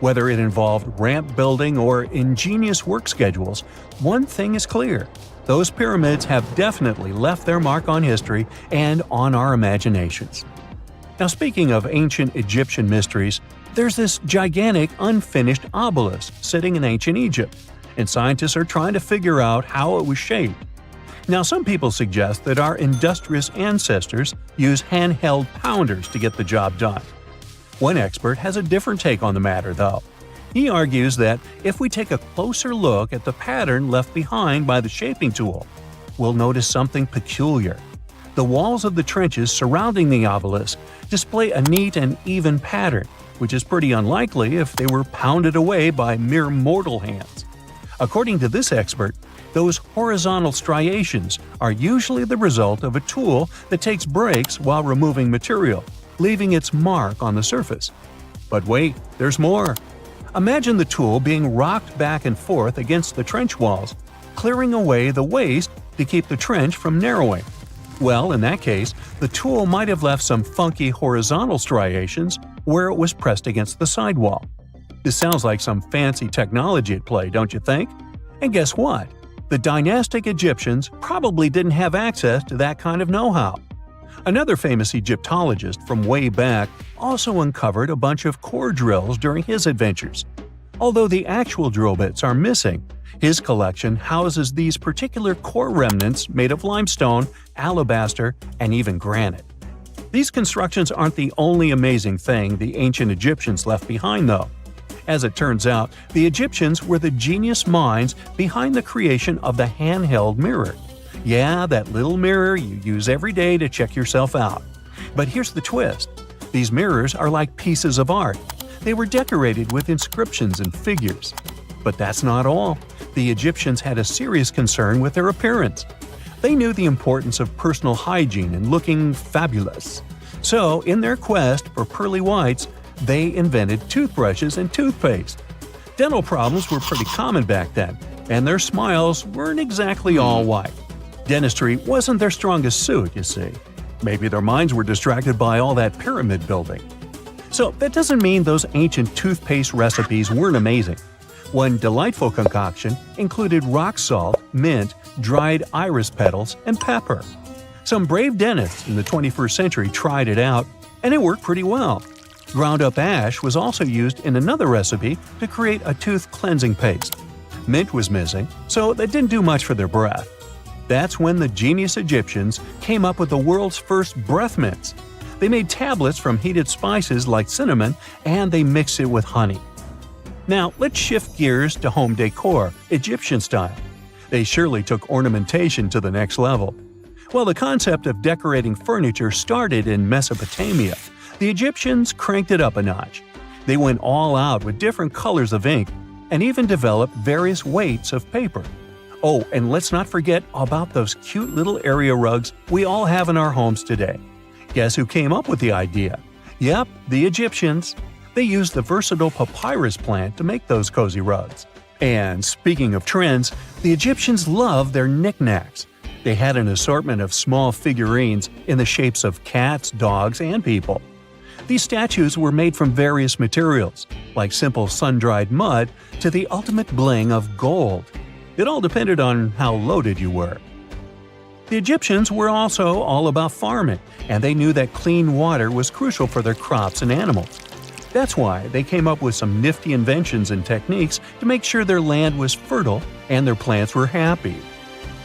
Whether it involved ramp building or ingenious work schedules, one thing is clear. Those pyramids have definitely left their mark on history and on our imaginations. Now, speaking of ancient Egyptian mysteries, there's this gigantic unfinished obelisk sitting in ancient Egypt, and scientists are trying to figure out how it was shaped. Now, some people suggest that our industrious ancestors used handheld pounders to get the job done. One expert has a different take on the matter, though. He argues that if we take a closer look at the pattern left behind by the shaping tool, we'll notice something peculiar. The walls of the trenches surrounding the obelisk display a neat and even pattern, which is pretty unlikely if they were pounded away by mere mortal hands. According to this expert, those horizontal striations are usually the result of a tool that takes breaks while removing material, leaving its mark on the surface. But wait, there's more. Imagine the tool being rocked back and forth against the trench walls, clearing away the waste to keep the trench from narrowing. Well, in that case, the tool might have left some funky horizontal striations where it was pressed against the sidewall. This sounds like some fancy technology at play, don't you think? And guess what? The dynastic Egyptians probably didn't have access to that kind of know-how. Another famous Egyptologist from way back also uncovered a bunch of core drills during his adventures. Although the actual drill bits are missing, his collection houses these particular core remnants made of limestone, alabaster, and even granite. These constructions aren't the only amazing thing the ancient Egyptians left behind, though. As it turns out, the Egyptians were the genius minds behind the creation of the handheld mirror. Yeah, that little mirror you use every day to check yourself out. But here's the twist. These mirrors are like pieces of art. They were decorated with inscriptions and figures. But that's not all. The Egyptians had a serious concern with their appearance. They knew the importance of personal hygiene and looking fabulous. So, in their quest for pearly whites, they invented toothbrushes and toothpaste. Dental problems were pretty common back then, and their smiles weren't exactly all white. Dentistry wasn't their strongest suit, you see. Maybe their minds were distracted by all that pyramid building. So that doesn't mean those ancient toothpaste recipes weren't amazing. One delightful concoction included rock salt, mint, dried iris petals, and pepper. Some brave dentists in the 21st century tried it out, and it worked pretty well. Ground-up ash was also used in another recipe to create a tooth cleansing paste. Mint was missing, so that didn't do much for their breath. That's when the genius Egyptians came up with the world's first breath mints. They made tablets from heated spices like cinnamon, and they mixed it with honey. Now, let's shift gears to home decor, Egyptian style. They surely took ornamentation to the next level. While the concept of decorating furniture started in Mesopotamia, the Egyptians cranked it up a notch. They went all out with different colors of ink and even developed various weights of paper. Oh, and let's not forget about those cute little area rugs we all have in our homes today. Guess who came up with the idea? Yep, the Egyptians. They used the versatile papyrus plant to make those cozy rugs. And speaking of trends, the Egyptians loved their knickknacks. They had an assortment of small figurines in the shapes of cats, dogs, and people. These statues were made from various materials, like simple sun-dried mud to the ultimate bling of gold. It all depended on how loaded you were. The Egyptians were also all about farming, and they knew that clean water was crucial for their crops and animals. That's why they came up with some nifty inventions and techniques to make sure their land was fertile and their plants were happy.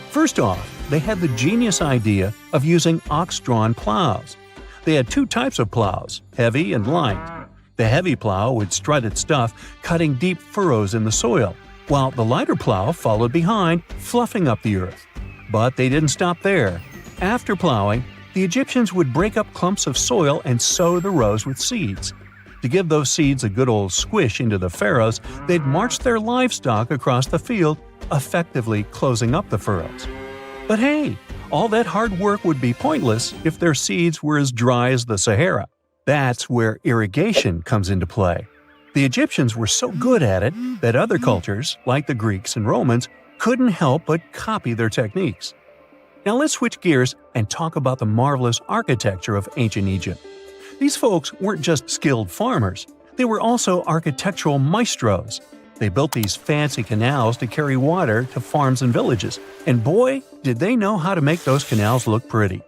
First off, they had the genius idea of using ox-drawn plows. They had two types of plows, heavy and light. The heavy plow would strut its stuff, cutting deep furrows in the soil, while the lighter plow followed behind, fluffing up the earth. But they didn't stop there. After plowing, the Egyptians would break up clumps of soil and sow the rows with seeds. To give those seeds a good old squish into the furrows, they'd march their livestock across the field, effectively closing up the furrows. But hey, all that hard work would be pointless if their seeds were as dry as the Sahara. That's where irrigation comes into play. The Egyptians were so good at it that other cultures, like the Greeks and Romans, couldn't help but copy their techniques. Now let's switch gears and talk about the marvelous architecture of ancient Egypt. These folks weren't just skilled farmers, they were also architectural maestros. They built these fancy canals to carry water to farms and villages, and boy, did they know how to make those canals look pretty.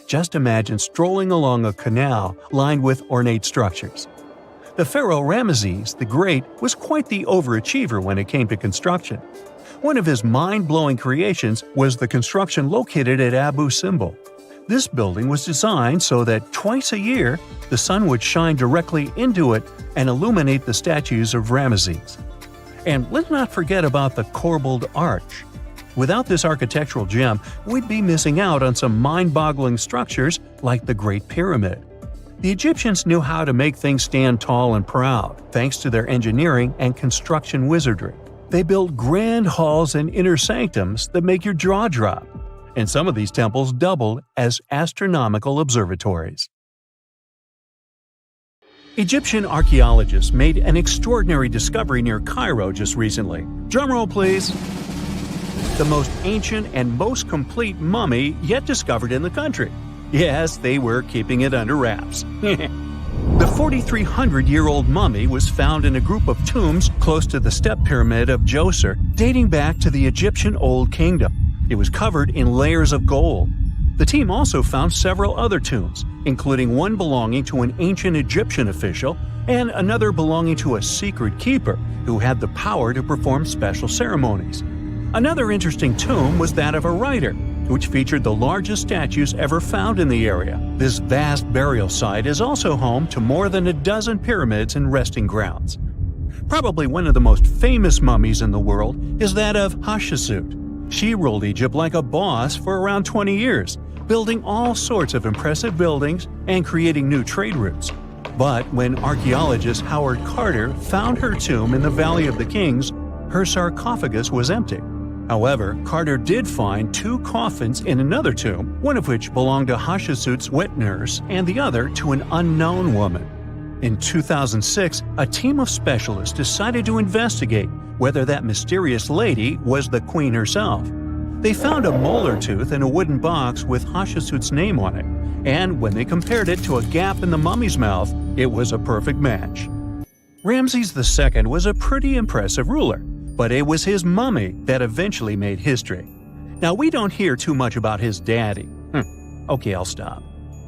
Just imagine strolling along a canal lined with ornate structures. The pharaoh Ramesses the Great was quite the overachiever when it came to construction. One of his mind-blowing creations was the construction located at Abu Simbel. This building was designed so that twice a year, the sun would shine directly into it and illuminate the statues of Ramesses. And let's not forget about the corbelled arch. Without this architectural gem, we'd be missing out on some mind-boggling structures like the Great Pyramid. The Egyptians knew how to make things stand tall and proud, thanks to their engineering and construction wizardry. They built grand halls and inner sanctums that make your jaw drop. And some of these temples doubled as astronomical observatories. Egyptian archaeologists made an extraordinary discovery near Cairo just recently. Drumroll, please. The most ancient and most complete mummy yet discovered in the country. Yes, they were keeping it under wraps. The 4,300-year-old mummy was found in a group of tombs close to the Step Pyramid of Djoser, dating back to the Egyptian Old Kingdom. It was covered in layers of gold. The team also found several other tombs, including one belonging to an ancient Egyptian official and another belonging to a secret keeper who had the power to perform special ceremonies. Another interesting tomb was that of a writer, which featured the largest statues ever found in the area. This vast burial site is also home to more than a dozen pyramids and resting grounds. Probably one of the most famous mummies in the world is that of Hatshepsut. She ruled Egypt like a boss for around 20 years, building all sorts of impressive buildings and creating new trade routes. But when archaeologist Howard Carter found her tomb in the Valley of the Kings, her sarcophagus was empty. However, Carter did find 2 coffins in another tomb, one of which belonged to Hatshepsut's wet nurse and the other to an unknown woman. In 2006, a team of specialists decided to investigate whether that mysterious lady was the queen herself. They found a molar tooth in a wooden box with Hatshepsut's name on it, and when they compared it to a gap in the mummy's mouth, it was a perfect match. Ramses II was a pretty impressive ruler, but it was his mummy that eventually made history. Now, we don't hear too much about his daddy. Okay, I'll stop.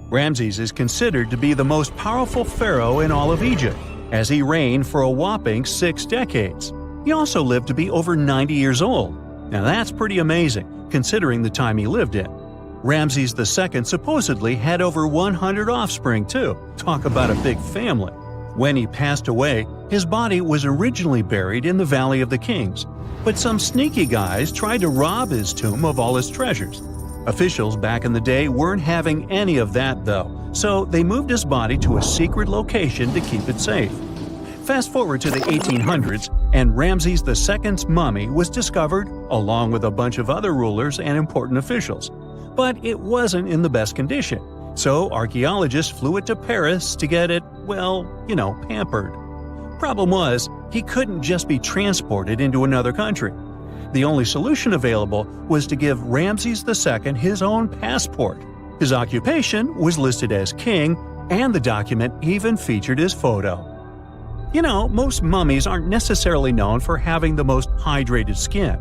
Ramses is considered to be the most powerful pharaoh in all of Egypt, as he reigned for a whopping 6 decades. He also lived to be over 90 years old. Now that's pretty amazing, considering the time he lived in. Ramses II supposedly had over 100 offspring too. Talk about a big family. When he passed away, his body was originally buried in the Valley of the Kings, but some sneaky guys tried to rob his tomb of all his treasures. Officials back in the day weren't having any of that though, so they moved his body to a secret location to keep it safe. Fast forward to the 1800s, and Ramses II's mummy was discovered along with a bunch of other rulers and important officials. But it wasn't in the best condition, so archaeologists flew it to Paris to get it, pampered. Problem was, he couldn't just be transported into another country. The only solution available was to give Ramses II his own passport. His occupation was listed as king, and the document even featured his photo. Most mummies aren't necessarily known for having the most hydrated skin.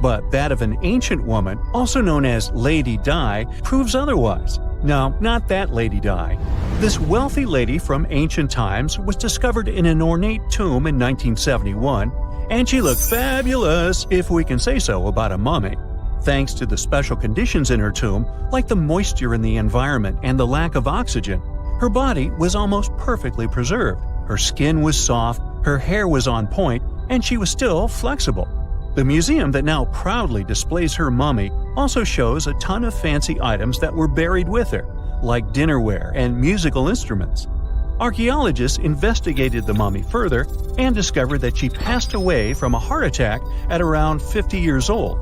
But that of an ancient woman, also known as Lady Di, proves otherwise. No, not that Lady Di. This wealthy lady from ancient times was discovered in an ornate tomb in 1971, and she looked fabulous, if we can say so about a mummy. Thanks to the special conditions in her tomb, like the moisture in the environment and the lack of oxygen, her body was almost perfectly preserved. Her skin was soft, her hair was on point, and she was still flexible. The museum that now proudly displays her mummy also shows a ton of fancy items that were buried with her, like dinnerware and musical instruments. Archaeologists investigated the mummy further and discovered that she passed away from a heart attack at around 50 years old.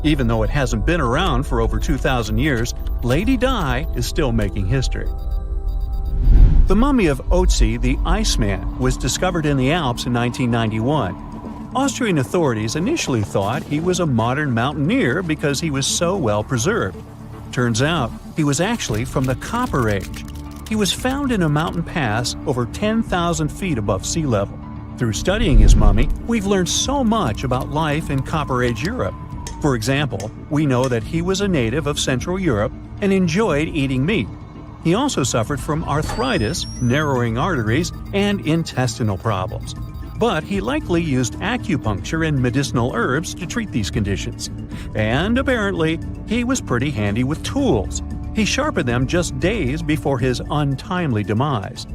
Even though it hasn't been around for over 2,000 years, Lady Di is still making history. The mummy of Otzi the Iceman was discovered in the Alps in 1991. Austrian authorities initially thought he was a modern mountaineer because he was so well preserved. Turns out, he was actually from the Copper Age. He was found in a mountain pass over 10,000 feet above sea level. Through studying his mummy, we've learned so much about life in Copper Age Europe. For example, we know that he was a native of Central Europe and enjoyed eating meat. He also suffered from arthritis, narrowing arteries, and intestinal problems. But he likely used acupuncture and medicinal herbs to treat these conditions. And apparently, he was pretty handy with tools. He sharpened them just days before his untimely demise.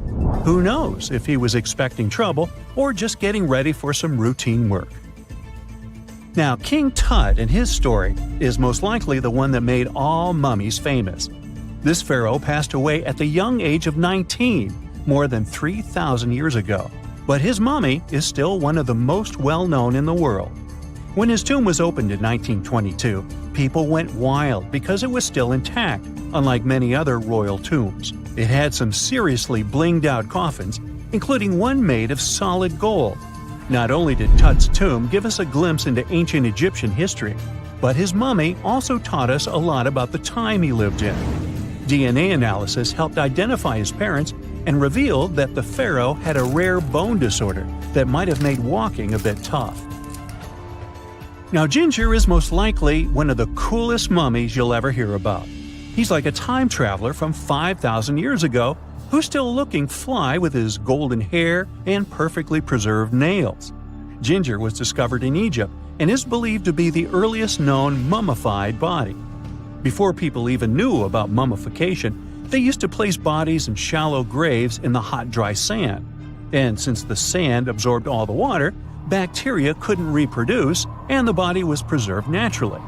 Who knows if he was expecting trouble or just getting ready for some routine work. Now, King Tut and his story is most likely the one that made all mummies famous. This pharaoh passed away at the young age of 19, more than 3,000 years ago. But his mummy is still one of the most well-known in the world. When his tomb was opened in 1922, people went wild because it was still intact, unlike many other royal tombs. It had some seriously blinged-out coffins, including one made of solid gold. Not only did Tut's tomb give us a glimpse into ancient Egyptian history, but his mummy also taught us a lot about the time he lived in. DNA analysis helped identify his parents and revealed that the pharaoh had a rare bone disorder that might have made walking a bit tough. Now, Ginger is most likely one of the coolest mummies you'll ever hear about. He's like a time traveler from 5,000 years ago who's still looking fly with his golden hair and perfectly preserved nails. Ginger was discovered in Egypt and is believed to be the earliest known mummified body. Before people even knew about mummification, they used to place bodies in shallow graves in the hot, dry sand. And since the sand absorbed all the water, bacteria couldn't reproduce and the body was preserved naturally.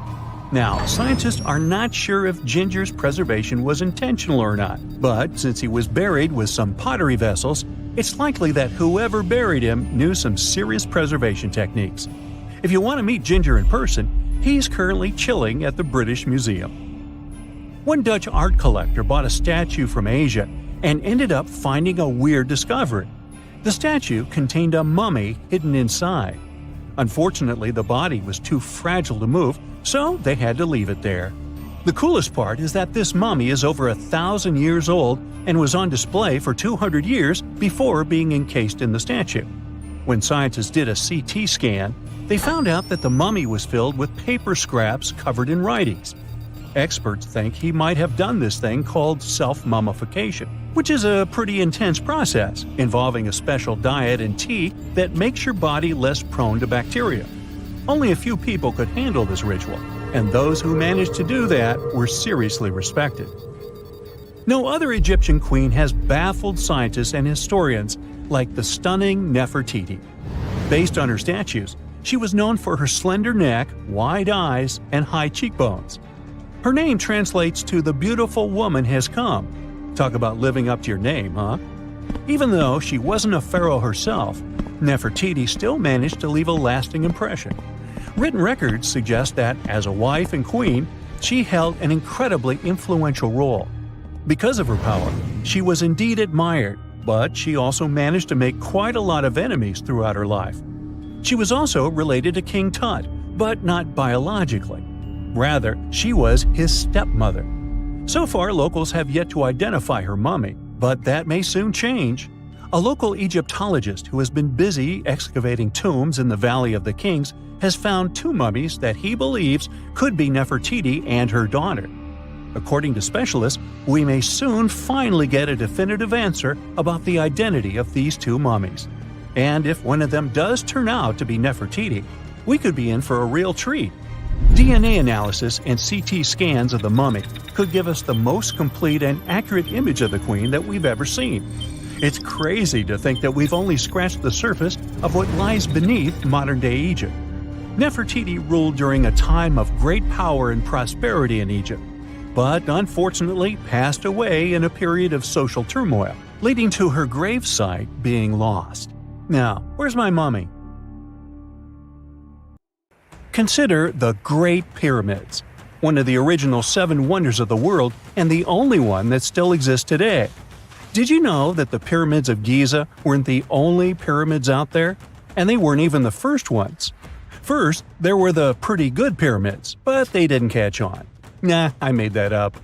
Now, scientists are not sure if Ginger's preservation was intentional or not, but since he was buried with some pottery vessels, it's likely that whoever buried him knew some serious preservation techniques. If you want to meet Ginger in person, he's currently chilling at the British Museum. One Dutch art collector bought a statue from Asia and ended up finding a weird discovery. The statue contained a mummy hidden inside. Unfortunately, the body was too fragile to move, so they had to leave it there. The coolest part is that this mummy is over 1,000 years old and was on display for 200 years before being encased in the statue. When scientists did a CT scan, they found out that the mummy was filled with paper scraps covered in writings. Experts think he might have done this thing called self-mummification, which is a pretty intense process involving a special diet and tea that makes your body less prone to bacteria. Only a few people could handle this ritual, and those who managed to do that were seriously respected. No other Egyptian queen has baffled scientists and historians like the stunning Nefertiti. Based on her statues, she was known for her slender neck, wide eyes, and high cheekbones. Her name translates to "the beautiful woman has come." Talk about living up to your name, huh? Even though she wasn't a pharaoh herself, Nefertiti still managed to leave a lasting impression. Written records suggest that, as a wife and queen, she held an incredibly influential role. Because of her power, she was indeed admired, but she also managed to make quite a lot of enemies throughout her life. She was also related to King Tut, but not biologically. Rather, she was his stepmother. So far, locals have yet to identify her mummy, but that may soon change. A local Egyptologist who has been busy excavating tombs in the Valley of the Kings has found 2 mummies that he believes could be Nefertiti and her daughter. According to specialists, we may soon finally get a definitive answer about the identity of these 2 mummies. And if one of them does turn out to be Nefertiti, we could be in for a real treat. DNA analysis and CT scans of the mummy could give us the most complete and accurate image of the queen that we've ever seen. It's crazy to think that we've only scratched the surface of what lies beneath modern-day Egypt. Nefertiti ruled during a time of great power and prosperity in Egypt, but unfortunately passed away in a period of social turmoil, leading to her gravesite being lost. Now, where's my mummy? Consider the Great Pyramids, one of the original 7 wonders of the world and the only one that still exists today. Did you know that the pyramids of Giza weren't the only pyramids out there? And they weren't even the first ones. First, there were the pretty good pyramids, but they didn't catch on. Nah, I made that up.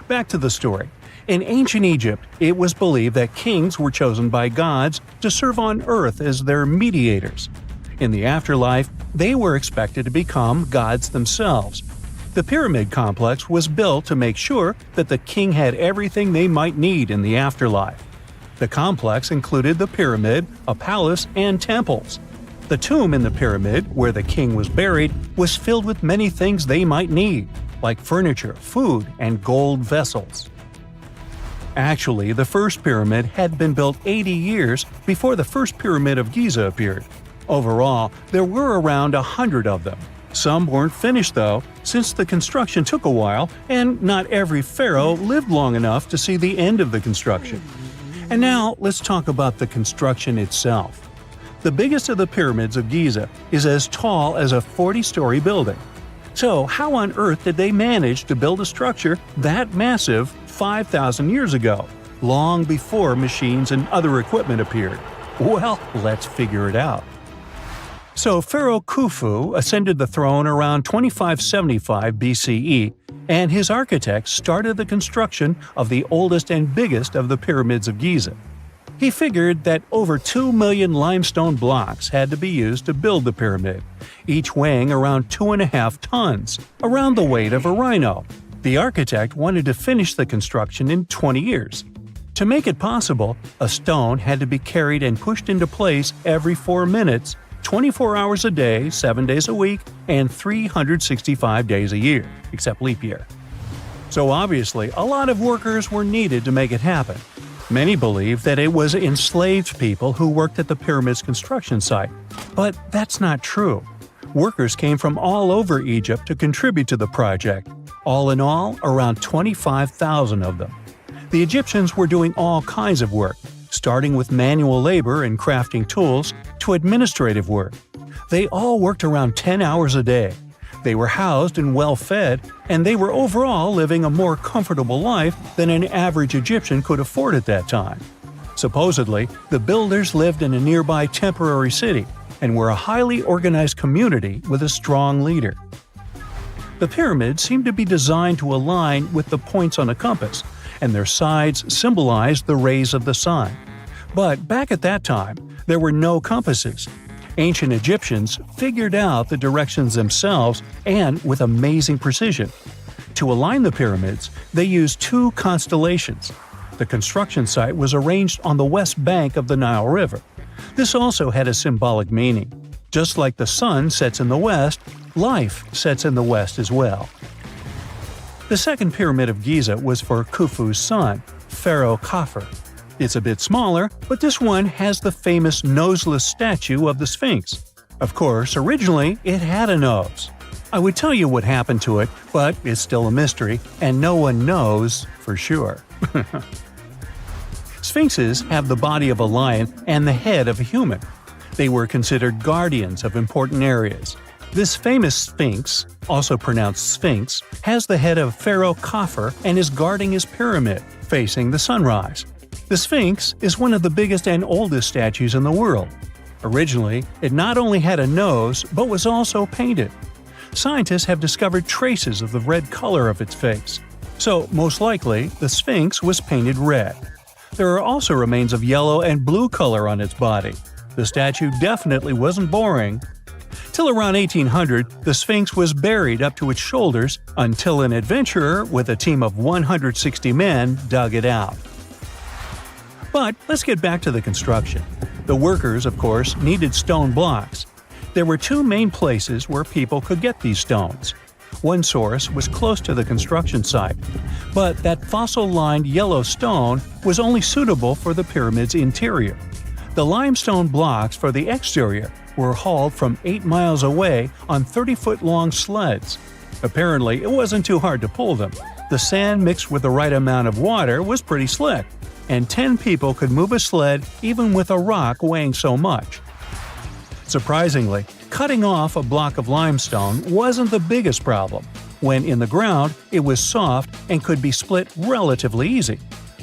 Back to the story. In ancient Egypt, it was believed that kings were chosen by gods to serve on earth as their mediators. In the afterlife, they were expected to become gods themselves. The pyramid complex was built to make sure that the king had everything they might need in the afterlife. The complex included the pyramid, a palace, and temples. The tomb in the pyramid, where the king was buried, was filled with many things they might need, like furniture, food, and gold vessels. Actually, the first pyramid had been built 80 years before the first pyramid of Giza appeared. Overall, there were around 100 of them. Some weren't finished though, since the construction took a while and not every pharaoh lived long enough to see the end of the construction. And now let's talk about the construction itself. The biggest of the pyramids of Giza is as tall as a 40-story building. So how on earth did they manage to build a structure that massive 5,000 years ago, long before machines and other equipment appeared? Well, let's figure it out. So Pharaoh Khufu ascended the throne around 2575 BCE, and his architects started the construction of the oldest and biggest of the pyramids of Giza. He figured that over 2 million limestone blocks had to be used to build the pyramid, each weighing around 2.5 tons, around the weight of a rhino. The architect wanted to finish the construction in 20 years. To make it possible, a stone had to be carried and pushed into place every 4 minutes, 24 hours a day, 7 days a week, and 365 days a year, except leap year. So obviously, a lot of workers were needed to make it happen. Many believe that it was enslaved people who worked at the pyramid's construction site, but that's not true. Workers came from all over Egypt to contribute to the project. All in all, around 25,000 of them. The Egyptians were doing all kinds of work, starting with manual labor and crafting tools to administrative work. They all worked around 10 hours a day. They were housed and well fed, and they were overall living a more comfortable life than an average Egyptian could afford at that time. Supposedly, the builders lived in a nearby temporary city and were a highly organized community with a strong leader. The pyramids seemed to be designed to align with the points on a compass, and their sides symbolized the rays of the sun. But back at that time, there were no compasses. Ancient Egyptians figured out the directions themselves and with amazing precision. To align the pyramids, they used 2 constellations. The construction site was arranged on the west bank of the Nile River. This also had a symbolic meaning. Just like the sun sets in the west, life sets in the west as well. The second pyramid of Giza was for Khufu's son, Pharaoh Khafre. It's a bit smaller, but this one has the famous noseless statue of the Sphinx. Of course, originally it had a nose. I would tell you what happened to it, but it's still a mystery, and no one knows for sure. Sphinxes have the body of a lion and the head of a human. They were considered guardians of important areas. This famous Sphinx, also pronounced Sphinx, has the head of Pharaoh Khafre and is guarding his pyramid, facing the sunrise. The Sphinx is one of the biggest and oldest statues in the world. Originally, it not only had a nose, but was also painted. Scientists have discovered traces of the red color of its face. So, most likely, the Sphinx was painted red. There are also remains of yellow and blue color on its body. The statue definitely wasn't boring. Till around 1800, the Sphinx was buried up to its shoulders until an adventurer with a team of 160 men dug it out. But let's get back to the construction. The workers, of course, needed stone blocks. There were 2 main places where people could get these stones. One source was close to the construction site, but that fossil-lined yellow stone was only suitable for the pyramid's interior. The limestone blocks for the exterior were hauled from 8 miles away on 30-foot-long sleds. Apparently, it wasn't too hard to pull them. The sand mixed with the right amount of water was pretty slick, and 10 people could move a sled even with a rock weighing so much. Surprisingly, cutting off a block of limestone wasn't the biggest problem. When in the ground, it was soft and could be split relatively easy.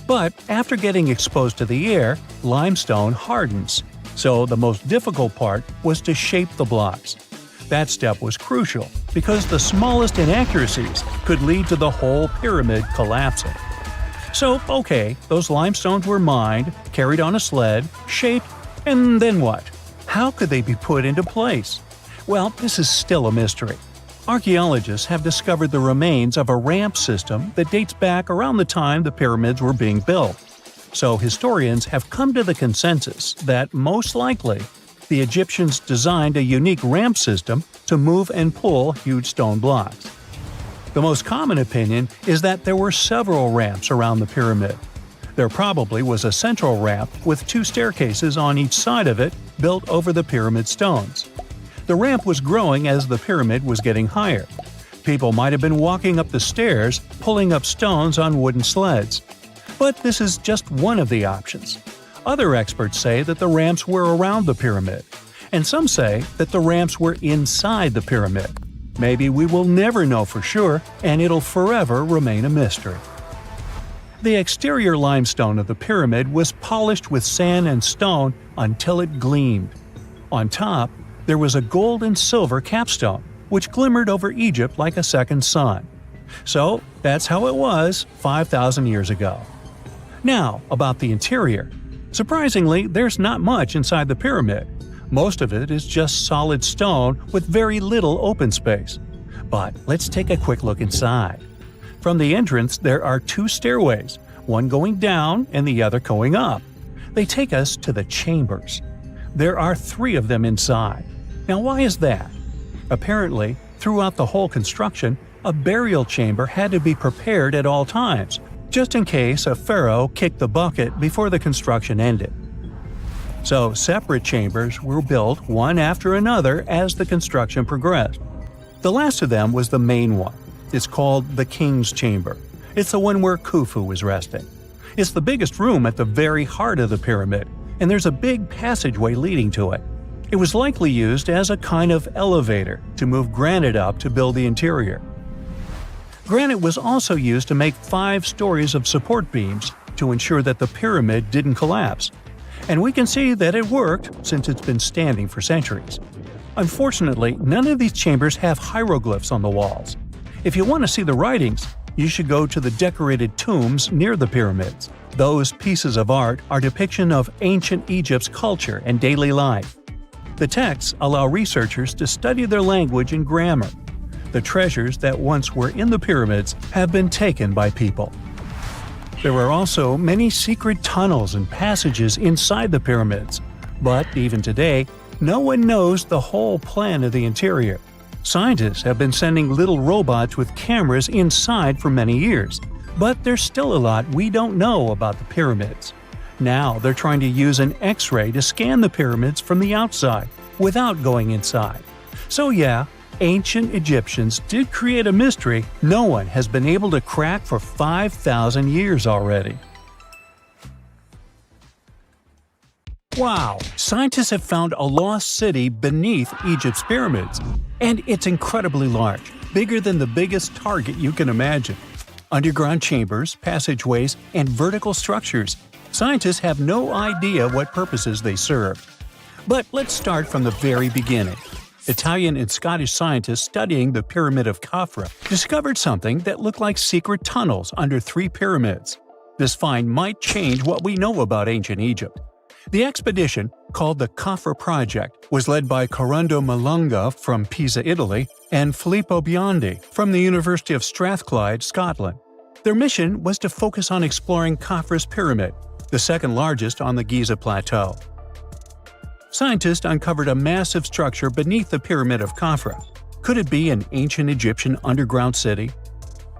But after getting exposed to the air, limestone hardens. So the most difficult part was to shape the blocks. That step was crucial because the smallest inaccuracies could lead to the whole pyramid collapsing. So, okay, those limestones were mined, carried on a sled, shaped, and then what? How could they be put into place? Well, this is still a mystery. Archaeologists have discovered the remains of a ramp system that dates back around the time the pyramids were being built. So historians have come to the consensus that, most likely, the Egyptians designed a unique ramp system to move and pull huge stone blocks. The most common opinion is that there were several ramps around the pyramid. There probably was a central ramp with 2 staircases on each side of it built over the pyramid stones. The ramp was growing as the pyramid was getting higher. People might have been walking up the stairs, pulling up stones on wooden sleds. But this is just one of the options. Other experts say that the ramps were around the pyramid, and some say that the ramps were inside the pyramid. Maybe we will never know for sure, and it'll forever remain a mystery. The exterior limestone of the pyramid was polished with sand and stone until it gleamed. On top, there was a gold and silver capstone, which glimmered over Egypt like a second sun. So, that's how it was 5,000 years ago. Now, about the interior. Surprisingly, there's not much inside the pyramid. Most of it is just solid stone with very little open space. But let's take a quick look inside. From the entrance, there are 2 stairways, one going down and the other going up. They take us to the chambers. there are 3 of them inside. Now why is that? Apparently, throughout the whole construction, a burial chamber had to be prepared at all times, just in case a pharaoh kicked the bucket before the construction ended. So separate chambers were built one after another as the construction progressed. The last of them was the main one. It's called the King's Chamber. It's the one where Khufu was resting. It's the biggest room at the very heart of the pyramid, and there's a big passageway leading to it. It was likely used as a kind of elevator to move granite up to build the interior. Granite was also used to make 5 stories of support beams to ensure that the pyramid didn't collapse. And we can see that it worked since it's been standing for centuries. Unfortunately, none of these chambers have hieroglyphs on the walls. If you want to see the writings, you should go to the decorated tombs near the pyramids. Those pieces of art are depiction of ancient Egypt's culture and daily life. The texts allow researchers to study their language and grammar. The treasures that once were in the pyramids have been taken by people. There are also many secret tunnels and passages inside the pyramids, but even today, no one knows the whole plan of the interior. Scientists have been sending little robots with cameras inside for many years, but there's still a lot we don't know about the pyramids. Now they're trying to use an X-ray to scan the pyramids from the outside, without going inside. So yeah, ancient Egyptians did create a mystery no one has been able to crack for 5,000 years already. Wow! Scientists have found a lost city beneath Egypt's pyramids, and it's incredibly large, bigger than the biggest target you can imagine. Underground chambers, passageways, and vertical structures. Scientists have no idea what purposes they serve. But let's start from the very beginning. Italian and Scottish scientists studying the Pyramid of Khafra discovered something that looked like secret tunnels under 3 pyramids. This find might change what we know about ancient Egypt. The expedition, called the Khafra Project, was led by Corrado Malunga from Pisa, Italy, and Filippo Biondi from the University of Strathclyde, Scotland. Their mission was to focus on exploring Khafra's pyramid, the second largest on the Giza Plateau. Scientists uncovered a massive structure beneath the Pyramid of Khafra. Could it be an ancient Egyptian underground city?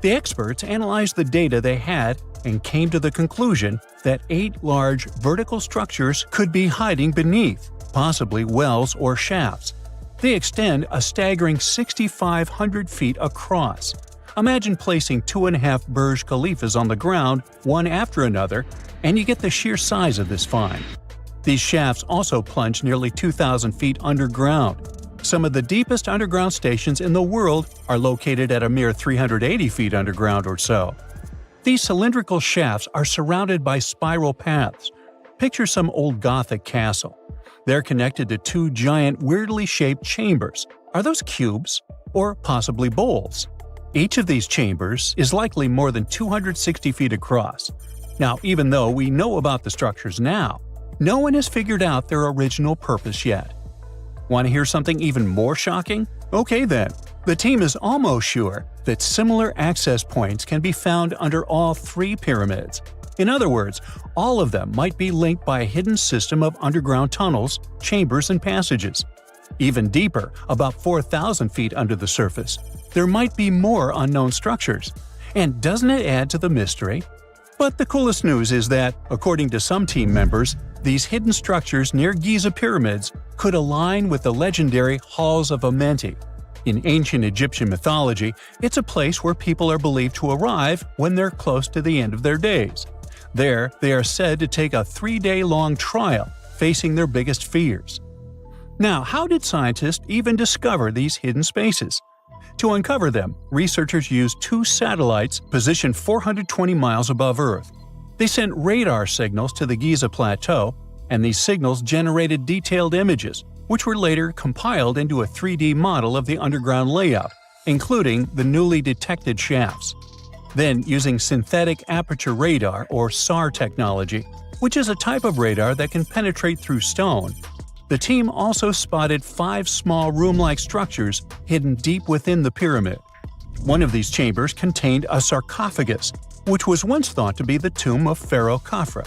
The experts analyzed the data they had and came to the conclusion that 8 large vertical structures could be hiding beneath, possibly wells or shafts. They extend a staggering 6,500 feet across. Imagine placing 2.5 Burj Khalifas on the ground, one after another, and you get the sheer size of this find. These shafts also plunge nearly 2,000 feet underground. Some of the deepest underground stations in the world are located at a mere 380 feet underground or so. These cylindrical shafts are surrounded by spiral paths. Picture some old Gothic castle. They're connected to 2 giant, weirdly shaped chambers. Are those cubes? Or possibly bowls? Each of these chambers is likely more than 260 feet across. Now, even though we know about the structures now, no one has figured out their original purpose yet. Want to hear something even more shocking? Okay then. The team is almost sure that similar access points can be found under all 3 pyramids. In other words, all of them might be linked by a hidden system of underground tunnels, chambers, and passages. Even deeper, about 4,000 feet under the surface, there might be more unknown structures. And doesn't it add to the mystery? But the coolest news is that, according to some team members, these hidden structures near Giza pyramids could align with the legendary Halls of Amenti. In ancient Egyptian mythology, it's a place where people are believed to arrive when they're close to the end of their days. There, they are said to take a 3-day-long trial, facing their biggest fears. Now, how did scientists even discover these hidden spaces? To uncover them, researchers used 2 satellites positioned 420 miles above Earth. They sent radar signals to the Giza Plateau, and these signals generated detailed images, which were later compiled into a 3D model of the underground layout, including the newly detected shafts. Then, using synthetic aperture radar or SAR technology, which is a type of radar that can penetrate through stone, the team also spotted 5 small room-like structures hidden deep within the pyramid. One of these chambers contained a sarcophagus, which was once thought to be the tomb of Pharaoh Khafra.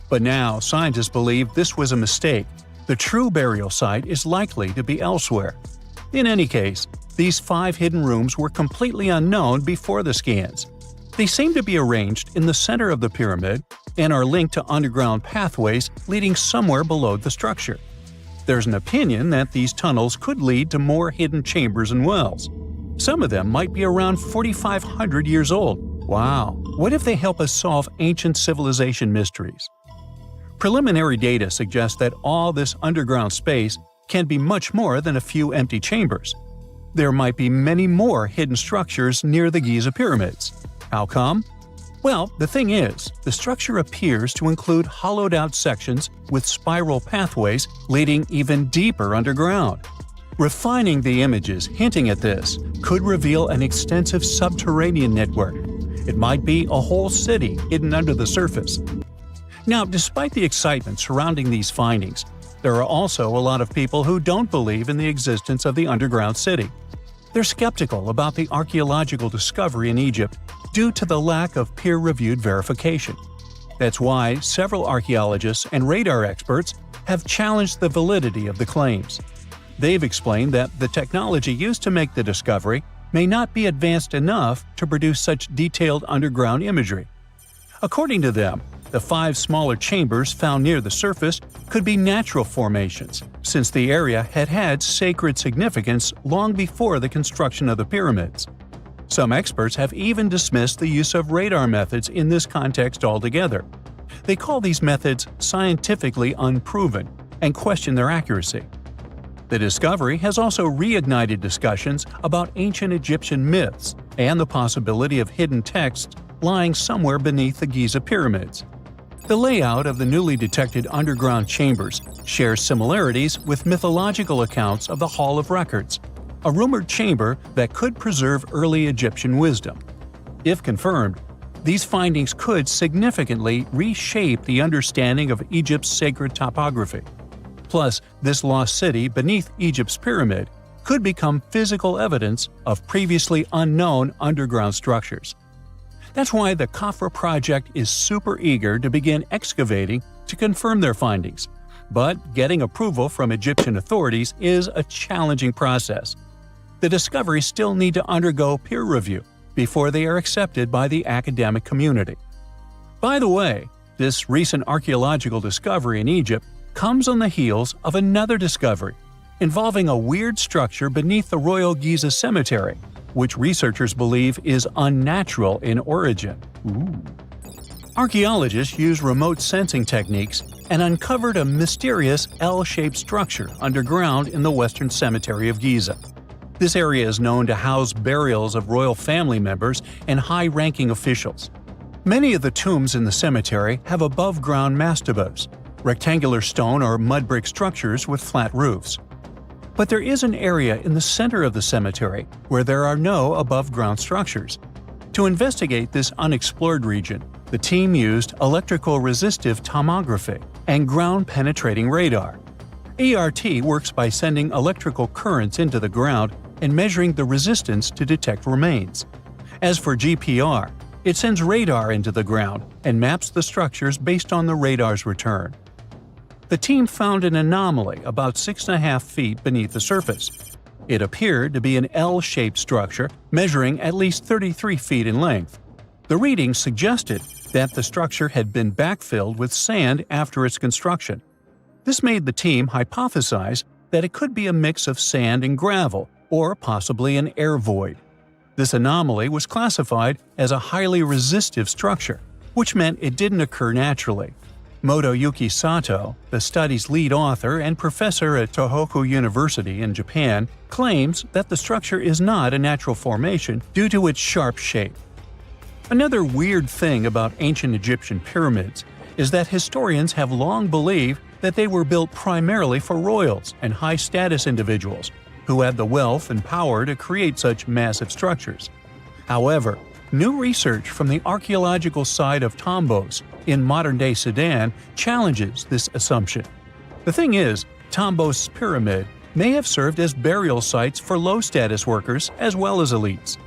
But now, scientists believe this was a mistake. The true burial site is likely to be elsewhere. In any case, these 5 hidden rooms were completely unknown before the scans. They seem to be arranged in the center of the pyramid and are linked to underground pathways leading somewhere below the structure. There's an opinion that these tunnels could lead to more hidden chambers and wells. Some of them might be around 4,500 years old. Wow! What if they help us solve ancient civilization mysteries? Preliminary data suggests that all this underground space can be much more than a few empty chambers. There might be many more hidden structures near the Giza pyramids. How come? Well, the thing is, the structure appears to include hollowed-out sections with spiral pathways leading even deeper underground. Refining the images hinting at this could reveal an extensive subterranean network. It might be a whole city hidden under the surface. Now, despite the excitement surrounding these findings, there are also a lot of people who don't believe in the existence of the underground city. They're skeptical about the archaeological discovery in Egypt due to the lack of peer-reviewed verification. That's why several archaeologists and radar experts have challenged the validity of the claims. They've explained that the technology used to make the discovery may not be advanced enough to produce such detailed underground imagery. According to them, the 5 smaller chambers found near the surface could be natural formations, since the area had had sacred significance long before the construction of the pyramids. Some experts have even dismissed the use of radar methods in this context altogether. They call these methods scientifically unproven and question their accuracy. The discovery has also reignited discussions about ancient Egyptian myths and the possibility of hidden texts lying somewhere beneath the Giza pyramids. The layout of the newly detected underground chambers shares similarities with mythological accounts of the Hall of Records, a rumored chamber that could preserve early Egyptian wisdom. If confirmed, these findings could significantly reshape the understanding of Egypt's sacred topography. Plus, this lost city beneath Egypt's pyramid could become physical evidence of previously unknown underground structures. That's why the Khafra project is super eager to begin excavating to confirm their findings. But getting approval from Egyptian authorities is a challenging process. The discoveries still need to undergo peer review before they are accepted by the academic community. By the way, this recent archaeological discovery in Egypt comes on the heels of another discovery involving a weird structure beneath the Royal Giza Cemetery, which researchers believe is unnatural in origin. Archaeologists used remote sensing techniques and uncovered a mysterious L-shaped structure underground in the Western Cemetery of Giza. This area is known to house burials of royal family members and high-ranking officials. Many of the tombs in the cemetery have above-ground mastabas, rectangular stone or mud brick structures with flat roofs. But there is an area in the center of the cemetery where there are no above-ground structures. To investigate this unexplored region, the team used electrical resistive tomography and ground-penetrating radar. ERT works by sending electrical currents into the ground and measuring the resistance to detect remains. As for GPR, it sends radar into the ground and maps the structures based on the radar's return. The team found an anomaly about 6.5 feet beneath the surface. It appeared to be an L-shaped structure measuring at least 33 feet in length. The readings suggested that the structure had been backfilled with sand after its construction. This made the team hypothesize that it could be a mix of sand and gravel, or possibly an air void. This anomaly was classified as a highly resistive structure, which meant it didn't occur naturally. Motoyuki Sato, the study's lead author and professor at Tohoku University in Japan, claims that the structure is not a natural formation due to its sharp shape. Another weird thing about ancient Egyptian pyramids is that historians have long believed that they were built primarily for royals and high-status individuals who had the wealth and power to create such massive structures. However, new research from the archaeological site of Tombos in modern-day Sudan challenges this assumption. The thing is, Tombos' pyramid may have served as burial sites for low-status workers as well as elites.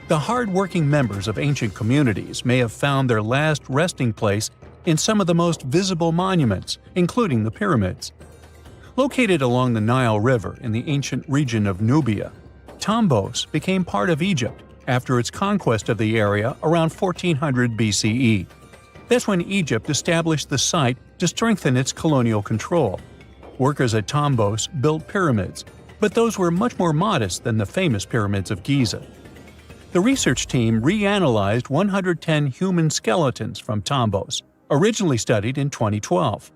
The hard-working members of ancient communities may have found their last resting place in some of the most visible monuments, including the pyramids. Located along the Nile River in the ancient region of Nubia, Tombos became part of Egypt after its conquest of the area around 1400 BCE. That's when Egypt established the site to strengthen its colonial control. Workers at Tombos built pyramids, but those were much more modest than the famous pyramids of Giza. The research team reanalyzed 110 human skeletons from Tombos, originally studied in 2012.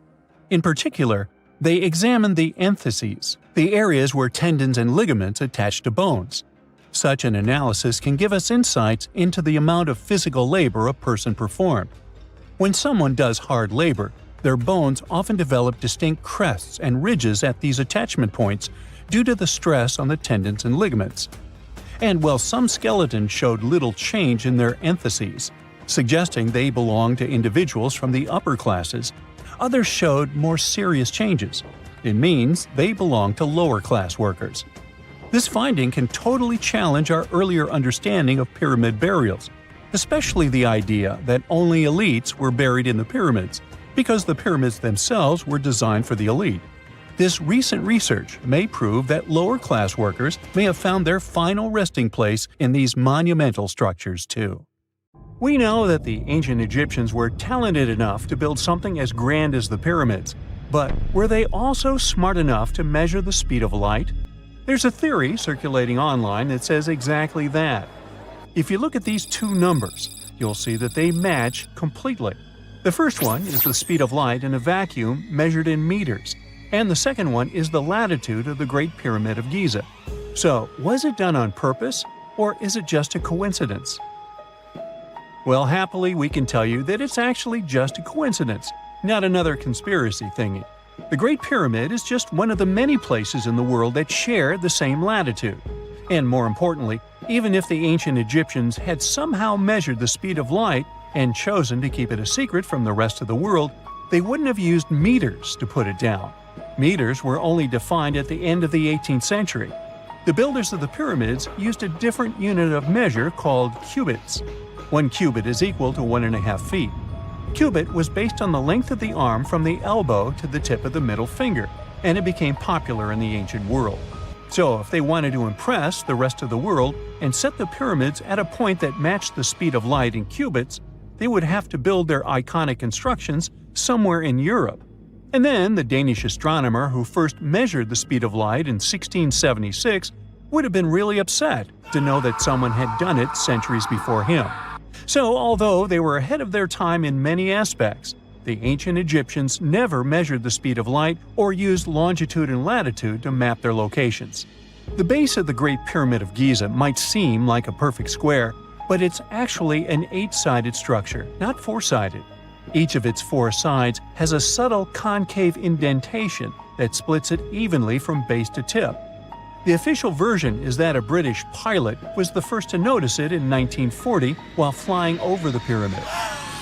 In particular, they examined the entheses, the areas where tendons and ligaments attach to bones. Such an analysis can give us insights into the amount of physical labor a person performed. When someone does hard labor, their bones often develop distinct crests and ridges at these attachment points due to the stress on the tendons and ligaments. And while some skeletons showed little change in their entheses, suggesting they belonged to individuals from the upper classes, others showed more serious changes. It means they belong to lower-class workers. This finding can totally challenge our earlier understanding of pyramid burials, especially the idea that only elites were buried in the pyramids, because the pyramids themselves were designed for the elite. This recent research may prove that lower-class workers may have found their final resting place in these monumental structures too. We know that the ancient Egyptians were talented enough to build something as grand as the pyramids, but were they also smart enough to measure the speed of light? There's a theory circulating online that says exactly that. If you look at these two numbers, you'll see that they match completely. The first one is the speed of light in a vacuum measured in meters, and the second one is the latitude of the Great Pyramid of Giza. So, was it done on purpose, or is it just a coincidence? Well, happily, we can tell you that it's actually just a coincidence, not another conspiracy thingy. The Great Pyramid is just one of the many places in the world that share the same latitude. And more importantly, even if the ancient Egyptians had somehow measured the speed of light and chosen to keep it a secret from the rest of the world, they wouldn't have used meters to put it down. Meters were only defined at the end of the 18th century. The builders of the pyramids used a different unit of measure called cubits. 1 cubit is equal to 1.5 feet. Cubit was based on the length of the arm from the elbow to the tip of the middle finger, and it became popular in the ancient world. So if they wanted to impress the rest of the world and set the pyramids at a point that matched the speed of light in cubits, they would have to build their iconic constructions somewhere in Europe. And then the Danish astronomer who first measured the speed of light in 1676 would have been really upset to know that someone had done it centuries before him. So although they were ahead of their time in many aspects, the ancient Egyptians never measured the speed of light or used longitude and latitude to map their locations. The base of the Great Pyramid of Giza might seem like a perfect square, but it's actually an 8-sided structure, not 4-sided. Each of its 4 sides has a subtle concave indentation that splits it evenly from base to tip. The official version is that a British pilot was the first to notice it in 1940 while flying over the pyramid.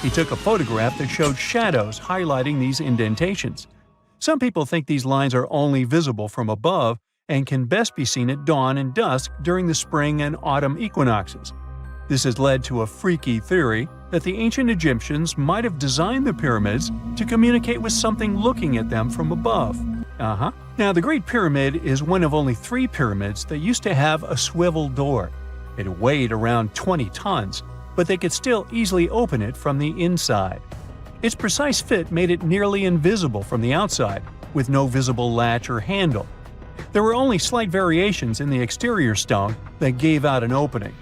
He took a photograph that showed shadows highlighting these indentations. Some people think these lines are only visible from above and can best be seen at dawn and dusk during the spring and autumn equinoxes. This has led to a freaky theory that the ancient Egyptians might have designed the pyramids to communicate with something looking at them from above. Now, the Great Pyramid is one of only 3 pyramids that used to have a swivel door. It weighed around 20 tons, but they could still easily open it from the inside. Its precise fit made it nearly invisible from the outside, with no visible latch or handle. There were only slight variations in the exterior stone that gave out an opening.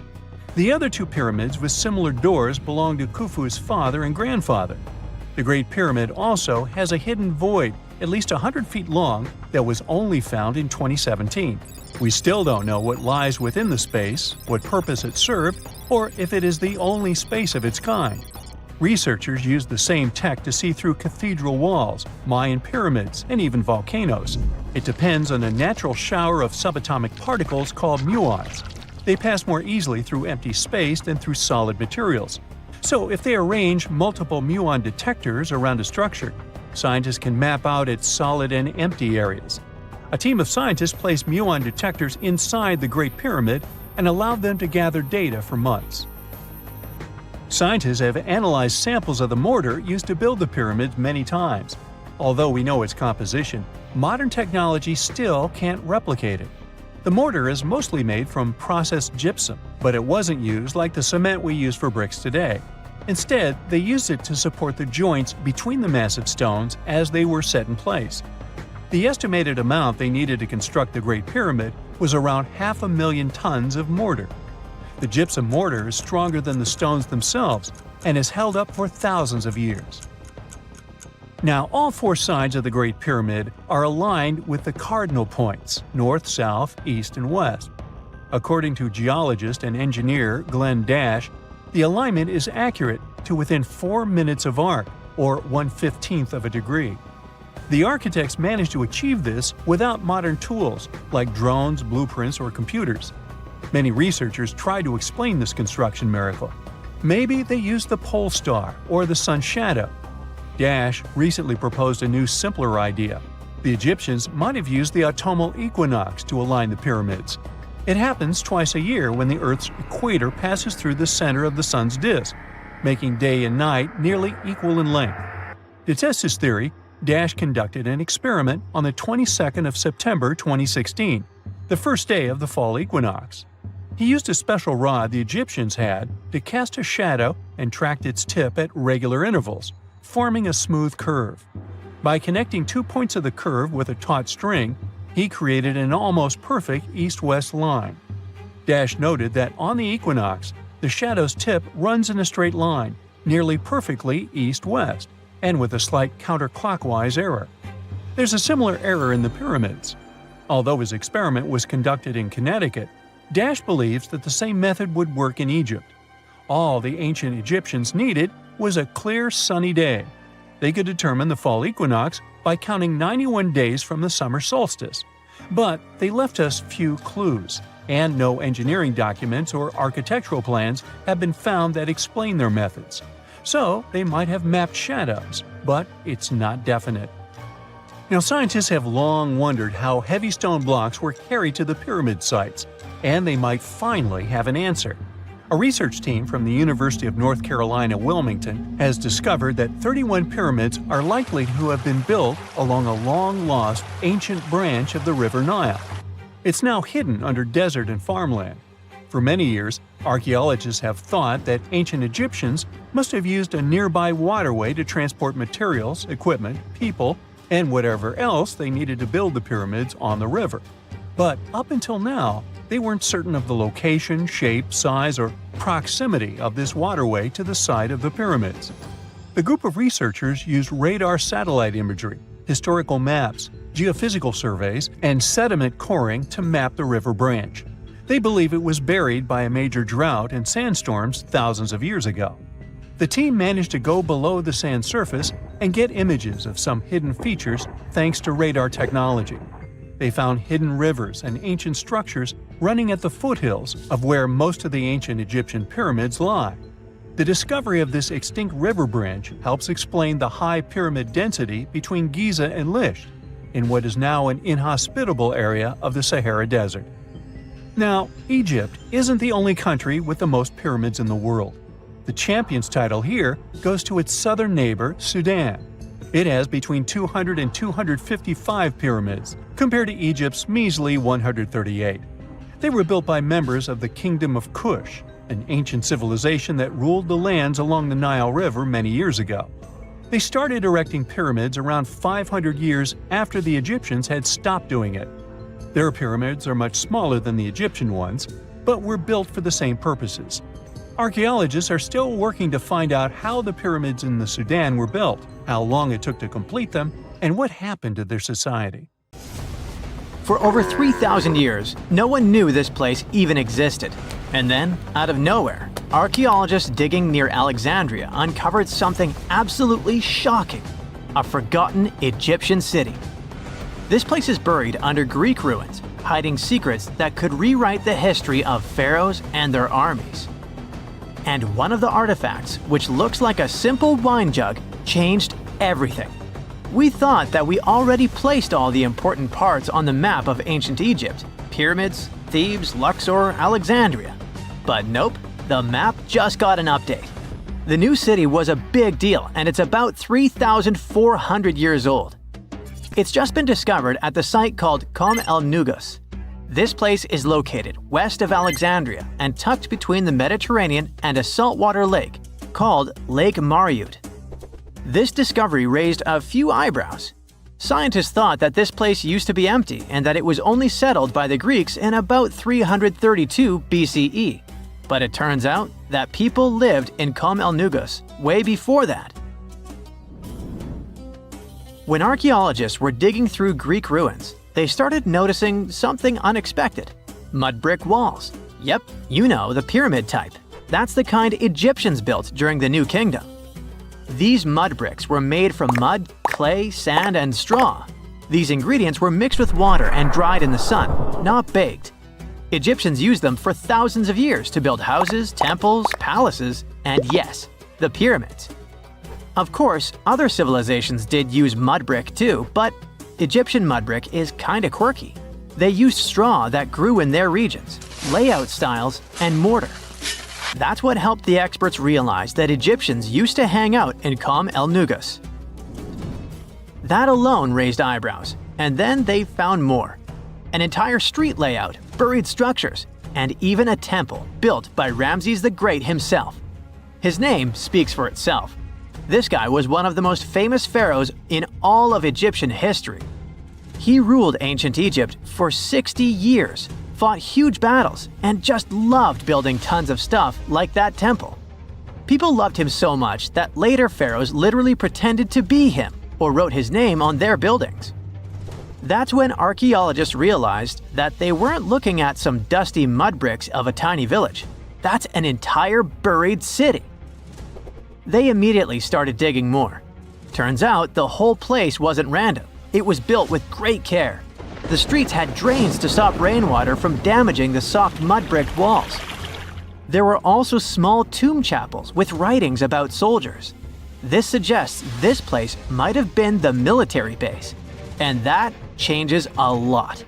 The other 2 pyramids with similar doors belonged to Khufu's father and grandfather. The Great Pyramid also has a hidden void at least 100 feet long that was only found in 2017. We still don't know what lies within the space, what purpose it served, or if it is the only space of its kind. Researchers used the same tech to see through cathedral walls, Mayan pyramids, and even volcanoes. It depends on a natural shower of subatomic particles called muons. They pass more easily through empty space than through solid materials. So if they arrange multiple muon detectors around a structure, scientists can map out its solid and empty areas. A team of scientists placed muon detectors inside the Great Pyramid and allowed them to gather data for months. Scientists have analyzed samples of the mortar used to build the pyramids many times. Although we know its composition, modern technology still can't replicate it. The mortar is mostly made from processed gypsum, but it wasn't used like the cement we use for bricks today. Instead, they used it to support the joints between the massive stones as they were set in place. The estimated amount they needed to construct the Great Pyramid was around 500,000 tons of mortar. The gypsum mortar is stronger than the stones themselves and is held up for thousands of years. Now, all four sides of the Great Pyramid are aligned with the cardinal points – north, south, east, and west. According to geologist and engineer Glenn Dash, the alignment is accurate to within 4 minutes of arc, or 1/15th of a degree. The architects managed to achieve this without modern tools like drones, blueprints, or computers. Many researchers try to explain this construction miracle. Maybe they used the pole star or the sun's shadow. Dash recently proposed a new, simpler idea. The Egyptians might have used the autumnal equinox to align the pyramids. It happens twice a year when the Earth's equator passes through the center of the sun's disk, making day and night nearly equal in length. To test his theory, Dash conducted an experiment on the 22nd of September 2016, the first day of the fall equinox. He used a special rod the Egyptians had to cast a shadow and tracked its tip at regular intervals, forming a smooth curve. By connecting 2 points of the curve with a taut string, he created an almost perfect east-west line. Dash noted that on the equinox, the shadow's tip runs in a straight line, nearly perfectly east-west, and with a slight counterclockwise error. There's a similar error in the pyramids. Although his experiment was conducted in Connecticut, Dash believes that the same method would work in Egypt. All the ancient Egyptians needed was a clear, sunny day. They could determine the fall equinox by counting 91 days from the summer solstice. But they left us few clues, and no engineering documents or architectural plans have been found that explain their methods. So they might have mapped shadows, but it's not definite. Now, scientists have long wondered how heavy stone blocks were carried to the pyramid sites, and they might finally have an answer. A research team from the University of North Carolina, Wilmington, has discovered that 31 pyramids are likely to have been built along a long-lost ancient branch of the River Nile. It's now hidden under desert and farmland. For many years, archaeologists have thought that ancient Egyptians must have used a nearby waterway to transport materials, equipment, people, and whatever else they needed to build the pyramids on the river. But up until now, they weren't certain of the location, shape, size, or proximity of this waterway to the site of the pyramids. The group of researchers used radar satellite imagery, historical maps, geophysical surveys, and sediment coring to map the river branch. They believe it was buried by a major drought and sandstorms thousands of years ago. The team managed to go below the sand surface and get images of some hidden features thanks to radar technology. They found hidden rivers and ancient structures running at the foothills of where most of the ancient Egyptian pyramids lie. The discovery of this extinct river branch helps explain the high pyramid density between Giza and Lisht, in what is now an inhospitable area of the Sahara Desert. Now, Egypt isn't the only country with the most pyramids in the world. The champion's title here goes to its southern neighbor, Sudan. It has between 200 and 255 pyramids, compared to Egypt's measly 138. They were built by members of the Kingdom of Kush, an ancient civilization that ruled the lands along the Nile River many years ago. They started erecting pyramids around 500 years after the Egyptians had stopped doing it. Their pyramids are much smaller than the Egyptian ones, but were built for the same purposes. Archaeologists are still working to find out how the pyramids in the Sudan were built, how long it took to complete them, and what happened to their society. For over 3,000 years, no one knew this place even existed. And then, out of nowhere, archaeologists digging near Alexandria uncovered something absolutely shocking: a forgotten Egyptian city. This place is buried under Greek ruins, hiding secrets that could rewrite the history of pharaohs and their armies. And one of the artifacts, which looks like a simple wine jug, changed everything. We thought that we already placed all the important parts on the map of ancient Egypt: pyramids, Thebes, Luxor, Alexandria. But nope, the map just got an update. The new city was a big deal, and it's about 3,400 years old. It's just been discovered at the site called Kom el Nugus. This place is located west of Alexandria and tucked between the Mediterranean and a saltwater lake called Lake Mariut. This discovery raised a few eyebrows. Scientists thought that this place used to be empty and that it was only settled by the Greeks in about 332 BCE. But it turns out that people lived in Kom el Nugus way before that. When archaeologists were digging through Greek ruins, they started noticing something unexpected. Mud brick walls. Yep, you know, the pyramid type. That's the kind Egyptians built during the New Kingdom. These mud bricks were made from mud, clay, sand, and straw. These ingredients were mixed with water and dried in the sun, not baked. Egyptians used them for thousands of years to build houses, temples, palaces, and yes, the pyramids. Of course, other civilizations did use mud brick too, but Egyptian mud brick is kinda quirky. They used straw that grew in their regions, layout styles, and mortar. That's what helped the experts realize that Egyptians used to hang out in Kom el Nugus. That alone raised eyebrows, and then they found more. An entire street layout, buried structures, and even a temple built by Ramses the Great himself. His name speaks for itself. This guy was one of the most famous pharaohs in all of Egyptian history. He ruled ancient Egypt for 60 years, fought huge battles, and just loved building tons of stuff like that temple. People loved him so much that later pharaohs literally pretended to be him or wrote his name on their buildings. That's when archaeologists realized that they weren't looking at some dusty mud bricks of a tiny village. That's an entire buried city. They immediately started digging more. Turns out the whole place wasn't random. It was built with great care. The streets had drains to stop rainwater from damaging the soft mud brick walls. There were also small tomb chapels with writings about soldiers. This suggests this place might have been the military base, and that changes a lot.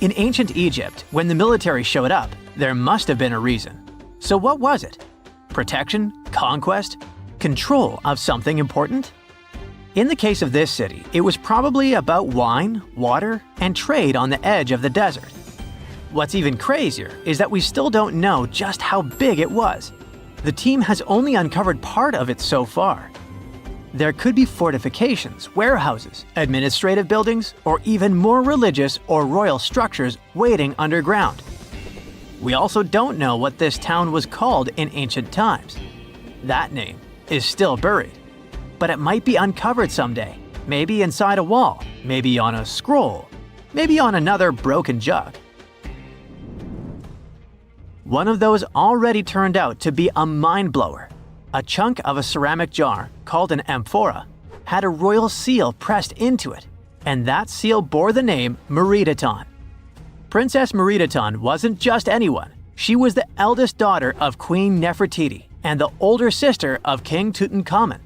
In ancient Egypt, when the military showed up, there must have been a reason. So what was it? Protection? Conquest? Control of something important? In the case of this city, it was probably about wine, water, and trade on the edge of the desert. What's even crazier is that we still don't know just how big it was. The team has only uncovered part of it so far. There could be fortifications, warehouses, administrative buildings, or even more religious or royal structures waiting underground. We also don't know what this town was called in ancient times. That name is still buried. But it might be uncovered someday, maybe inside a wall, maybe on a scroll, maybe on another broken jug. One of those already turned out to be a mind-blower. A chunk of a ceramic jar, called an amphora, had a royal seal pressed into it, and that seal bore the name Meredaton. Princess Meredaton wasn't just anyone. She was the eldest daughter of Queen Nefertiti and the older sister of King Tutankhamun.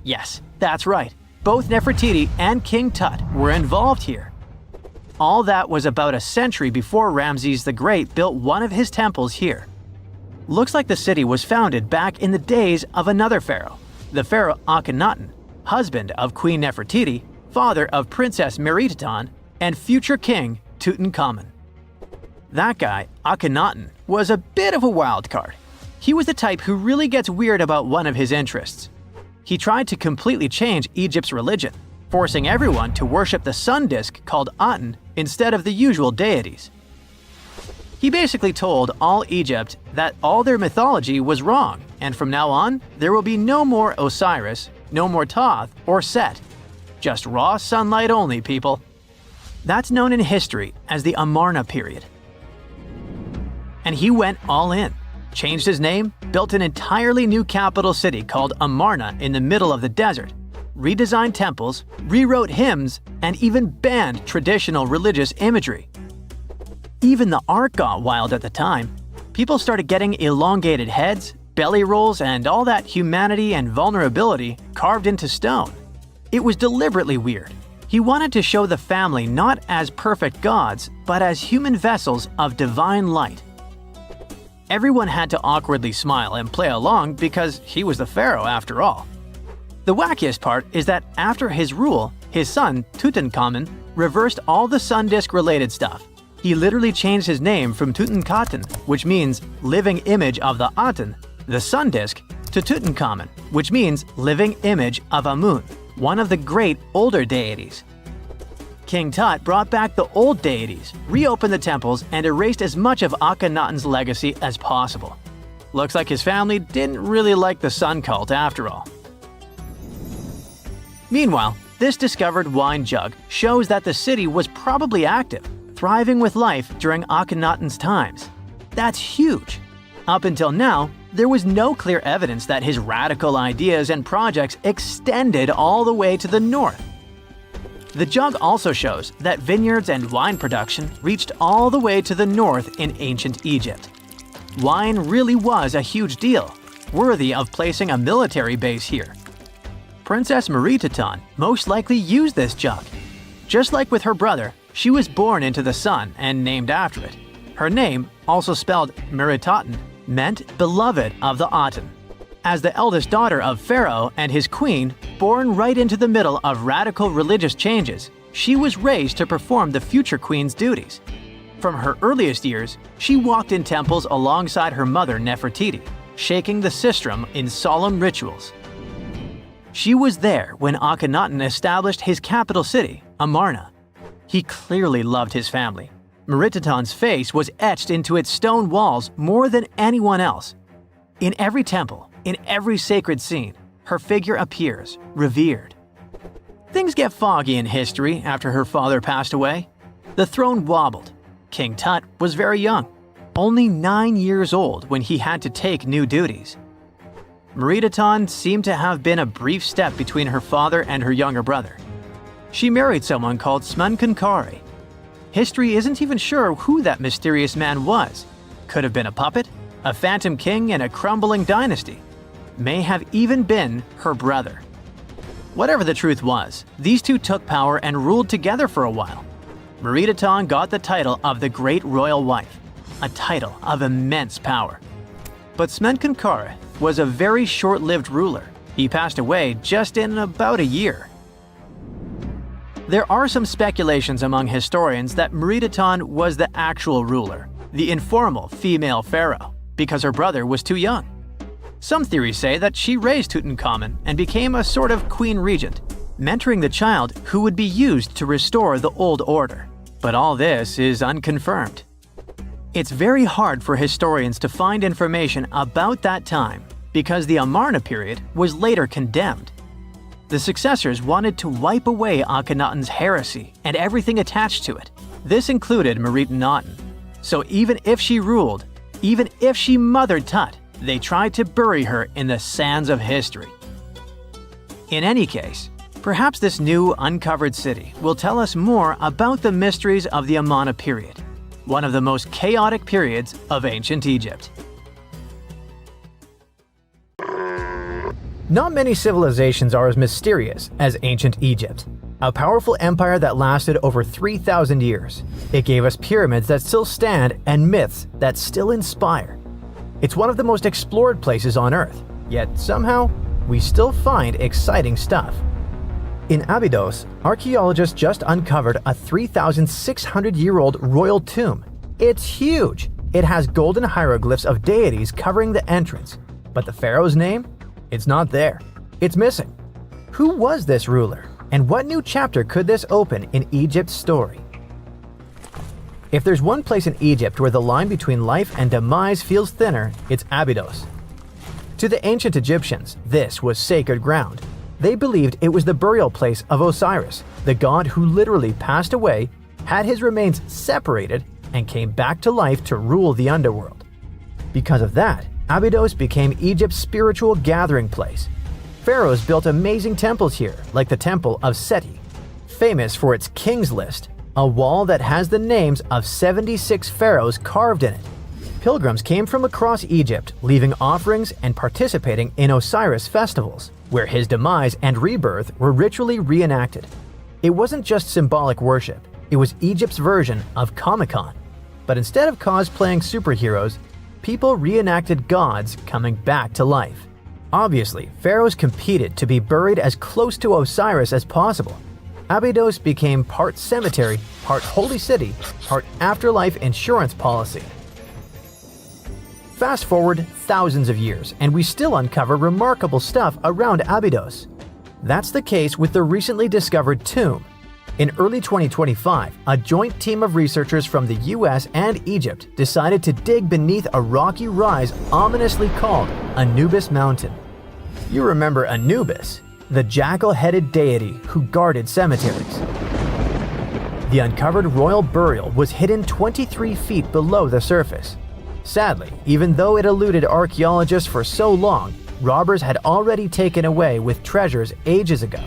Yes, that's right. Both Nefertiti and King Tut were involved here. All that was about a century before Ramses the Great built one of his temples here. Looks like the city was founded back in the days of another pharaoh, the pharaoh Akhenaten, husband of Queen Nefertiti, father of Princess Meredaton, and future king Tutankhamun. That guy, Akhenaten, was a bit of a wild card. He was the type who really gets weird about one of his interests. He tried to completely change Egypt's religion, forcing everyone to worship the sun disk called Aten instead of the usual deities. He basically told all Egypt that all their mythology was wrong, and from now on, there will be no more Osiris, no more Thoth or Set. Just raw sunlight only, people. That's known in history as the Amarna period. And he went all in, changed his name, built an entirely new capital city called Amarna in the middle of the desert, redesigned temples, rewrote hymns, and even banned traditional religious imagery. Even the art got wild at the time. People started getting elongated heads, belly rolls, and all that humanity and vulnerability carved into stone. It was deliberately weird. He wanted to show the family not as perfect gods, but as human vessels of divine light. Everyone had to awkwardly smile and play along because he was the pharaoh after all. The wackiest part is that after his rule, His son, Tutankhamun, reversed all the sun disk-related stuff. He literally changed his name from Tutankhaten, which means living image of the Aten, the sun disk, to Tutankhamun, which means living image of Amun, one of the great older deities. King Tut brought back the old deities, reopened the temples, and erased as much of Akhenaten's legacy as possible. Looks like his family didn't really like the sun cult after all. Meanwhile, this discovered wine jug shows that the city was probably active, thriving with life during Akhenaten's times. That's huge. Up until now, there was no clear evidence that his radical ideas and projects extended all the way to the north. The jug also shows that vineyards and wine production reached all the way to the north in ancient Egypt. Wine really was a huge deal, worthy of placing a military base here. Princess Meritatan most likely used this jug. Just like with her brother, she was born into the sun and named after it. Her name, also spelled Meritatan, meant beloved of the Aten. As the eldest daughter of Pharaoh and his queen, born right into the middle of radical religious changes, she was raised to perform the future queen's duties. From her earliest years, she walked in temples alongside her mother Nefertiti, shaking the sistrum in solemn rituals. She was there when Akhenaten established his capital city, Amarna. He clearly loved his family. Meritatan's face was etched into its stone walls more than anyone else. In every temple, in every sacred scene, her figure appears, revered. Things get foggy in history after her father passed away. The throne wobbled. King Tut was very young, only 9 years old when he had to take new duties. Meritatan seemed to have been a brief step between her father and her younger brother. She married someone called Smenkhkare. History isn't even sure who that mysterious man was. Could have been a puppet, a phantom king in a crumbling dynasty. May have even been her brother. Whatever the truth was, these two took power and ruled together for a while. Meritatan got the title of the Great Royal Wife, a title of immense power. But Smenkhkare was a very short-lived ruler. He passed away just in about a year. There are some speculations among historians that Meritatan was the actual ruler, the informal female pharaoh, because her brother was too young. Some theories say that she raised Tutankhamun and became a sort of queen regent, mentoring the child who would be used to restore the old order. But all this is unconfirmed. It's very hard for historians to find information about that time because the Amarna period was later condemned. The successors wanted to wipe away Akhenaten's heresy and everything attached to it. This included Meritanaten. So even if she ruled, even if she mothered Tut, they tried to bury her in the sands of history. In any case, perhaps this new uncovered city will tell us more about the mysteries of the Amarna period, one of the most chaotic periods of ancient Egypt. Not many civilizations are as mysterious as ancient Egypt, a powerful empire that lasted over 3,000 years. It gave us pyramids that still stand and myths that still inspire. It's one of the most explored places on Earth, yet somehow we still find exciting stuff. In Abidos, archaeologists just uncovered a 3,600-year-old royal tomb. It's huge! It has golden hieroglyphs of deities covering the entrance, but the pharaoh's name? It's not there. It's missing. Who was this ruler, and what new chapter could this open in Egypt's story? If there's one place in Egypt where the line between life and demise feels thinner, it's Abidos. To the ancient Egyptians, this was sacred ground. They believed it was the burial place of Osiris, the god who literally passed away, had his remains separated, and came back to life to rule the underworld. Because of that, Abidos became Egypt's spiritual gathering place. Pharaohs built amazing temples here, like the Temple of Seti, famous for its King's List, a wall that has the names of 76 pharaohs carved in it. Pilgrims came from across Egypt, leaving offerings and participating in Osiris festivals, where his demise and rebirth were ritually reenacted. It wasn't just symbolic worship, it was Egypt's version of Comic-Con. But instead of cosplaying superheroes, people reenacted gods coming back to life. Obviously, pharaohs competed to be buried as close to Osiris as possible. Abidos became part cemetery, part holy city, part afterlife insurance policy. Fast forward thousands of years, and we still uncover remarkable stuff around Abidos. That's the case with the recently discovered tomb. In early 2025, a joint team of researchers from the US and Egypt decided to dig beneath a rocky rise ominously called Anubis Mountain. You remember Anubis, the jackal-headed deity who guarded cemeteries. The uncovered royal burial was hidden 23 feet below the surface. Sadly, even though it eluded archaeologists for so long, robbers had already taken away with treasures ages ago.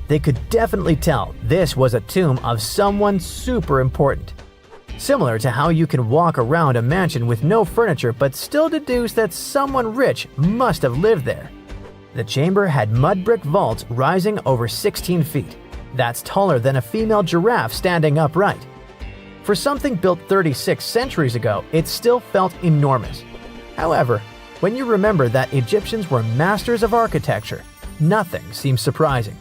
They could definitely tell this was a tomb of someone super important. Similar to how you can walk around a mansion with no furniture but still deduce that someone rich must have lived there. The chamber had mud brick vaults rising over 16 feet. That's taller than a female giraffe standing upright. For something built 36 centuries ago, it still felt enormous. However, when you remember that Egyptians were masters of architecture, nothing seems surprising.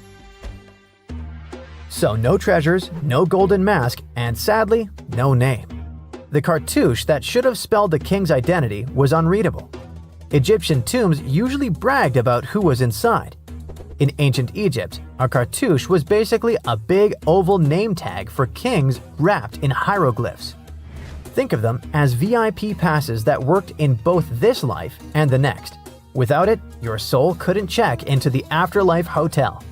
So no treasures, no golden mask, and sadly, no name. The cartouche that should have spelled the king's identity was unreadable. Egyptian tombs usually bragged about who was inside. In ancient Egypt, a cartouche was basically a big oval name tag for kings wrapped in hieroglyphs. Think of them as VIP passes that worked in both this life and the next. Without it, your soul couldn't check into the afterlife hotel.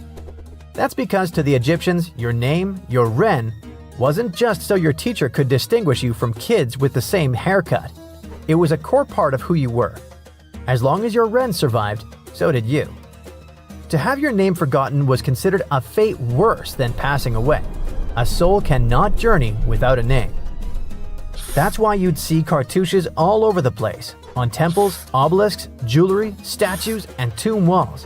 That's because to the Egyptians, your name, your ren, wasn't just so your teacher could distinguish you from kids with the same haircut. It was a core part of who you were. As long as your ren survived, so did you. To have your name forgotten was considered a fate worse than passing away. A soul cannot journey without a name. That's why you'd see cartouches all over the place, on temples, obelisks, jewelry, statues, and tomb walls.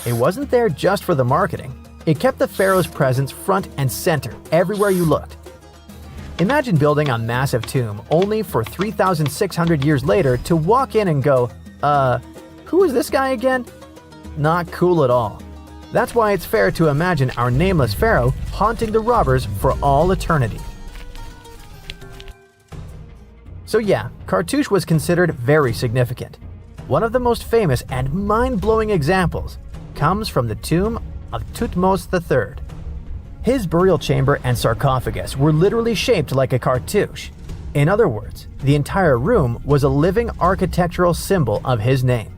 It wasn't there just for the marketing. It kept the pharaoh's presence front and center everywhere you looked. Imagine building a massive tomb only for 3,600 years later to walk in and go, who is this guy again? Not cool at all. That's why it's fair to imagine our nameless pharaoh haunting the robbers for all eternity. So yeah, cartouche was considered very significant. One of the most famous and mind-blowing examples comes from the tomb of Thutmose III. His burial chamber and sarcophagus were literally shaped like a cartouche. In other words, the entire room was a living architectural symbol of his name.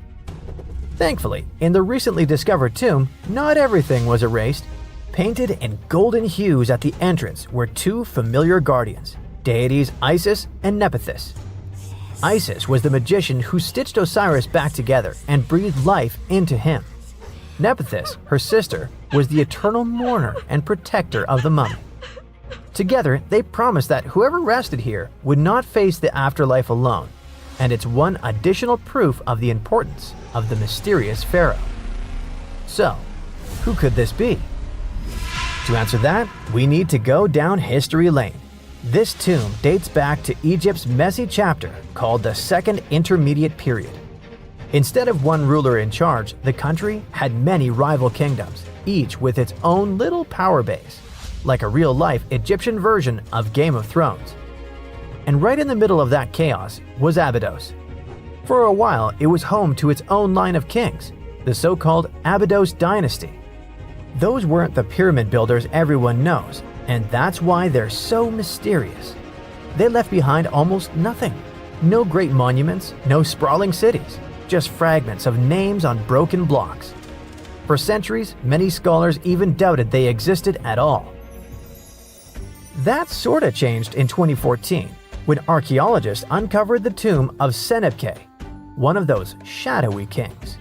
Thankfully, in the recently discovered tomb, not everything was erased. Painted in golden hues at the entrance were two familiar guardians, deities Isis and Nephthys. Isis was the magician who stitched Osiris back together and breathed life into him. Nephthys, her sister, was the eternal mourner and protector of the mummy. Together, they promised that whoever rested here would not face the afterlife alone, and it's one additional proof of the importance of the mysterious pharaoh. So, who could this be? To answer that, we need to go down history lane. This tomb dates back to Egypt's messy chapter called the Second Intermediate Period. Instead of one ruler in charge, the country had many rival kingdoms, each with its own little power base, like a real-life Egyptian version of Game of Thrones. And right in the middle of that chaos was Abidos. For a while, it was home to its own line of kings, the so-called Abidos dynasty. Those weren't the pyramid builders everyone knows, and that's why they're so mysterious. They left behind almost nothing. No great monuments, no sprawling cities, just fragments of names on broken blocks. For centuries, many scholars even doubted they existed at all. That sorta changed in 2014, when archaeologists uncovered the tomb of Senebkay, one of those shadowy kings.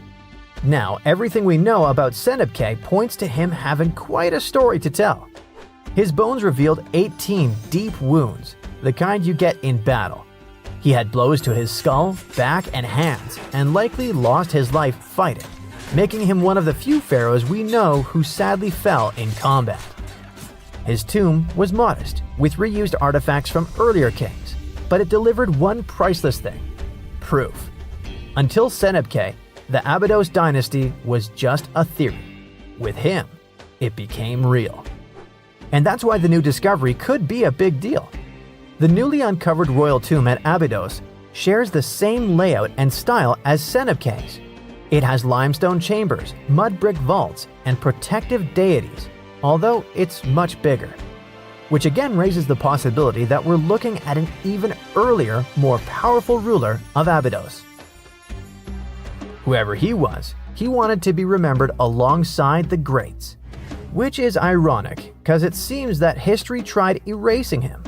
Now, everything we know about Senebkay points to him having quite a story to tell. His bones revealed 18 deep wounds, the kind you get in battle. He had blows to his skull, back, and hands, and likely lost his life fighting, making him one of the few pharaohs we know who sadly fell in combat. His tomb was modest, with reused artifacts from earlier kings, but it delivered one priceless thing: proof. Until Senebkay, the Abidos dynasty was just a theory. With him, it became real. And that's why the new discovery could be a big deal. The newly uncovered royal tomb at Abidos shares the same layout and style as Senebk's. It has limestone chambers, mud brick vaults, and protective deities, although it's much bigger. Which again raises the possibility that we're looking at an even earlier, more powerful ruler of Abidos. Whoever he was, he wanted to be remembered alongside the greats. Which is ironic, because it seems that history tried erasing him.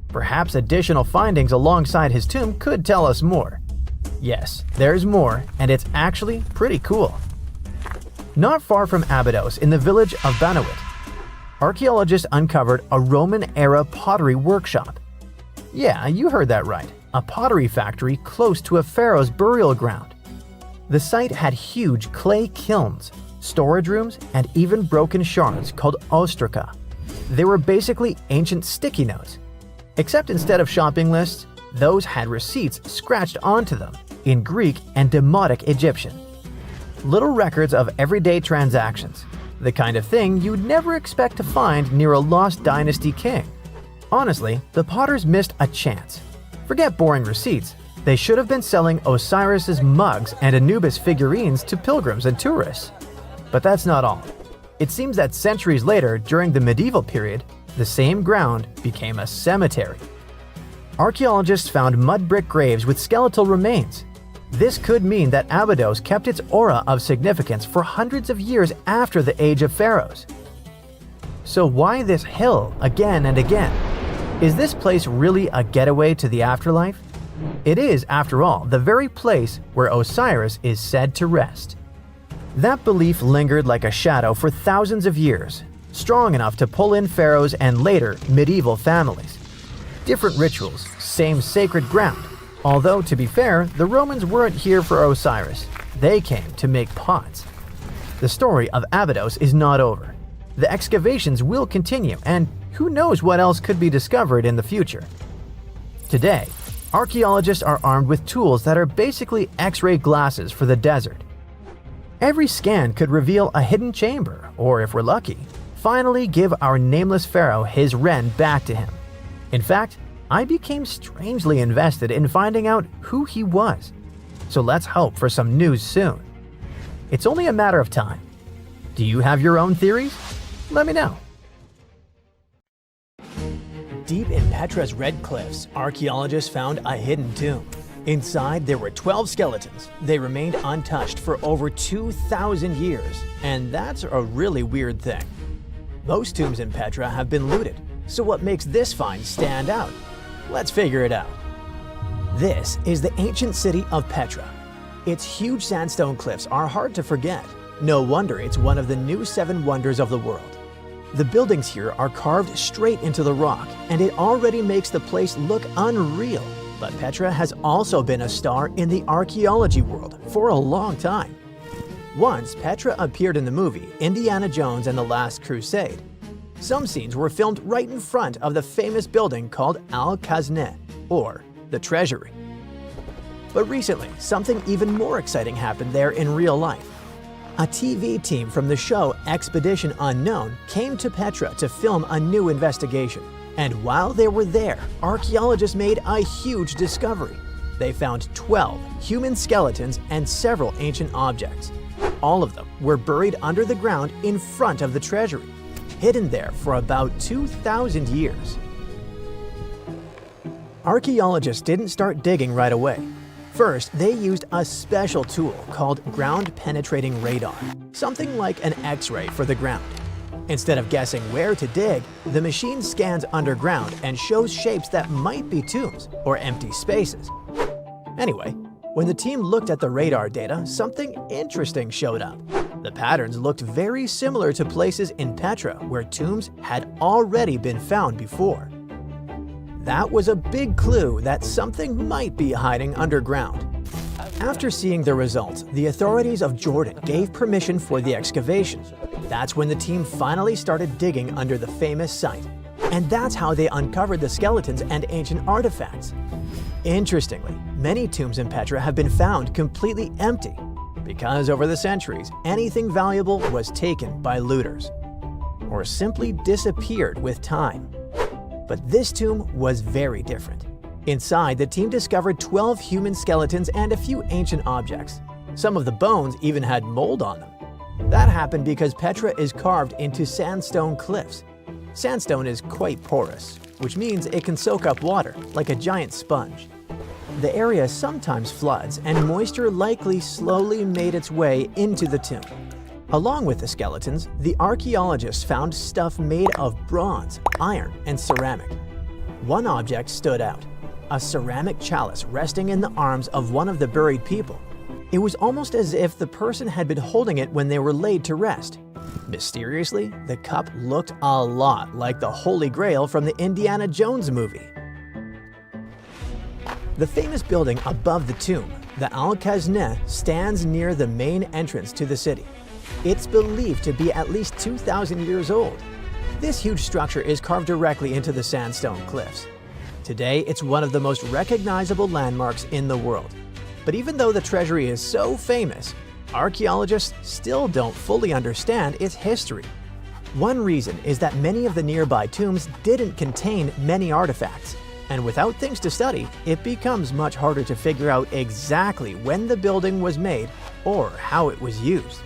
Perhaps additional findings alongside his tomb could tell us more. Yes, there's more, and it's actually pretty cool. Not far from Abidos, in the village of Banawit, archaeologists uncovered a Roman-era pottery workshop. Yeah, you heard that right, a pottery factory close to a pharaoh's burial ground. The site had huge clay kilns, storage rooms, and even broken shards called ostraca. They were basically ancient sticky notes. Except instead of shopping lists, those had receipts scratched onto them in Greek and Demotic Egyptian. Little records of everyday transactions, the kind of thing you'd never expect to find near a lost dynasty king. Honestly, the potters missed a chance. Forget boring receipts, they should have been selling Osiris's mugs and Anubis figurines to pilgrims and tourists. But that's not all. It seems that centuries later, during the medieval period, the same ground became a cemetery. Archaeologists found mud brick graves with skeletal remains. This could mean that Abidos kept its aura of significance for hundreds of years after the age of pharaohs. So why this hill again and again? Is this place really a getaway to the afterlife? It is, after all, the very place where Osiris is said to rest. That belief lingered like a shadow for thousands of years, strong enough to pull in pharaohs and later medieval families. Different rituals, same sacred ground. Although, to be fair, the Romans weren't here for Osiris. They came to make pots. The story of Abidos is not over. The excavations will continue, and who knows what else could be discovered in the future. Today, archaeologists are armed with tools that are basically X-ray glasses for the desert. Every scan could reveal a hidden chamber, or if we're lucky, finally give our nameless pharaoh his wren back to him. In fact, I became strangely invested in finding out who he was. So let's hope for some news soon. It's only a matter of time. Do you have your own theories? Let me know. Deep in Petra's Red Cliffs, archaeologists found a hidden tomb. Inside, there were 12 skeletons. They remained untouched for over 2,000 years, and that's a really weird thing. Most tombs in Petra have been looted, so what makes this find stand out? Let's figure it out. This is the ancient city of Petra. Its huge sandstone cliffs are hard to forget. No wonder it's one of the new 7 wonders of the world. The buildings here are carved straight into the rock, and it already makes the place look unreal. But Petra has also been a star in the archaeology world for a long time. Once, Petra appeared in the movie Indiana Jones and the Last Crusade. Some scenes were filmed right in front of the famous building called Al-Khazneh, or the Treasury. But recently, something even more exciting happened there in real life. A TV team from the show Expedition Unknown came to Petra to film a new investigation. And while they were there, archaeologists made a huge discovery. They found 12 human skeletons and several ancient objects. All of them were buried under the ground in front of the treasury, hidden there for about 2,000 years. Archaeologists didn't start digging right away. First, they used a special tool called ground-penetrating radar, something like an X-ray for the ground. Instead of guessing where to dig, the machine scans underground and shows shapes that might be tombs or empty spaces. Anyway, when the team looked at the radar data, something interesting showed up. The patterns looked very similar to places in Petra where tombs had already been found before. That was a big clue that something might be hiding underground. After seeing the results, the authorities of Jordan gave permission for the excavation. That's when the team finally started digging under the famous site. And that's how they uncovered the skeletons and ancient artifacts. Interestingly, many tombs in Petra have been found completely empty, because over the centuries, anything valuable was taken by looters. or simply disappeared with time. But this tomb was very different. Inside, the team discovered 12 human skeletons and a few ancient objects. Some of the bones even had mold on them. That happened because Petra is carved into sandstone cliffs. Sandstone is quite porous, which means it can soak up water like a giant sponge. The area sometimes floods, and moisture likely slowly made its way into the tomb. Along with the skeletons, the archaeologists found stuff made of bronze, iron, and ceramic. One object stood out: a ceramic chalice resting in the arms of one of the buried people. It was almost as if the person had been holding it when they were laid to rest. Mysteriously, the cup looked a lot like the Holy Grail from the Indiana Jones movie. The famous building above the tomb, the Al-Khazneh, stands near the main entrance to the city. It's believed to be at least 2,000 years old. This huge structure is carved directly into the sandstone cliffs. Today, it's one of the most recognizable landmarks in the world. But even though the treasury is so famous, archaeologists still don't fully understand its history. One reason is that many of the nearby tombs didn't contain many artifacts, and without things to study, it becomes much harder to figure out exactly when the building was made or how it was used.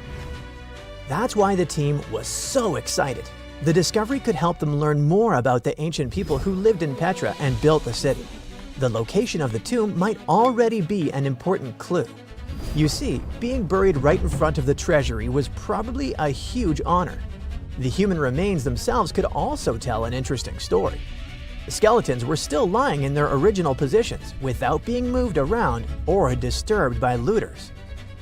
That's why the team was so excited. The discovery could help them learn more about the ancient people who lived in Petra and built the city. The location of the tomb might already be an important clue. You see, being buried right in front of the treasury was probably a huge honor. The human remains themselves could also tell an interesting story. The skeletons were still lying in their original positions without being moved around or disturbed by looters.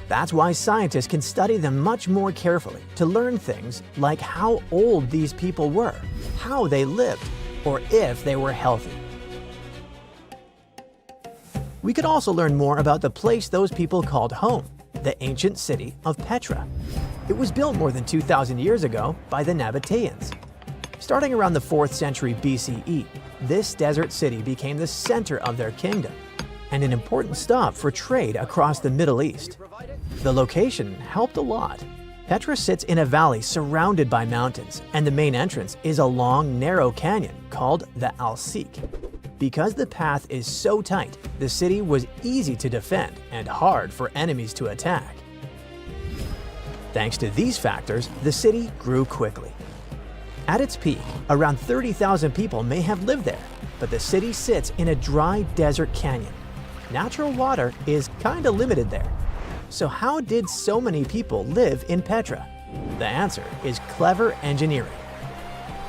That's why scientists can study them much more carefully to learn things like how old these people were, how they lived, or if they were healthy. We could also learn more about the place those people called home, the ancient city of Petra. It was built more than 2,000 years ago by the Nabateans. Starting around the 4th century BCE, this desert city became the center of their kingdom and an important stop for trade across the Middle East. The location helped a lot. Petra sits in a valley surrounded by mountains, and the main entrance is a long, narrow canyon called the Al-Sik. Because the path is so tight, the city was easy to defend and hard for enemies to attack. Thanks to these factors, the city grew quickly. At its peak, around 30,000 people may have lived there, but the city sits in a dry desert canyon. Natural water is kinda limited there. So how did so many people live in Petra? The answer is clever engineering.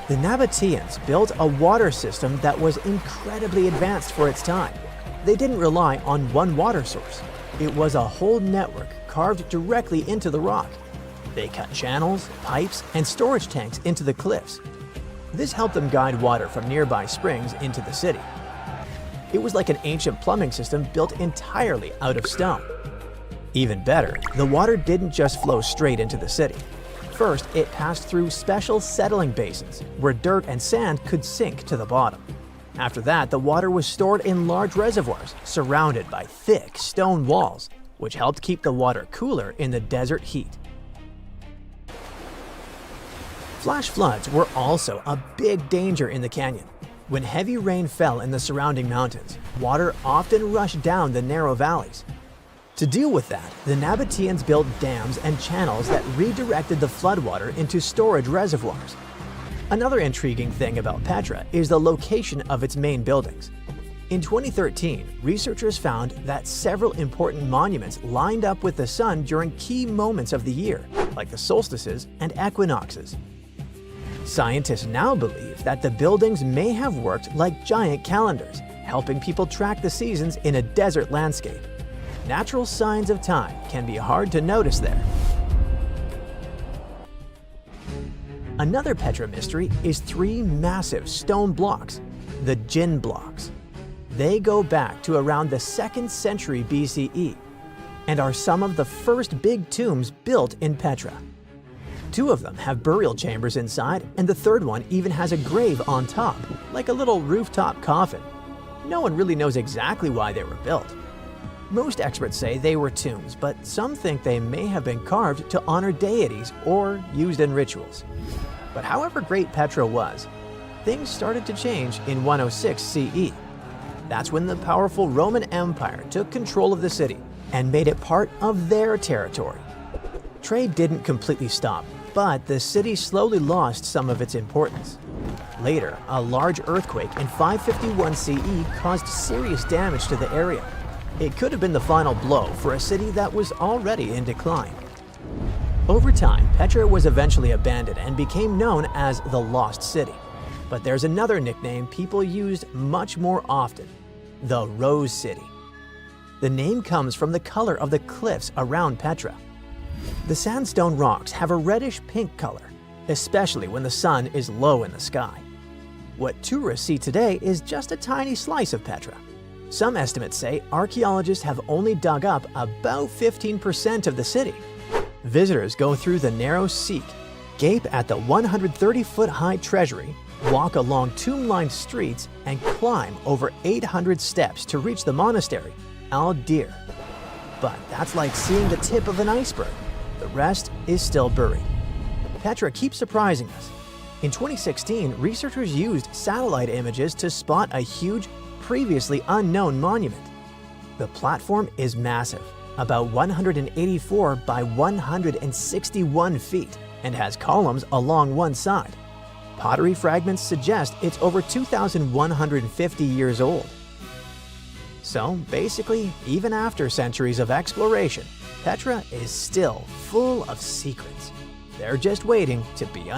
The Nabateans built a water system that was incredibly advanced for its time. They didn't rely on one water source. It was a whole network carved directly into the rock. They cut channels, pipes, and storage tanks into the cliffs. This helped them guide water from nearby springs into the city. It was like an ancient plumbing system built entirely out of stone. Even better, the water didn't just flow straight into the city. First, it passed through special settling basins where dirt and sand could sink to the bottom. After that, the water was stored in large reservoirs surrounded by thick stone walls, which helped keep the water cooler in the desert heat. Flash floods were also a big danger in the canyon. When heavy rain fell in the surrounding mountains, water often rushed down the narrow valleys. To deal with that, the Nabateans built dams and channels that redirected the floodwater into storage reservoirs. Another intriguing thing about Petra is the location of its main buildings. In 2013, researchers found that several important monuments lined up with the sun during key moments of the year, like the solstices and equinoxes. Scientists now believe that the buildings may have worked like giant calendars, helping people track the seasons in a desert landscape. Natural signs of time can be hard to notice there. Another Petra mystery is 3 massive stone blocks, the Jinn blocks. They go back to around the 2nd century BCE and are some of the first big tombs built in Petra. 2 of them have burial chambers inside, and the 3rd one even has a grave on top, like a little rooftop coffin. No one really knows exactly why they were built. Most experts say they were tombs, but some think they may have been carved to honor deities or used in rituals. But however great Petra was, things started to change in 106 CE. That's when the powerful Roman Empire took control of the city and made it part of their territory. Trade didn't completely stop, but the city slowly lost some of its importance. Later, a large earthquake in 551 CE caused serious damage to the area. It could have been the final blow for a city that was already in decline. Over time, Petra was eventually abandoned and became known as the Lost City. But there's another nickname people used much more often: the Rose City. The name comes from the color of the cliffs around Petra. The sandstone rocks have a reddish-pink color, especially when the sun is low in the sky. What tourists see today is just a tiny slice of Petra. Some estimates say archaeologists have only dug up about 15% of the city. Visitors go through the narrow Sikh, gape at the 130-foot-high treasury, walk along tomb-lined streets, and climb over 800 steps to reach the monastery, Al-Dir. But that's like seeing the tip of an iceberg. The rest is still buried. Petra keeps surprising us. In 2016, researchers used satellite images to spot a huge, previously unknown monument. The platform is massive, about 184 by 161 feet, and has columns along one side. Pottery fragments suggest it's over 2,150 years old. So basically, even after centuries of exploration, Petra is still full of secrets. They're just waiting to be uncovered.